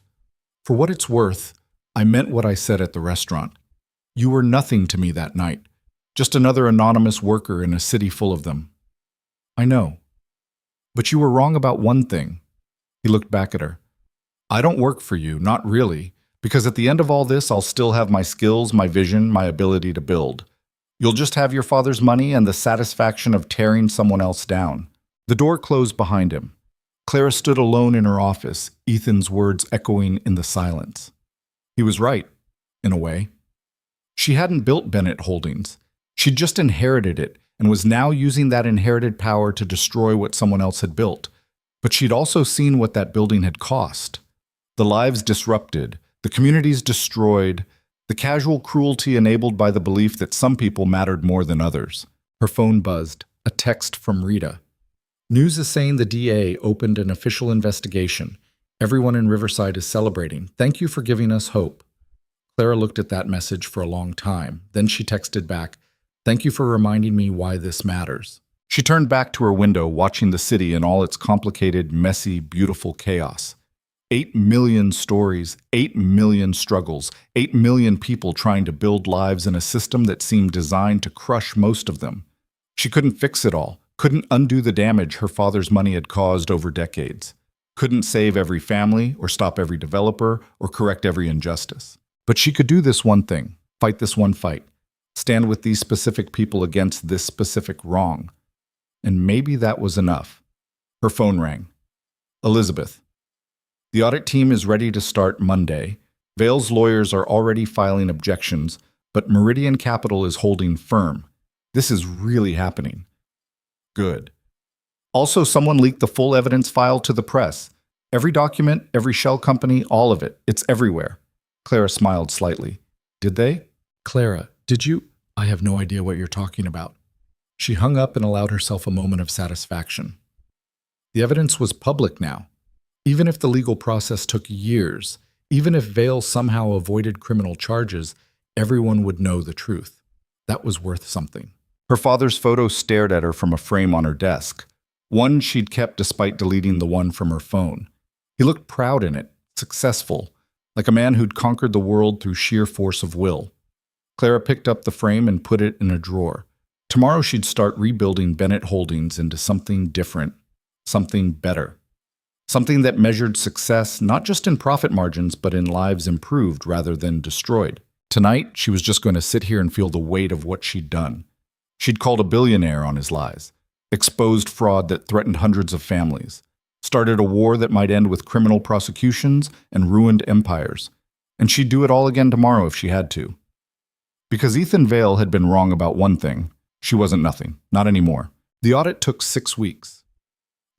B: For what it's worth, I meant what I said at the restaurant. You were nothing to me that night, just another anonymous worker in a city full of them. I know. But you were wrong about one thing. He looked back at her. I don't work for you, not really, because at the end of all this, I'll still have my skills, my vision, my ability to build. You'll just have your father's money and the satisfaction of tearing someone else down. The door closed behind him. Clara stood alone in her office, Ethan's words echoing in the silence. He was right, in a way. She hadn't built Bennett Holdings. She'd just inherited it, and was now using that inherited power to destroy what someone else had built. But she'd also seen what that building had cost. The lives disrupted, the communities destroyed, the casual cruelty enabled by the belief that some people mattered more than others. Her phone buzzed, a text from Rita. News is saying the DA opened an official investigation. Everyone in Riverside is celebrating. Thank you for giving us hope. Clara looked at that message for a long time. Then she texted back, Thank you for reminding me why this matters. She turned back to her window, watching the city in all its complicated, messy, beautiful chaos. 8 million stories, 8 million struggles, 8 million people trying to build lives in a system that seemed designed to crush most of them. She couldn't fix it all, couldn't undo the damage her father's money had caused over decades, couldn't save every family or stop every developer or correct every injustice. But she could do this one thing, fight this one fight. Stand with these specific people against this specific wrong. And maybe that was enough. Her phone rang.
A: Elizabeth. The audit team is ready to start Monday. Vale's lawyers are already filing objections, but Meridian Capital is holding firm. This is really happening. Good. Also, someone leaked the full evidence file to the press. Every document, every shell company, all of it. It's everywhere. Clara smiled slightly. Did they?
B: Clara, did you? I have no idea what you're talking about. She hung up and allowed herself a moment of satisfaction. The evidence was public now. Even if the legal process took years, even if Vale somehow avoided criminal charges, everyone would know the truth. That was worth something.
A: Her father's photo stared at her from a frame on her desk. One she'd kept despite deleting the one from her phone. He looked proud in it, successful, like a man who'd conquered the world through sheer force of will. Clara picked up the frame and put it in a drawer. Tomorrow she'd start rebuilding Bennett Holdings into something different, something better. Something that measured success not just in profit margins, but in lives improved rather than destroyed. Tonight, she was just going to sit here and feel the weight of what she'd done. She'd called a billionaire on his lies, exposed fraud that threatened hundreds of families, started a war that might end with criminal prosecutions and ruined empires. And she'd do it all again tomorrow if she had to. Because Ethan Vale had been wrong about one thing, she wasn't nothing, not anymore. The audit took 6 weeks.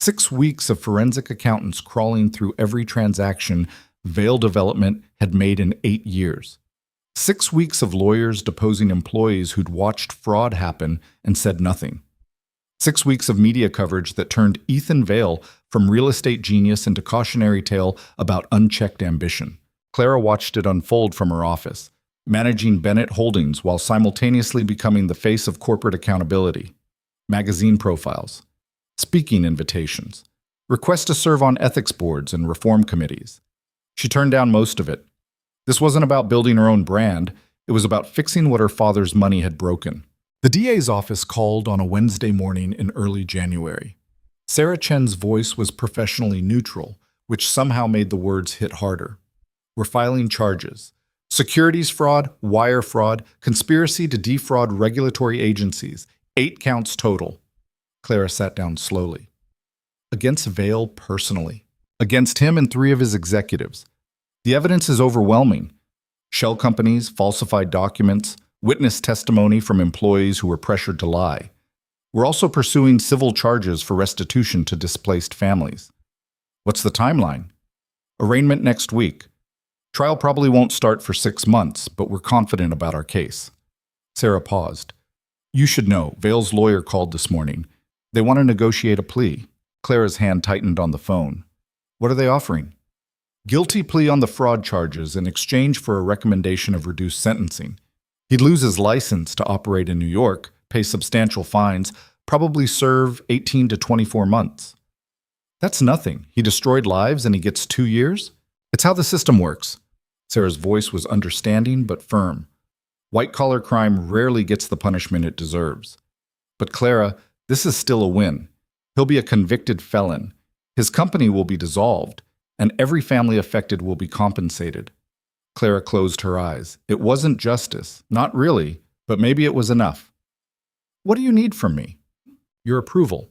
A: 6 weeks of forensic accountants crawling through every transaction Vale Development had made in 8 years. 6 weeks of lawyers deposing employees who'd watched fraud happen and said nothing. 6 weeks of media coverage that turned Ethan Vale from real estate genius into cautionary tale about unchecked ambition. Clara watched it unfold from her office, managing Bennett Holdings while simultaneously becoming the face of corporate accountability. Magazine profiles, speaking invitations, requests to serve on ethics boards and reform committees. She turned down most of it. This wasn't about building her own brand. It was about fixing what her father's money had broken. The DA's office called on a Wednesday morning in early January. Sarah Chen's voice was professionally neutral, which somehow made the words hit harder. We're filing charges. Securities fraud, wire fraud, conspiracy to defraud regulatory agencies. 8 counts total. Clara sat down slowly. Against Vale personally. Against him and 3 of his executives. The evidence is overwhelming. Shell companies, falsified documents, witness testimony from employees who were pressured to lie. We're also pursuing civil charges for restitution to displaced families. What's the timeline? Arraignment next week. Trial probably won't start for 6 months, but we're confident about our case. Sarah paused. You should know, Vale's lawyer called this morning. They want to negotiate a plea. Clara's hand tightened on the phone. What are they offering? Guilty plea on the fraud charges in exchange for a recommendation of reduced sentencing. He'd lose his license to operate in New York, pay substantial fines, probably serve 18 to 24 months. That's nothing. He destroyed lives and he gets 2 years? It's how the system works. Sarah's voice was understanding but firm. White-collar crime rarely gets the punishment it deserves. But Clara, this is still a win. He'll be a convicted felon. His company will be dissolved, and every family affected will be compensated. Clara closed her eyes. It wasn't justice, not really, but maybe it was enough. What do you need from me? Your approval.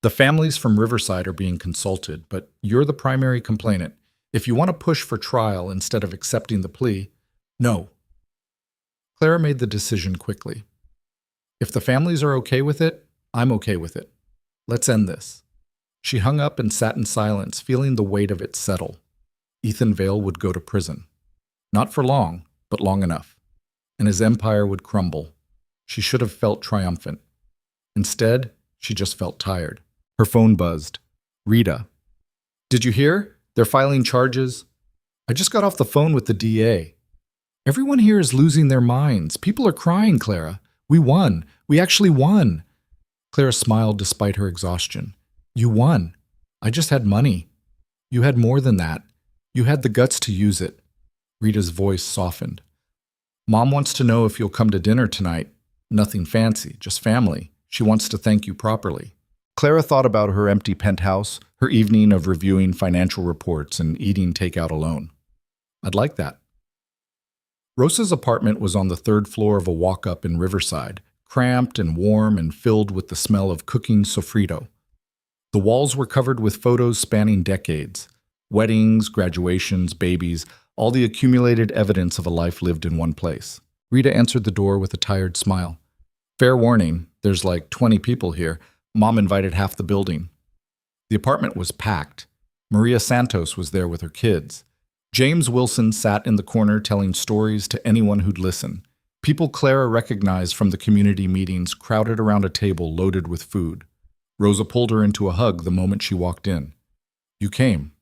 A: The families from Riverside are being consulted, but you're the primary complainant. If you want to push for trial instead of accepting the plea, no. Clara made the decision quickly. If the families are okay with it, I'm okay with it. Let's end this. She hung up and sat in silence, feeling the weight of it settle. Ethan Vale would go to prison. Not for long, but long enough. And his empire would crumble. She should have felt triumphant. Instead, she just felt tired. Her phone buzzed. Rita. Did you hear? They're filing charges. I just got off the phone with the DA. Everyone here is losing their minds. People are crying, Clara. We won. We actually won. Clara smiled despite her exhaustion. You won. I just had money. You had more than that. You had the guts to use it. Rita's voice softened. Mom wants to know if you'll come to dinner tonight. Nothing fancy, just family. She wants to thank you properly. Clara thought about her empty penthouse, her evening of reviewing financial reports and eating takeout alone. I'd like that. Rosa's apartment was on the 3rd floor of a walk-up in Riverside, cramped and warm and filled with the smell of cooking sofrito. The walls were covered with photos spanning decades. Weddings, graduations, babies, all the accumulated evidence of a life lived in one place. Rita answered the door with a tired smile. Fair warning, there's like 20 people here. Mom invited half the building. The apartment was packed. Maria Santos was there with her kids. James Wilson sat in the corner telling stories to anyone who'd listen. People Clara recognized from the community meetings crowded around a table loaded with food. Rosa pulled her into a hug the moment she walked in. You came.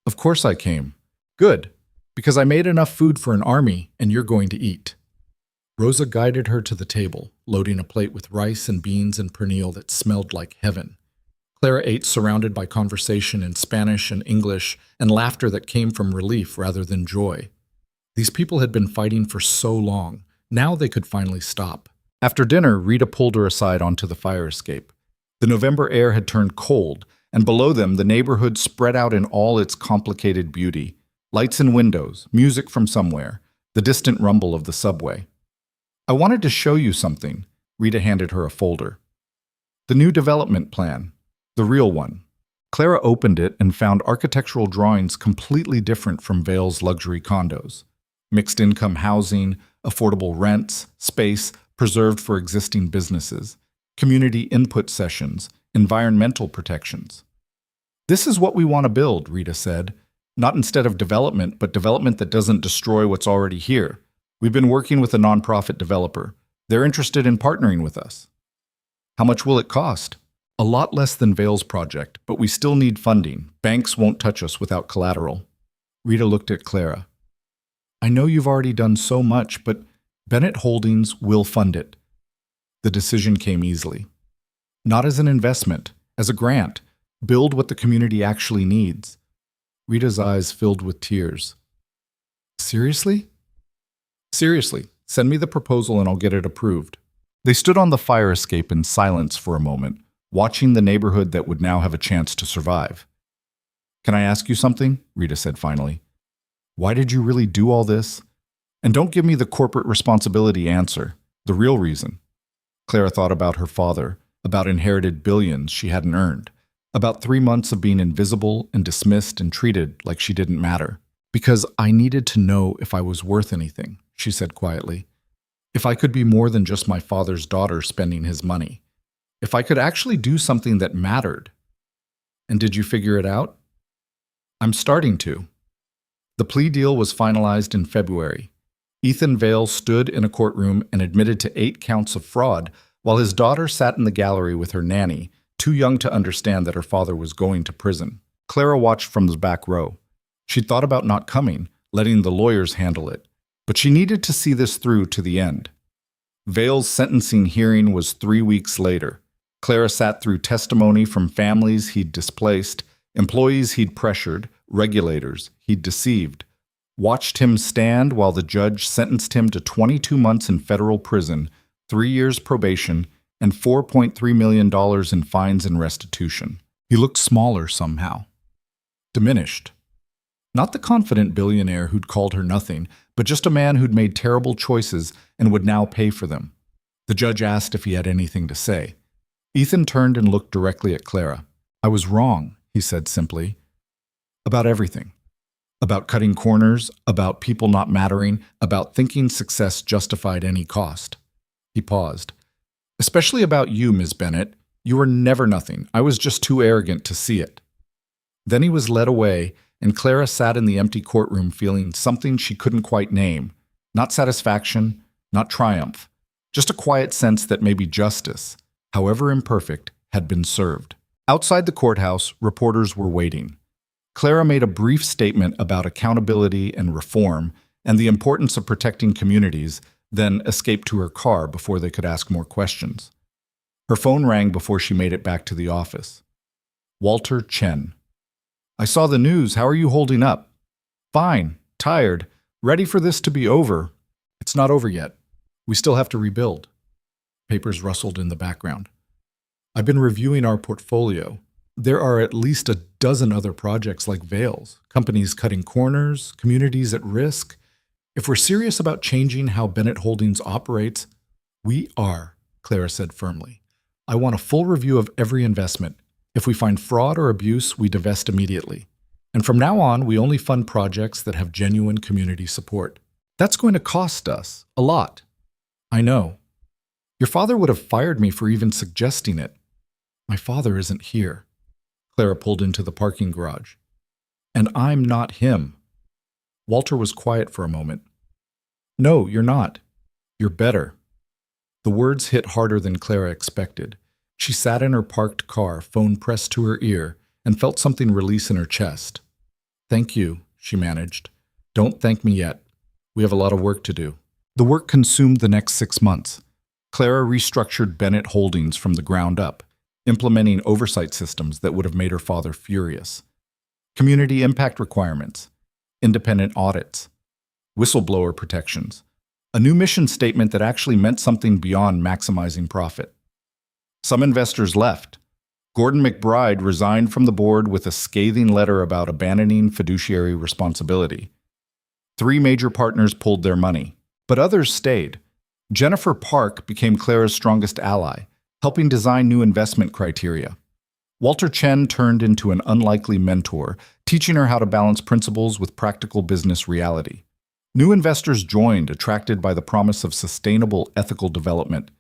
A: Of course I came. Good, because I made enough food for an army and you're going to eat. Rosa guided her to the table, loading a plate with rice and beans and pernil that smelled like heaven. Clara ate surrounded by conversation in Spanish and English and laughter that came from relief rather than joy. These people had been fighting for so long. Now they could finally stop. After dinner, Rita pulled her aside onto the fire escape. The November air had turned cold, and below them the neighborhood spread out in all its complicated beauty. Lights in windows, music from somewhere, the distant rumble of the subway. I wanted to show you something. Rita handed her a folder. The new development plan. The real one. Clara opened it and found architectural drawings completely different from Vale's luxury condos. Mixed-income housing, affordable rents, space preserved for existing businesses, community input sessions, environmental protections. This is what we want to build, Rita said. Not instead of development, but development that doesn't destroy what's already here. We've been working with a nonprofit developer. They're interested in partnering with us. How much will it cost? A lot less than Vale's project, but we still need funding. Banks won't touch us without collateral. Rita looked at Clara. I know you've already done so much, but Bennett Holdings will fund it. The decision came easily. Not as an investment, as a grant. Build what the community actually needs. Rita's eyes filled with tears. Seriously? Seriously, send me the proposal and I'll get it approved. They stood on the fire escape in silence for a moment, watching the neighborhood that would now have a chance to survive. Can I ask you something? Rita said finally. Why did you really do all this? And don't give me the corporate responsibility answer, the real reason. Clara thought about her father, about inherited billions she hadn't earned, about 3 months of being invisible and dismissed and treated like she didn't matter. Because I needed to know if I was worth anything, she said quietly. If I could be more than just my father's daughter spending his money. If I could actually do something that mattered. And did you figure it out? I'm starting to. The plea deal was finalized in February. Ethan Vale stood in a courtroom and admitted to 8 counts of fraud, while his daughter sat in the gallery with her nanny, too young to understand that her father was going to prison. Clara watched from the back row. She'd thought about not coming, letting the lawyers handle it, but she needed to see this through to the end. Vale's sentencing hearing was 3 weeks later. Clara sat through testimony from families he'd displaced, employees he'd pressured, regulators he'd deceived, watched him stand while the judge sentenced him to 22 months in federal prison, 3 years probation, and $4.3 million in fines and restitution. He looked smaller somehow. Diminished. Not the confident billionaire who'd called her nothing, but just a man who'd made terrible choices and would now pay for them. The judge asked if he had anything to say. Ethan turned and looked directly at Clara. I was wrong, he said simply. About everything. About cutting corners, about people not mattering, about thinking success justified any cost. He paused. Especially about you, Ms. Bennett. You were never nothing. I was just too arrogant to see it. Then he was led away, and Clara sat in the empty courtroom feeling something she couldn't quite name. Not satisfaction, not triumph. Just a quiet sense that maybe justice, however imperfect, had been served. Outside the courthouse, reporters were waiting. Clara made a brief statement about accountability and reform and the importance of protecting communities, then escaped to her car before they could ask more questions. Her phone rang before she made it back to the office. Walter Chen. I saw the news. How are you holding up? Fine. Tired. Ready for this to be over. It's not over yet. We still have to rebuild. Papers rustled in the background. I've been reviewing our portfolio. There are at least a dozen other projects like Vale's, companies cutting corners, communities at risk. If we're serious about changing how Bennett Holdings operates, we are, Clara said firmly. I want a full review of every investment.
B: If we find fraud or abuse, we divest immediately. And from now on, we only fund projects that have genuine community support. That's going to cost us a lot. I know. Your father would have fired me for even suggesting it. My father isn't here. Clara pulled into the parking garage. And I'm not him. Walter was quiet for a moment. No, you're not. You're better. The words hit harder than Clara expected. She sat in her parked car, phone pressed to her ear, and felt something release in her chest. Thank you, she managed. Don't thank me yet. We have a lot of work to do. The work consumed the next 6 months. Clara restructured Bennett Holdings from the ground up, implementing oversight systems that would have made her father furious. Community impact requirements, independent audits, whistleblower protections, a new mission statement that actually meant something beyond maximizing profit. Some investors left. Gordon McBride resigned from the board with a scathing letter about abandoning fiduciary responsibility. 3 major partners pulled their money, but others stayed. Jennifer Park became Clara's strongest ally, helping design new investment criteria. Walter Chen turned into an unlikely mentor, teaching her how to balance principles with practical business reality. New investors joined, attracted by the promise of sustainable, ethical development.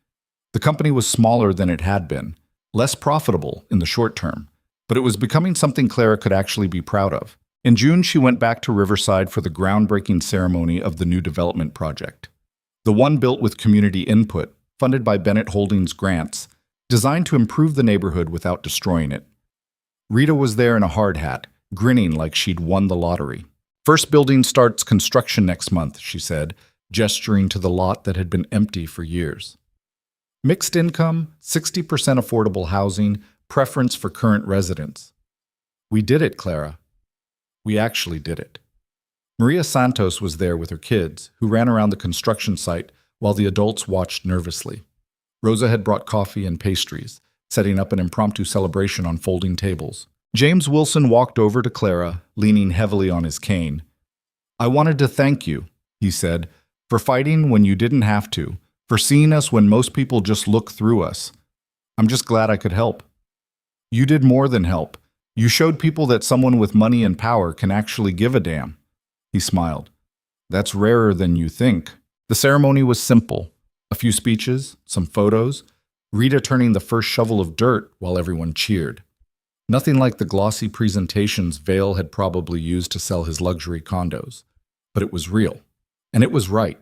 B: The company was smaller than it had been, less profitable in the short term, but it was becoming something Clara could actually be proud of. In June, she went back to Riverside for the groundbreaking ceremony of the new development project. The one built with community input, funded by Bennett Holdings grants, designed to improve the neighborhood without destroying it. Rita was there in a hard hat, grinning like she'd won the lottery. First building starts construction next month, she said, gesturing to the lot that had been empty for years. Mixed income, 60% affordable housing, preference for current residents. We did it, Clara. We actually did it. Maria Santos was there with her kids, who ran around the construction site while the adults watched nervously. Rosa had brought coffee and pastries, setting up an impromptu celebration on folding tables. James Wilson walked over to Clara, leaning heavily on his cane. I wanted to thank you, he said, for fighting when you didn't have to, for seeing us when most people just look through us. I'm just glad I could help. You did more than help. You showed people that someone with money and power can actually give a damn. He smiled. That's rarer than you think. The ceremony was simple. A few speeches, some photos, Rita turning the first shovel of dirt while everyone cheered. Nothing like the glossy presentations Vail had probably used to sell his luxury condos. But it was real. And it was right.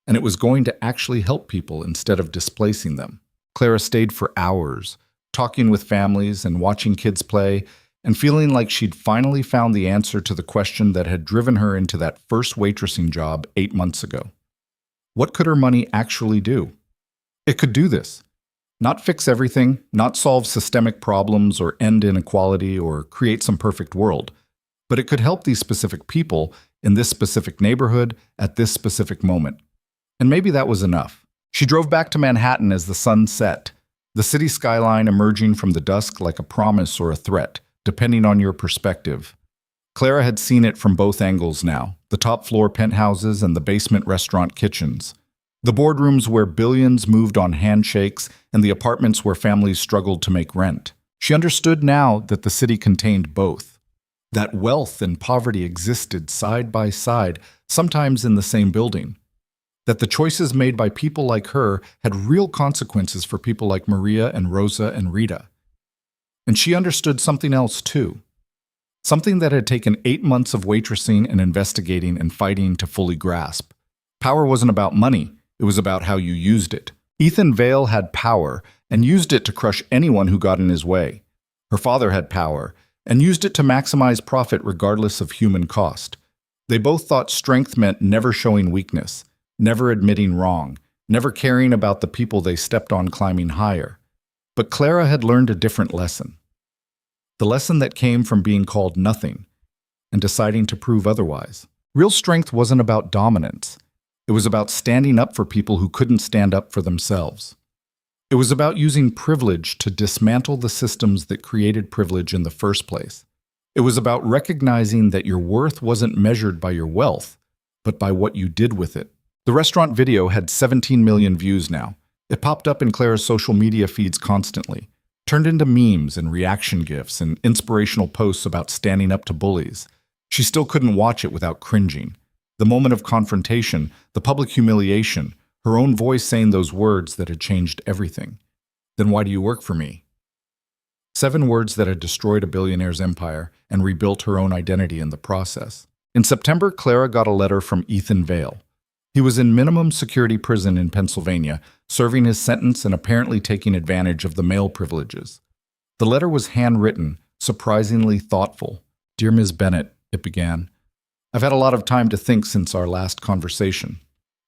B: And it was going to actually help people instead of displacing them. Clara stayed for hours, talking with families and watching kids play, and feeling like she'd finally found the answer to the question that had driven her into that first waitressing job 8 months ago. What could her money actually do? It could do this. Not fix everything, not solve systemic problems or end inequality or create some perfect world, but it could help these specific people in this specific neighborhood at this specific moment. And maybe that was enough. She drove back to Manhattan as the sun set, the city skyline emerging from the dusk like a promise or a threat, depending on your perspective. Clara had seen it from both angles now, the top-floor penthouses and the basement restaurant kitchens. The boardrooms where billions moved on handshakes and the apartments where families struggled to make rent. She understood now that the city contained both. That wealth and poverty existed side by side, sometimes in the same building. That the choices made by people like her had real consequences for people like Maria and Rosa and Rita. And she understood something else too. Something that had taken 8 months of waitressing and investigating and fighting to fully grasp. Power wasn't about money. It was about how you used it. Ethan Vail had power and used it to crush anyone who got in his way. Her father had power and used it to maximize profit regardless of human cost. They both thought strength meant never showing weakness, never admitting wrong, never caring about the people they stepped on climbing higher. But Clara had learned a different lesson. The lesson that came from being called nothing and deciding to prove otherwise. Real strength wasn't about dominance. It was about standing up for people who couldn't stand up for themselves. It was about using privilege to dismantle the systems that created privilege in the first place. It was about recognizing that your worth wasn't measured by your wealth, but by what you did with it. The restaurant video had 17 million views now. It popped up in Clara's social media feeds constantly,
A: turned into memes and reaction GIFs and inspirational posts about standing up to bullies. She still couldn't watch it without cringing. The moment of confrontation, the public humiliation, her own voice saying those words that had changed everything. Then why do you work for me? 7 words that had destroyed a billionaire's empire and rebuilt her own identity in the process. In September, Clara got a letter from Ethan Vale. He was in minimum security prison in Pennsylvania, serving his sentence and apparently taking advantage of the mail privileges. The letter was handwritten, surprisingly thoughtful. "Dear Ms. Bennett," it began, "I've had a lot of time to think since our last conversation.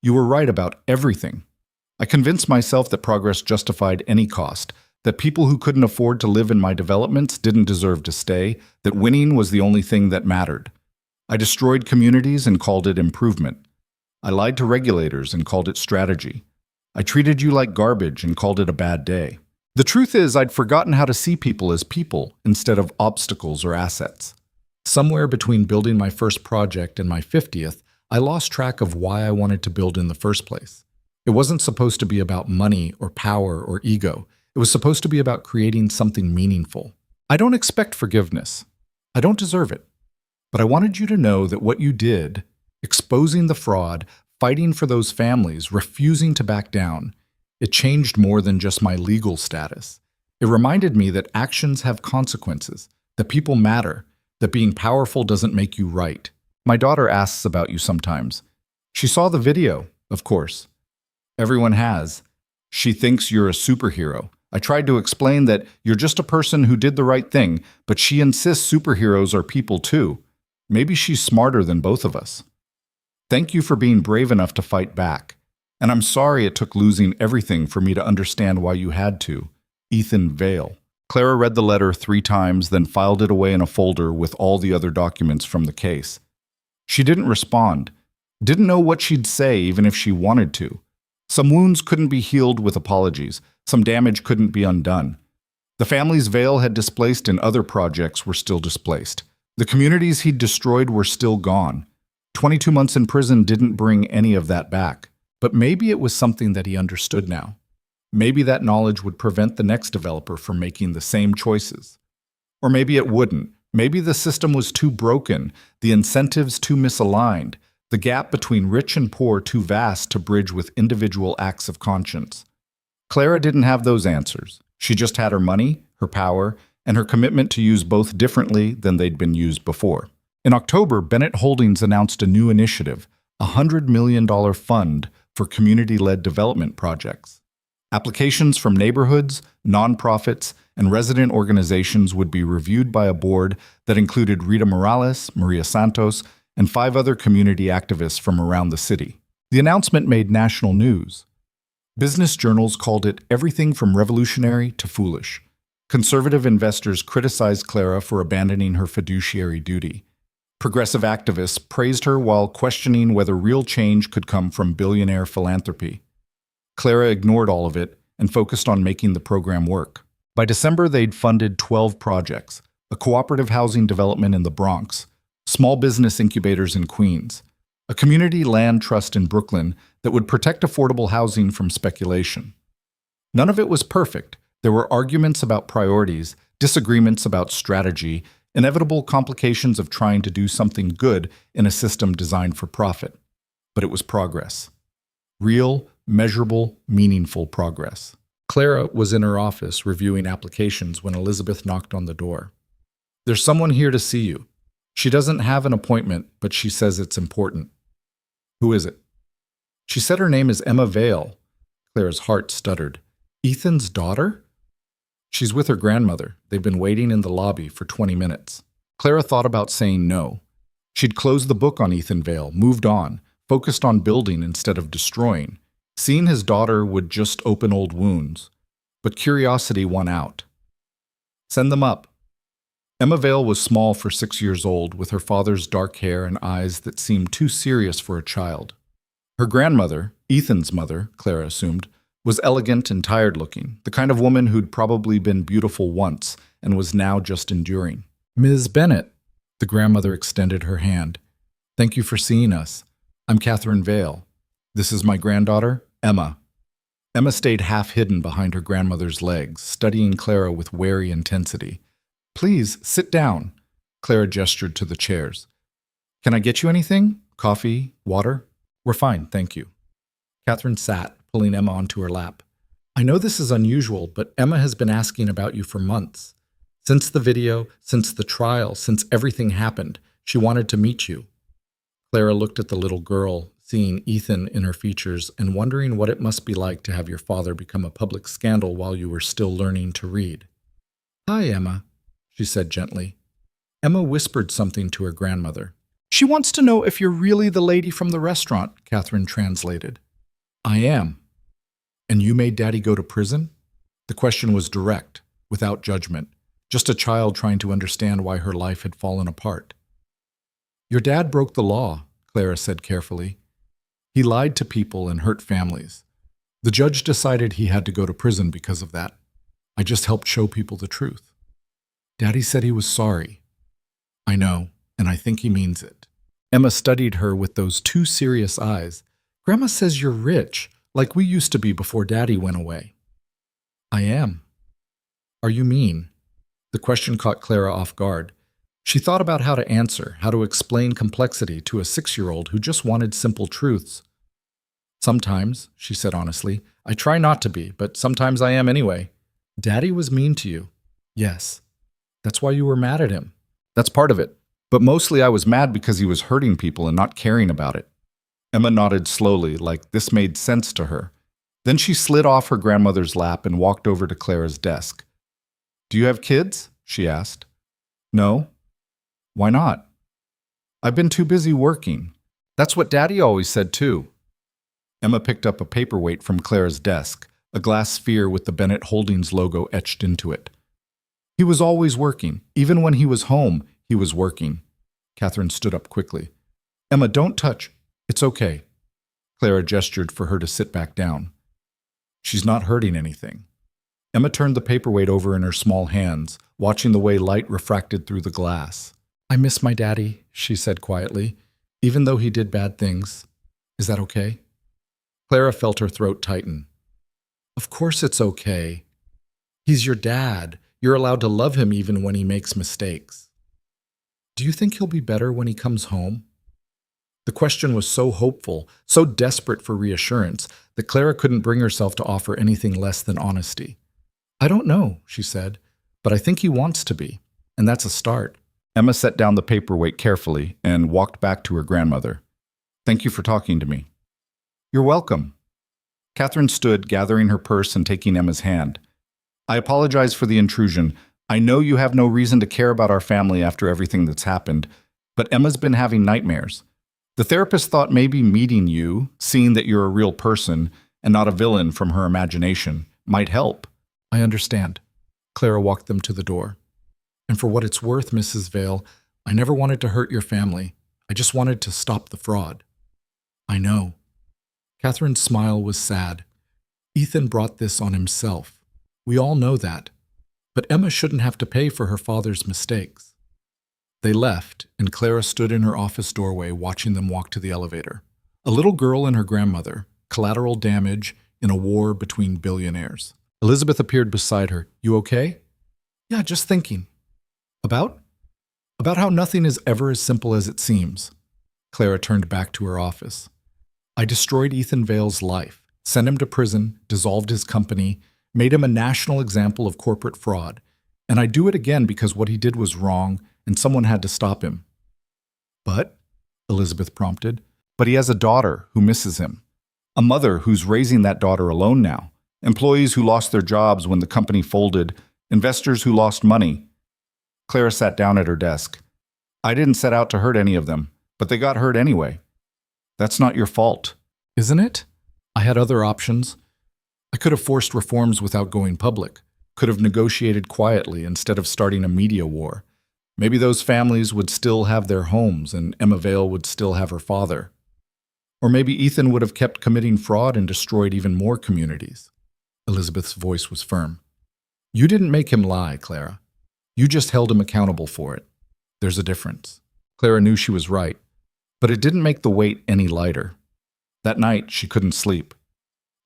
A: You were right about everything. I convinced myself that progress justified any cost, that people who couldn't afford to live in my developments didn't deserve to stay, that winning was the only thing that mattered. I destroyed communities and called it improvement. I lied to regulators and called it strategy. I treated you like garbage and called it a bad day. The truth is, I'd forgotten how to see people as people instead of obstacles or assets. Somewhere between building my first project and my 50th, I lost track of why I wanted to build in the first place. It wasn't supposed to be about money or power or ego. It was supposed to be about creating something meaningful. I don't expect forgiveness. I don't deserve it. But I wanted you to know that what you did, exposing the fraud, fighting for those families, refusing to back down, it changed more than just my legal status. It reminded me that actions have consequences, that people matter, that being powerful doesn't make you right. My daughter asks about you sometimes. She saw the video, of course. Everyone has. She thinks you're a superhero. I tried to explain that you're just a person who did the right thing, but she insists superheroes are people too. Maybe she's smarter than both of us. Thank you for being brave enough to fight back. And I'm sorry it took losing everything for me to understand why you had to. Ethan Vale." Clara read the letter 3 times, then filed it away in a folder with all the other documents from the case. She didn't respond, didn't know what she'd say even if she wanted to. Some wounds couldn't be healed with apologies. Some damage couldn't be undone. The families Vale had displaced in other projects were still displaced. The communities he'd destroyed were still gone. 22 months in prison didn't bring any of that back. But maybe it was something that he understood now. Maybe that knowledge would prevent the next developer from making the same choices. Or maybe it wouldn't. Maybe the system was too broken, the incentives too misaligned, the gap between rich and poor too vast to bridge with individual acts of conscience. Clara didn't have those answers. She just had her money, her power, and her commitment to use both differently than they'd been used before. In October, Bennett Holdings announced a new initiative, a $100 million fund for community-led development projects. Applications from neighborhoods, nonprofits, and resident organizations would be reviewed by a board that included Rita Morales, Maria Santos, and 5 other community activists from around the city. The announcement made national news. Business journals called it everything from revolutionary to foolish. Conservative investors criticized Clara for abandoning her fiduciary duty. Progressive activists praised her while questioning whether real change could come from billionaire philanthropy. Clara ignored all of it and focused on making the program work. By December, they'd funded 12 projects, a cooperative housing development in the Bronx, small business incubators in Queens, a community land trust in Brooklyn that would protect affordable housing from speculation. None of it was perfect. There were arguments about priorities, disagreements about strategy, inevitable complications of trying to do something good in a system designed for profit. But it was progress. Real, measurable, meaningful progress. Clara was in her office reviewing applications when Elizabeth knocked on the door. "There's someone here to see you. She doesn't have an appointment, but she says it's important." "Who is it?" "She said her name is Emma Vale." Clara's heart stuttered. "Ethan's daughter?" "She's with her grandmother. They've been waiting in the lobby for 20 minutes. Clara thought about saying no. She'd closed the book on Ethan Vale, moved on, focused on building instead of destroying. Seeing his daughter would just open old wounds. But curiosity won out. "Send them up." Emma Vale was small for 6 years old, with her father's dark hair and eyes that seemed too serious for a child. Her grandmother, Ethan's mother, Clara assumed, was elegant and tired-looking, the kind of woman who'd probably been beautiful once and was now just enduring. "Ms. Bennett," the grandmother extended her hand. "Thank you for seeing us. I'm Catherine Vale. This is my granddaughter, Emma."
B: Emma stayed half hidden behind her grandmother's legs, studying Clara with wary intensity. "Please, sit down." Clara gestured to the chairs. "Can I get you anything? Coffee? Water?" "We're fine, thank you." Catherine sat, pulling Emma onto her lap. "I know this is unusual, but Emma has been asking about you for months. Since the video, since the trial, since everything happened, she wanted to meet you." Clara looked at the little girl, seeing Ethan in her features and wondering what it must be like to have your father become a public scandal while you were still learning to read. "Hi, Emma," she said gently. Emma whispered something to her grandmother. "She wants to know if you're really the lady from the restaurant," Catherine translated. "I am." "And you made Daddy go to prison?" The question was direct, without judgment, just a child trying to understand why her life had fallen apart. "Your dad broke the law," Clara said carefully. "He lied to people and hurt families. The judge decided he had to go to prison because of that. I just helped show people the truth. Daddy said he was sorry." "I know, and I think he means it." Emma studied her with those two serious eyes. "Grandma says you're rich, like we used to be before Daddy went away." "I am." "Are you mean?" The question caught Clara off guard. She thought about how to answer, how to explain complexity to a 6-year-old who just wanted simple truths. "Sometimes," she said honestly, "I try not to be, but sometimes I am anyway. Daddy was mean to you." "Yes." "That's why you were mad at him."
A: That's part of it. But mostly I was mad because he was hurting people and not caring about it. Emma nodded slowly, like this made sense to her. Then she slid off her grandmother's lap and walked over to Clara's desk. "Do you have kids?" she asked. "No." "Why not?" "I've been too busy working." "That's what Daddy always said too." Emma picked up a paperweight from Clara's desk, a glass sphere with the Bennett Holdings logo etched into it. "He was always working. Even when he was home, he was working." Catherine stood up quickly. "Emma, don't touch." "It's okay." Clara gestured for her to sit back down. "She's not hurting anything." Emma turned the paperweight over in her small hands, watching the way light refracted through the glass. "I miss my daddy," she said quietly, "even though he did bad things. Is that okay?" Clara felt her throat tighten. "Of course it's okay. He's your dad. You're allowed to love him even when he makes mistakes." "Do you think he'll be better when he comes home?" The question was so hopeful, so desperate for reassurance, that Clara couldn't bring herself to offer anything less than honesty. "I don't know," she said, "but I think he wants to be, and that's a start." Emma set down the paperweight carefully and walked back to her grandmother. "Thank you for talking to me." "You're welcome." Catherine stood, gathering her purse and taking Emma's hand. "I apologize for the intrusion. I know you have no reason to care about our family after everything that's happened, but Emma's been having nightmares. The therapist thought maybe meeting you, seeing that you're a real person and not a villain from her imagination, might help." "I understand." Clara walked them to the door. "And for what it's worth, Mrs. Vale, I never wanted to hurt your family. I just wanted to stop the fraud." "I know." Catherine's smile was sad. "Ethan brought this on himself. We all know that. But Emma shouldn't have to pay for her father's mistakes." They left, and Clara stood in her office doorway watching them walk to the elevator. A little girl and her grandmother, collateral damage in a war between billionaires. Elizabeth appeared beside her. "You okay?" "Yeah, just thinking." "About?" "About how nothing is ever as simple as it seems." Clara turned back to her office. "I destroyed Ethan Vale's life, sent him to prison, dissolved his company, made him a national example of corporate fraud. And I do it again because what he did was wrong and someone had to stop him." "But," Elizabeth prompted, "but he has a daughter who misses him. A mother who's raising that daughter alone now. Employees who lost their jobs when the company folded. Investors who lost money." Clara sat down at her desk. "I didn't set out to hurt any of them, but they got hurt anyway. That's not your fault." "Isn't it? I had other options. I could have forced reforms without going public, could have negotiated quietly instead of starting a media war. Maybe those families would still have their homes and Emma Vale would still have her father. Or maybe Ethan would have kept committing fraud and destroyed even more communities." Elizabeth's voice was firm. "You didn't make him lie, Clara. You just held him accountable for it. There's a difference." Clara knew she was right, but it didn't make the weight any lighter. That night, she couldn't sleep.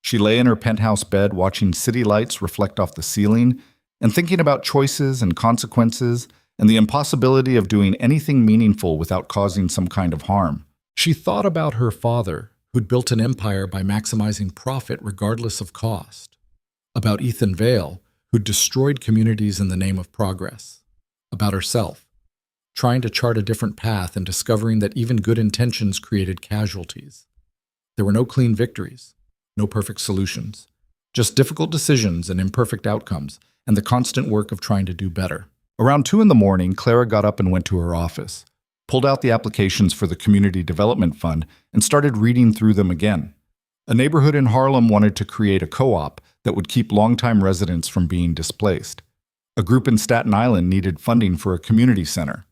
A: She lay in her penthouse bed watching city lights reflect off the ceiling and thinking about choices and consequences and the impossibility of doing anything meaningful without causing some kind of harm.
B: She thought about her father, who'd built an empire by maximizing profit regardless of cost. About Ethan Vale, who'd destroyed communities in the name of progress. About herself, trying to chart a different path and discovering that even good intentions created casualties. There were no clean victories, no perfect solutions, just difficult decisions and imperfect outcomes, and the constant work of trying to do better.
A: Around 2 in the morning, Clara got up and went to her office, pulled out the applications for the Community Development Fund, and started reading through them again. A neighborhood in Harlem wanted to create a co-op that would keep longtime residents from being displaced. A group in Staten Island needed funding for a community center.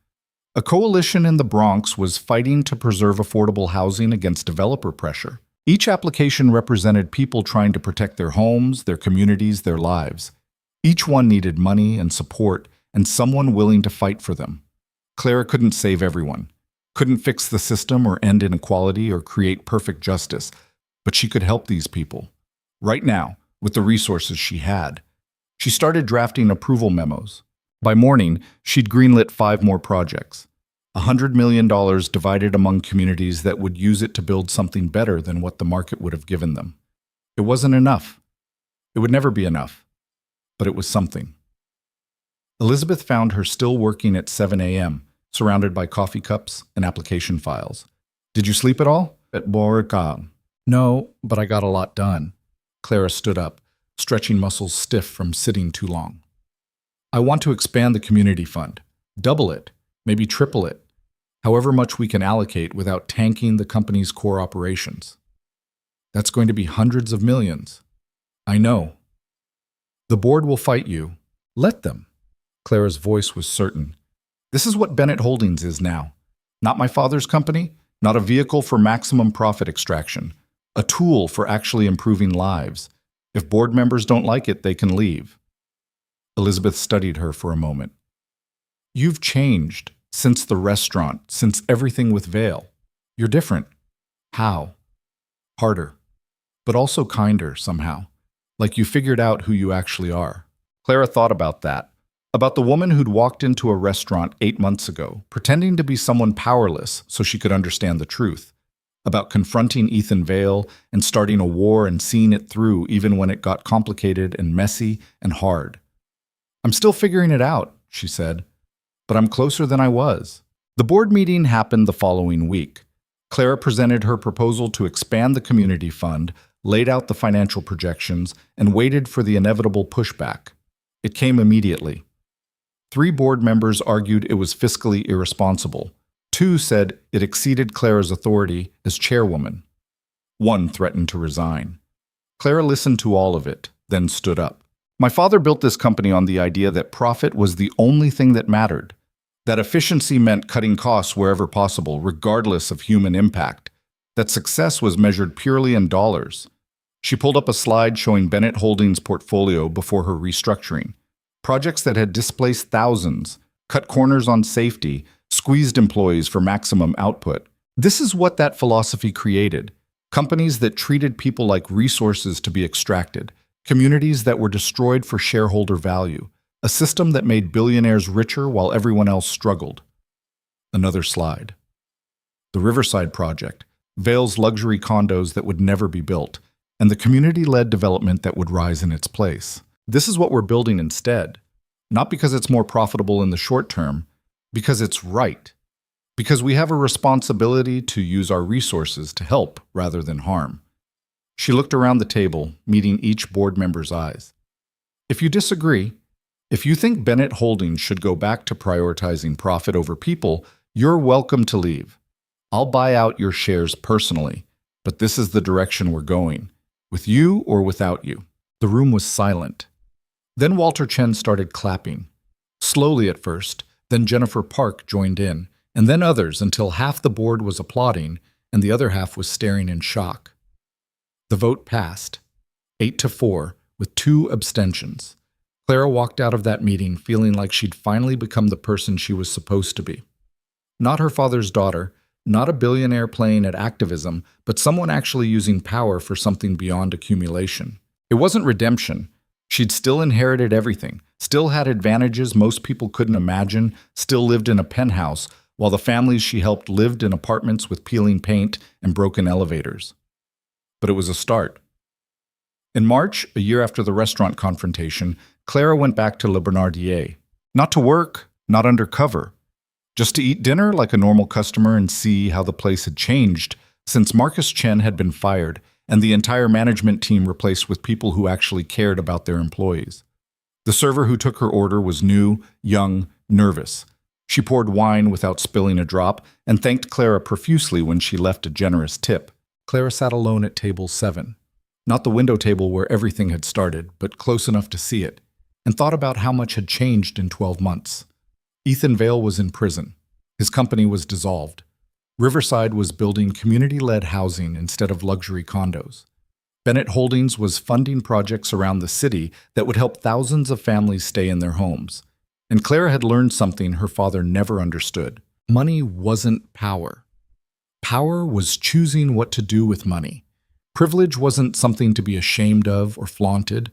A: A coalition in the Bronx was fighting to preserve affordable housing against developer pressure. Each application represented people trying to protect their homes, their communities, their lives. Each one needed money and support and someone willing to fight for them. Clara couldn't save everyone, couldn't fix the system or end inequality or create perfect justice, but she could help these people. Right now, with the resources she had. She started drafting approval memos. By morning, she'd greenlit 5 more projects. $100 million divided among communities that would use it to build something better than what the market would have given them. It wasn't enough. It would never be enough. But it was something. Elizabeth found her still working at 7 a.m., surrounded by coffee cups and application files. Did you sleep at all? At Boricam.
B: No, but I got a lot done. Clara stood up, stretching muscles stiff from sitting too long. I want to expand the community fund. Double it, maybe triple it. However much we can allocate without tanking the company's core operations. That's going to be hundreds of millions. I know. The board will fight you. Let them. Clara's voice was certain. This is what Bennett Holdings is now. Not my father's company, not a vehicle for maximum profit extraction, a tool for actually improving lives. If board members don't like it, they can leave. Elizabeth studied her for a moment. You've changed since the restaurant, since everything with Vale. You're different. How? Harder, but also kinder somehow, like you figured out who you actually are. Clara thought about that. About the woman who'd walked into a restaurant 8 months ago, pretending to be someone powerless so she could understand the truth. About confronting Ethan Vale and starting a war and seeing it through even when it got complicated and messy and hard. I'm still figuring it out, she said, but I'm closer than I was. The board meeting happened the following week. Clara presented her proposal to expand the community fund, laid out the financial projections, and waited for the inevitable pushback. It came immediately. 3 board members argued it was fiscally irresponsible. 2 said it exceeded Clara's authority as chairwoman. 1 threatened to resign. Clara listened to all of it, then stood up. My father built this company on the idea that profit was the only thing that mattered, that efficiency meant cutting costs wherever possible, regardless of human impact, that success was measured purely in dollars. She pulled up a slide showing Bennett Holdings' portfolio before her restructuring. Projects that had displaced thousands, cut corners on safety, squeezed employees for maximum output. This is what that philosophy created. Companies that treated people like resources to be extracted, communities that were destroyed for shareholder value, a system that made billionaires richer while everyone else struggled. Another slide. The Riverside Project, Vale's luxury condos that would never be built, and the community-led development that would rise in its place. This is what we're building instead, not because it's more profitable in the short term, because it's right, because we have a responsibility to use our resources to help rather than harm. She looked around the table, meeting each board member's eyes. If you disagree, if you think Bennett Holdings should go back to prioritizing profit over people, you're welcome to leave. I'll buy out your shares personally, but this is the direction we're going, with you or without you. The room was silent. Then Walter Chen started clapping. Slowly at first, then Jennifer Park joined in, and then others until half the board was applauding and the other half was staring in shock. The vote passed, 8-4, with 2 abstentions. Clara walked out of that meeting feeling like she'd finally become the person she was supposed to be. Not her father's daughter, Not a billionaire playing at activism, but someone actually using power for something beyond accumulation. It wasn't redemption. She'd still inherited everything, still had advantages most people couldn't imagine, still lived in a penthouse, while the families she helped lived in apartments with peeling paint and broken elevators. But it was a start. In March, a year after the restaurant confrontation, Clara went back to Le Bernardier. Not to work, not undercover. Just to eat dinner like a normal customer and see how the place had changed since Marcus Chen had been fired and the entire management team replaced with people who actually cared about their employees. The server who took her order was new, young, nervous. She poured wine without spilling a drop and thanked Clara profusely when she left a generous tip. Clara sat alone at table 7. Not the window table where everything had started, but close enough to see it, and thought about how much had changed in 12 months. Ethan Vale was in prison. His company was dissolved. Riverside was building community-led housing instead of luxury condos. Bennett Holdings was funding projects around the city that would help thousands of families stay in their homes. And Clara had learned something her father never understood. Money wasn't power. Power was choosing what to do with money. Privilege wasn't something to be ashamed of or flaunted.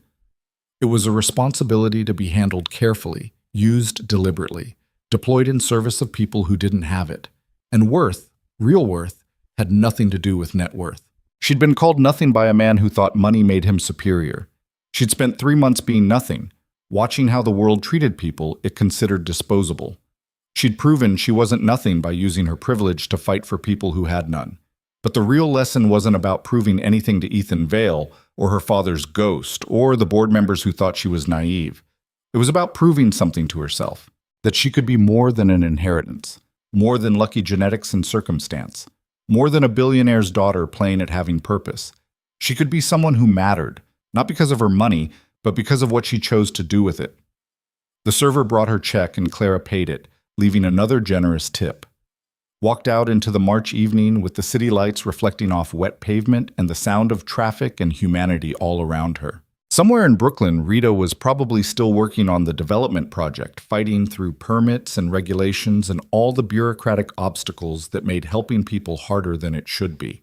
B: It was a responsibility to be handled carefully, used deliberately, deployed in service of people who didn't have it. And worth, real worth, had nothing to do with net worth. She'd been called nothing by a man who thought money made him superior. She'd spent 3 months being nothing, watching how the world treated people it considered disposable. She'd proven she wasn't nothing by using her privilege to fight for people who had none. But the real lesson wasn't about proving anything to Ethan Vale or her father's ghost or the board members who thought she was naive. It was about proving something to herself, that she could be more than an inheritance, more than lucky genetics and circumstance, more than a billionaire's daughter playing at having purpose. She could be someone who mattered, not because of her money, but because of what she chose to do with it. The server brought her check and Clara paid it, leaving another generous tip. Walked out into the March evening with the city lights reflecting off wet pavement and the sound of traffic and humanity all around her. Somewhere in Brooklyn, Rita was probably still working on the development project, fighting through permits and regulations and all the bureaucratic obstacles that made helping people harder than it should be.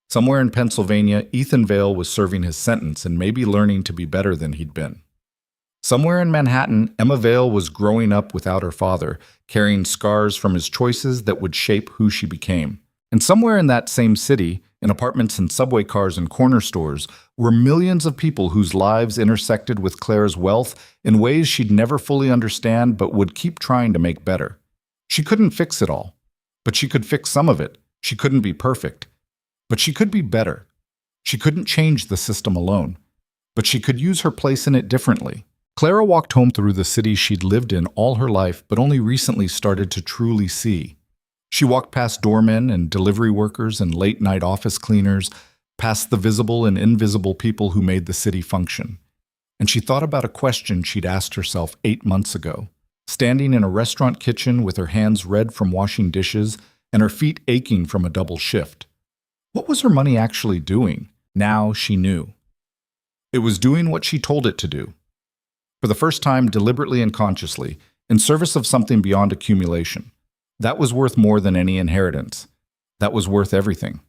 B: Somewhere in Pennsylvania, Ethan Vale was serving his sentence and maybe learning to be better than he'd been. Somewhere in Manhattan, Emma Vale was growing up without her father, carrying scars from his choices that would shape who she became. And somewhere in that same city, in apartments and subway cars and corner stores, were millions of people whose lives intersected with Clara's wealth in ways she'd never fully understand but would keep trying to make better. She couldn't fix it all, but she could fix some of it. She couldn't be perfect, but she could be better. She couldn't change the system alone, but she could use her place in it differently. Clara walked home through the city she'd lived in all her life but only recently started to truly see. She walked past doormen and delivery workers and late-night office cleaners, past the visible and invisible people who made the city function. And she thought about a question she'd asked herself 8 months ago, standing in a restaurant kitchen with her hands red from washing dishes and her feet aching from a double shift. What was her money actually doing? Now she knew. It was doing what she told it to do. For the first time, deliberately and consciously, in service of something beyond accumulation. That was worth more than any inheritance. That was worth everything.